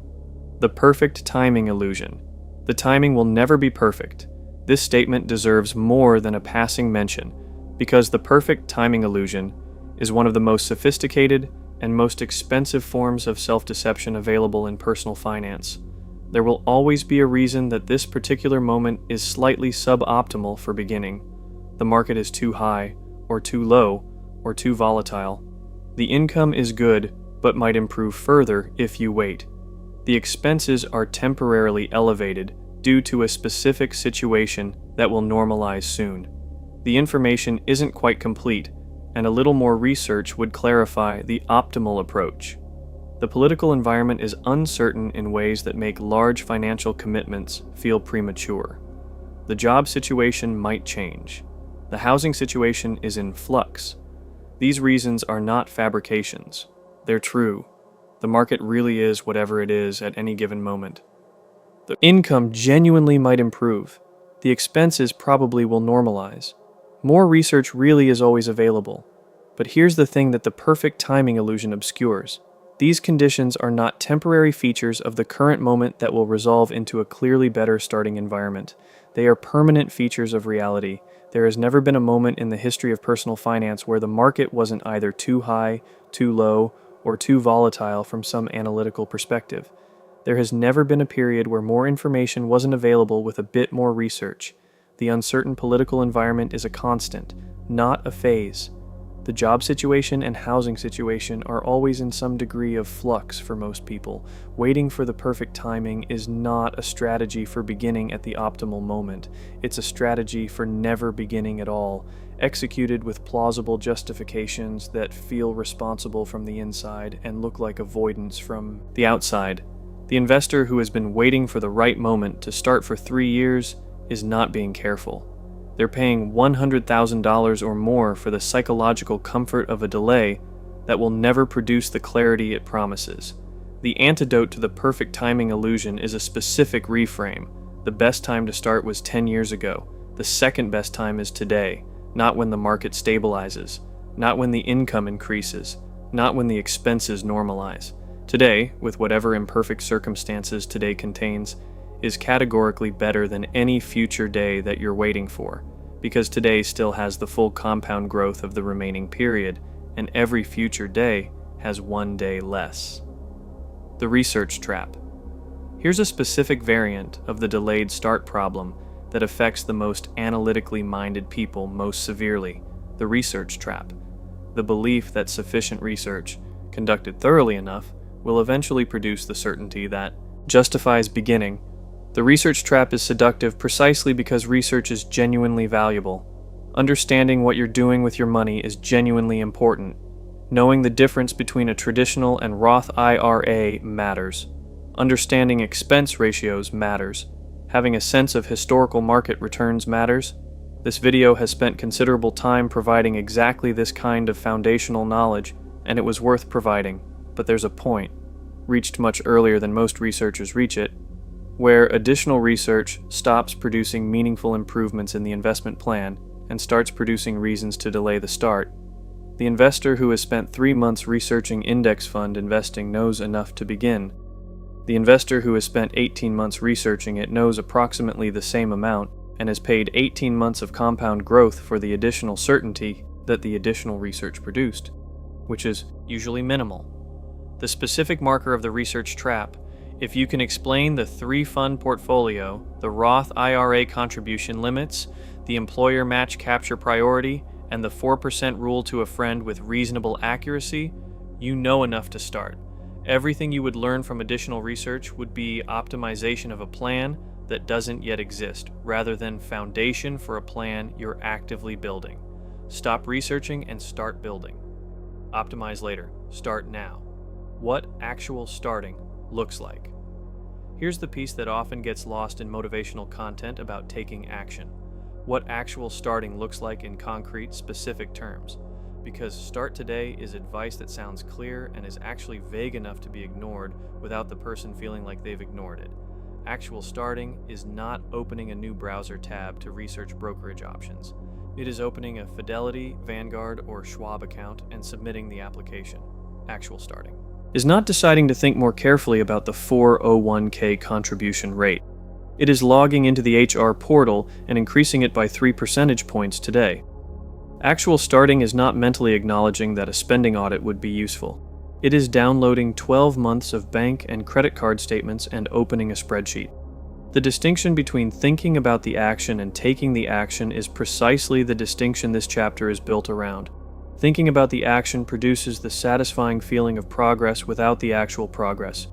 The perfect timing illusion. The timing will never be perfect. This statement deserves more than a passing mention, because the perfect timing illusion is one of the most sophisticated and most expensive forms of self-deception available in personal finance. There will always be a reason that this particular moment is slightly suboptimal for beginning. The market is too high, or too low, or too volatile. The income is good, but might improve further if you wait. The expenses are temporarily elevated due to a specific situation that will normalize soon. The information isn't quite complete, and a little more research would clarify the optimal approach. The political environment is uncertain in ways that make large financial commitments feel premature. The job situation might change. The housing situation is in flux. These reasons are not fabrications. They're true. The market really is whatever it is at any given moment. The income genuinely might improve. The expenses probably will normalize. More research really is always available. But here's the thing that the perfect timing illusion obscures. These conditions are not temporary features of the current moment that will resolve into a clearly better starting environment. They are permanent features of reality. There has never been a moment in the history of personal finance where the market wasn't either too high, too low, or too volatile from some analytical perspective. There has never been a period where more information wasn't available with a bit more research. The uncertain political environment is a constant, not a phase. The job situation and housing situation are always in some degree of flux for most people. Waiting for the perfect timing is not a strategy for beginning at the optimal moment. It's a strategy for never beginning at all, executed with plausible justifications that feel responsible from the inside and look like avoidance from the outside. The investor who has been waiting for the right moment to start for 3 years is not being careful. They're paying $100,000 or more for the psychological comfort of a delay that will never produce the clarity it promises. The antidote to the perfect timing illusion is a specific reframe. The best time to start was 10 years ago. The second best time is today, not when the market stabilizes, not when the income increases, not when the expenses normalize. Today, with whatever imperfect circumstances today contains, is categorically better than any future day that you're waiting for, because today still has the full compound growth of the remaining period, and every future day has 1 day less. The research trap. Here's a specific variant of the delayed start problem that affects the most analytically minded people most severely: the research trap. The belief that sufficient research, conducted thoroughly enough, will eventually produce the certainty that justifies beginning. The research trap is seductive precisely because research is genuinely valuable. Understanding what you're doing with your money is genuinely important. Knowing the difference between a traditional and Roth IRA matters. Understanding expense ratios matters. Having a sense of historical market returns matters. This video has spent considerable time providing exactly this kind of foundational knowledge, and it was worth providing. But there's a point, reached much earlier than most researchers reach it, where additional research stops producing meaningful improvements in the investment plan and starts producing reasons to delay the start. The investor who has spent 3 months researching index fund investing knows enough to begin. The investor who has spent 18 months researching it knows approximately the same amount and has paid 18 months of compound growth for the additional certainty that the additional research produced, which is usually minimal. The specific marker of the research trap: if you can explain the 3-fund portfolio, the Roth IRA contribution limits, the employer match capture priority, and the 4% rule to a friend with reasonable accuracy, you know enough to start. Everything you would learn from additional research would be optimization of a plan that doesn't yet exist, rather than foundation for a plan you're actively building. Stop researching and start building. Optimize later. Start now. What actual starting looks like. Here's the piece that often gets lost in motivational content about taking action. What actual starting looks like in concrete, specific terms. Because start today is advice that sounds clear and is actually vague enough to be ignored without the person feeling like they've ignored it. Actual starting is not opening a new browser tab to research brokerage options. It is opening a Fidelity, Vanguard, or Schwab account and submitting the application. Actual starting is not deciding to think more carefully about the 401k contribution rate. It is logging into the HR portal and increasing it by 3 percentage points today. Actual starting is not mentally acknowledging that a spending audit would be useful. It is downloading 12 months of bank and credit card statements and opening a spreadsheet. The distinction between thinking about the action and taking the action is precisely the distinction this chapter is built around. Thinking about the action produces the satisfying feeling of progress without the actual progress.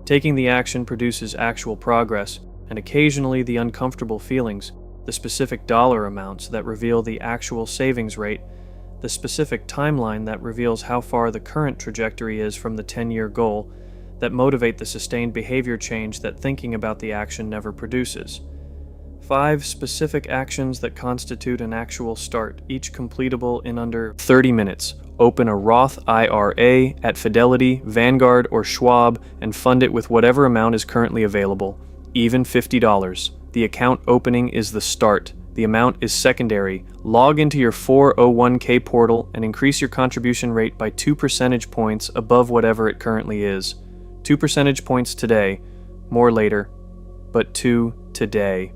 Taking the action produces actual progress, and occasionally the uncomfortable feelings, the specific dollar amounts that reveal the actual savings rate, the specific timeline that reveals how far the current trajectory is from the 10-year goal, that motivate the sustained behavior change that thinking about the action never produces. 5 specific actions that constitute an actual start, each completable in under 30 minutes. Open a Roth IRA at Fidelity, Vanguard, or Schwab and fund it with whatever amount is currently available, even $50. The account opening is the start, The amount is secondary. Log into your 401k portal and increase your contribution rate by 2 percentage points above whatever it currently is. 2 percentage points today, more later, but 2 today.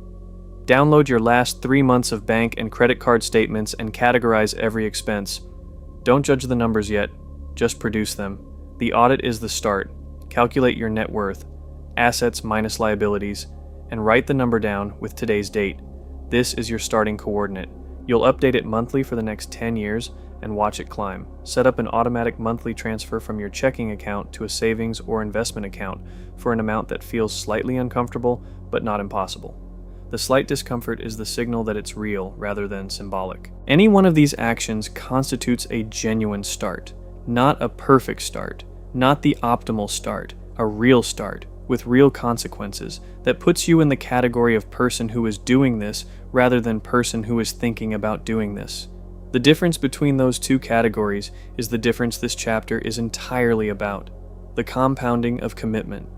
Download your last 3 months of bank and credit card statements and categorize every expense. Don't judge the numbers yet, just produce them. The audit is the start. Calculate your net worth, assets minus liabilities, and write the number down with today's date. This is your starting coordinate. You'll update it monthly for the next 10 years and watch it climb. Set up an automatic monthly transfer from your checking account to a savings or investment account for an amount that feels slightly uncomfortable but not impossible. The slight discomfort is the signal that it's real rather than symbolic. Any one of these actions constitutes a genuine start, not a perfect start, not the optimal start, a real start with real consequences that puts you in the category of person who is doing this rather than person who is thinking about doing this. The difference between those two categories is the difference this chapter is entirely about: the compounding of commitment.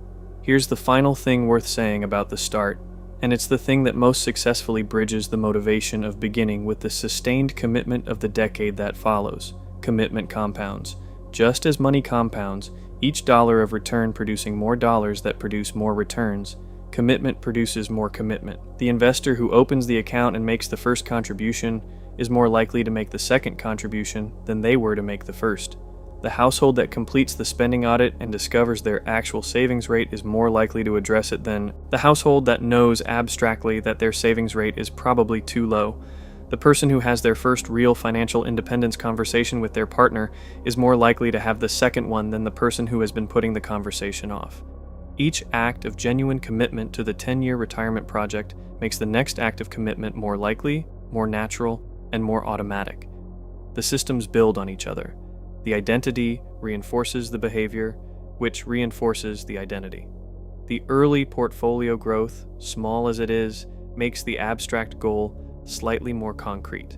Here's the final thing worth saying about the start, and it's the thing that most successfully bridges the motivation of beginning with the sustained commitment of the decade that follows. Commitment compounds. Just as money compounds, each dollar of return producing more dollars that produce more returns, commitment produces more commitment. The investor who opens the account and makes the first contribution is more likely to make the second contribution than they were to make the first. The household that completes the spending audit and discovers their actual savings rate is more likely to address it than the household that knows abstractly that their savings rate is probably too low. The person who has their first real financial independence conversation with their partner is more likely to have the second one than the person who has been putting the conversation off. Each act of genuine commitment to the 10-year retirement project makes the next act of commitment more likely, more natural, and more automatic. The systems build on each other. The identity reinforces the behavior, which reinforces the identity. The early portfolio growth, small as it is, makes the abstract goal slightly more concrete.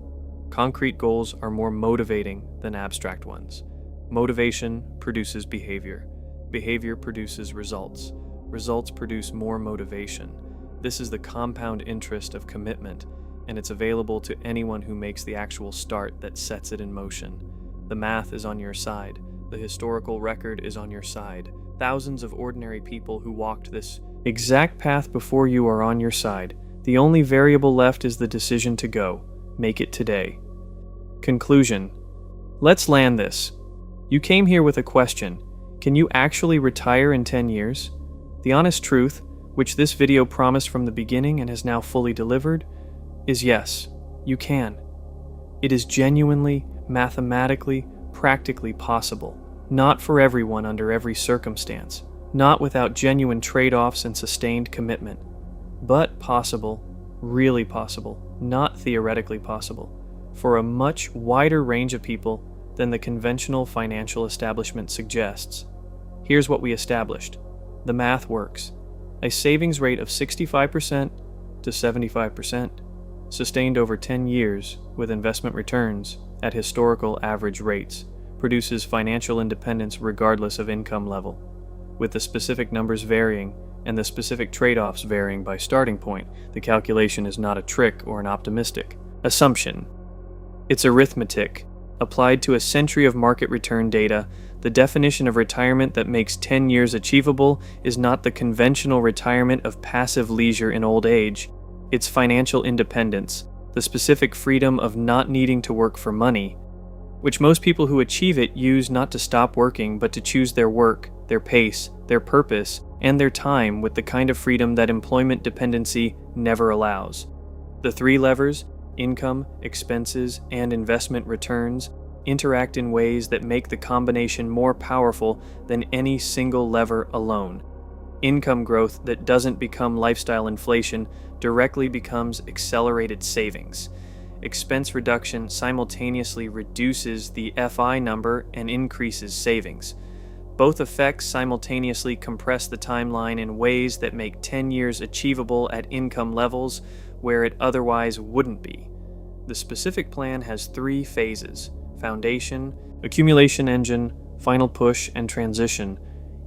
Concrete goals are more motivating than abstract ones. Motivation produces behavior. Behavior produces results. Results produce more motivation. This is the compound interest of commitment, and it's available to anyone who makes the actual start that sets it in motion. The math is on your side. The historical record is on your side. Thousands of ordinary people who walked this exact path before you are on your side. The only variable left is the decision to go. Make it today. Conclusion. Let's land this. You came here with a question. Can you actually retire in 10 years? The honest truth, which this video promised from the beginning and has now fully delivered, is yes, you can. It is genuinely, mathematically, practically possible. Not for everyone under every circumstance. Not without genuine trade-offs and sustained commitment. But possible, really possible, not theoretically possible, for a much wider range of people than the conventional financial establishment suggests. Here's what we established. The math works. A savings rate of 65% to 75%, sustained over 10 years with investment returns at historical average rates, produces financial independence regardless of income level, with the specific numbers varying and the specific trade-offs varying by starting point. The calculation is not a trick or an optimistic assumption. It's arithmetic. Applied to a century of market return data, the definition of retirement that makes 10 years achievable is not the conventional retirement of passive leisure in old age. It's financial independence, the specific freedom of not needing to work for money, which most people who achieve it use not to stop working but to choose their work, their pace, their purpose, and their time with the kind of freedom that employment dependency never allows. The three levers, income, expenses, and investment returns, interact in ways that make the combination more powerful than any single lever alone. Income growth that doesn't become lifestyle inflation directly becomes accelerated savings. Expense reduction simultaneously reduces the FI number and increases savings. Both effects simultaneously compress the timeline in ways that make 10 years achievable at income levels where it otherwise wouldn't be. The specific plan has 3 phases: foundation, accumulation engine, final push, and transition,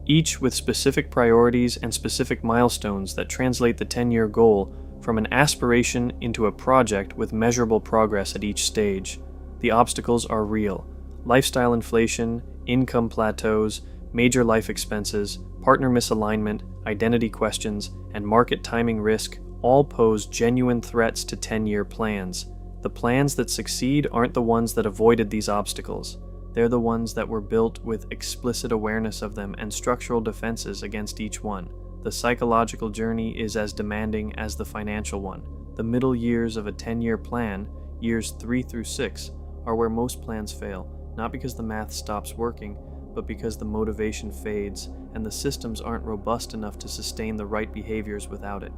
each with specific priorities and specific milestones that translate the 10-year goal from an aspiration into a project with measurable progress at each stage. The obstacles are real. Lifestyle inflation, income plateaus, major life expenses, partner misalignment, identity questions, and market timing risk all pose genuine threats to 10-year plans. The plans that succeed aren't the ones that avoided these obstacles. They're the ones that were built with explicit awareness of them and structural defenses against each one. The psychological journey is as demanding as the financial one. The middle years of a 10-year plan, years 3 through 6, are where most plans fail, not because the math stops working, but because the motivation fades and the systems aren't robust enough to sustain the right behaviors without it.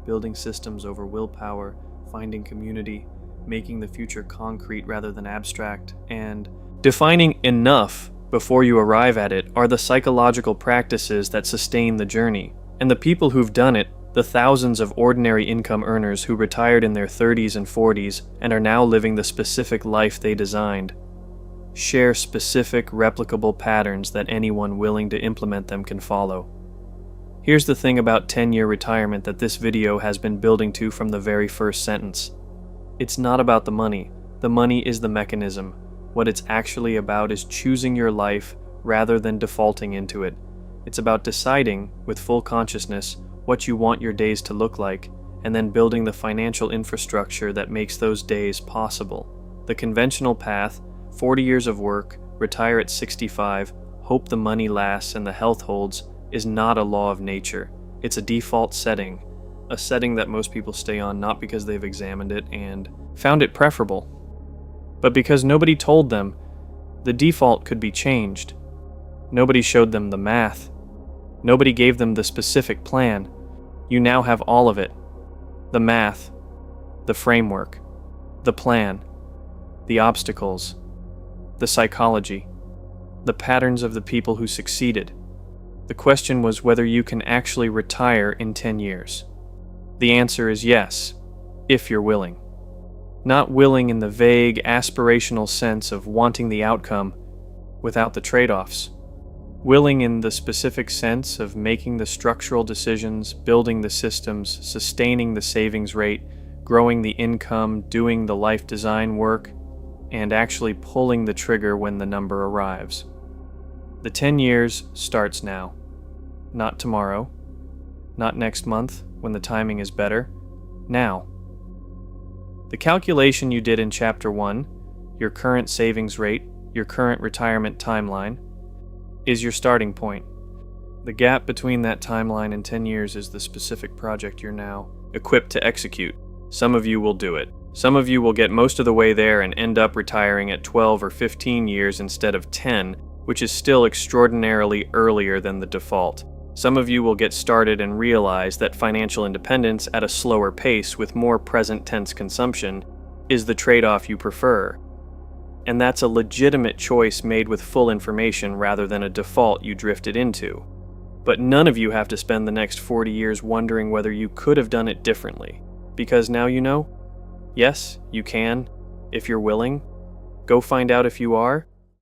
Building systems over willpower, finding community, making the future concrete rather than abstract, and defining enough before you arrive at it are the psychological practices that sustain the journey. And the people who've done it, the thousands of ordinary income earners who retired in their 30s and 40s and are now living the specific life they designed, share specific, replicable patterns that anyone willing to implement them can follow. Here's the thing about 10-year retirement that this video has been building to from the very first sentence. It's not about the money. The money is the mechanism. What it's actually about is choosing your life rather than defaulting into it. It's about deciding, with full consciousness, what you want your days to look like, and then building the financial infrastructure that makes those days possible. The conventional path, 40 years of work, retire at 65, hope the money lasts and the health holds, is not a law of nature. It's a default setting, a setting that most people stay on not because they've examined it and found it preferable, but because nobody told them the default could be changed. Nobody showed them the math. Nobody gave them the specific plan. You now have all of it. The math, the framework, the plan, the obstacles, the psychology, the patterns of the people who succeeded. The question was whether you can actually retire in 10 years. The answer is yes, if you're willing. Not willing in the vague, aspirational sense of wanting the outcome without the trade-offs. Willing in the specific sense of making the structural decisions, building the systems, sustaining the savings rate, growing the income, doing the life design work, and actually pulling the trigger when the number arrives. The 10 years starts now. Not tomorrow. Not next month, when the timing is better. Now. The calculation you did in Chapter 1, your current savings rate, your current retirement timeline, is your starting point. The gap between that timeline and 10 years is the specific project you're now equipped to execute. Some of you will do it. Some of you will get most of the way there and end up retiring at 12 or 15 years instead of 10, which is still extraordinarily earlier than the default. Some of you will get started and realize that financial independence at a slower pace with more present tense consumption is the trade-off you prefer. And that's a legitimate choice made with full information rather than a default you drifted into. But none of you have to spend the next 40 years wondering whether you could have done it differently. Because now you know? Yes, you can, if you're willing. Go find out if you are,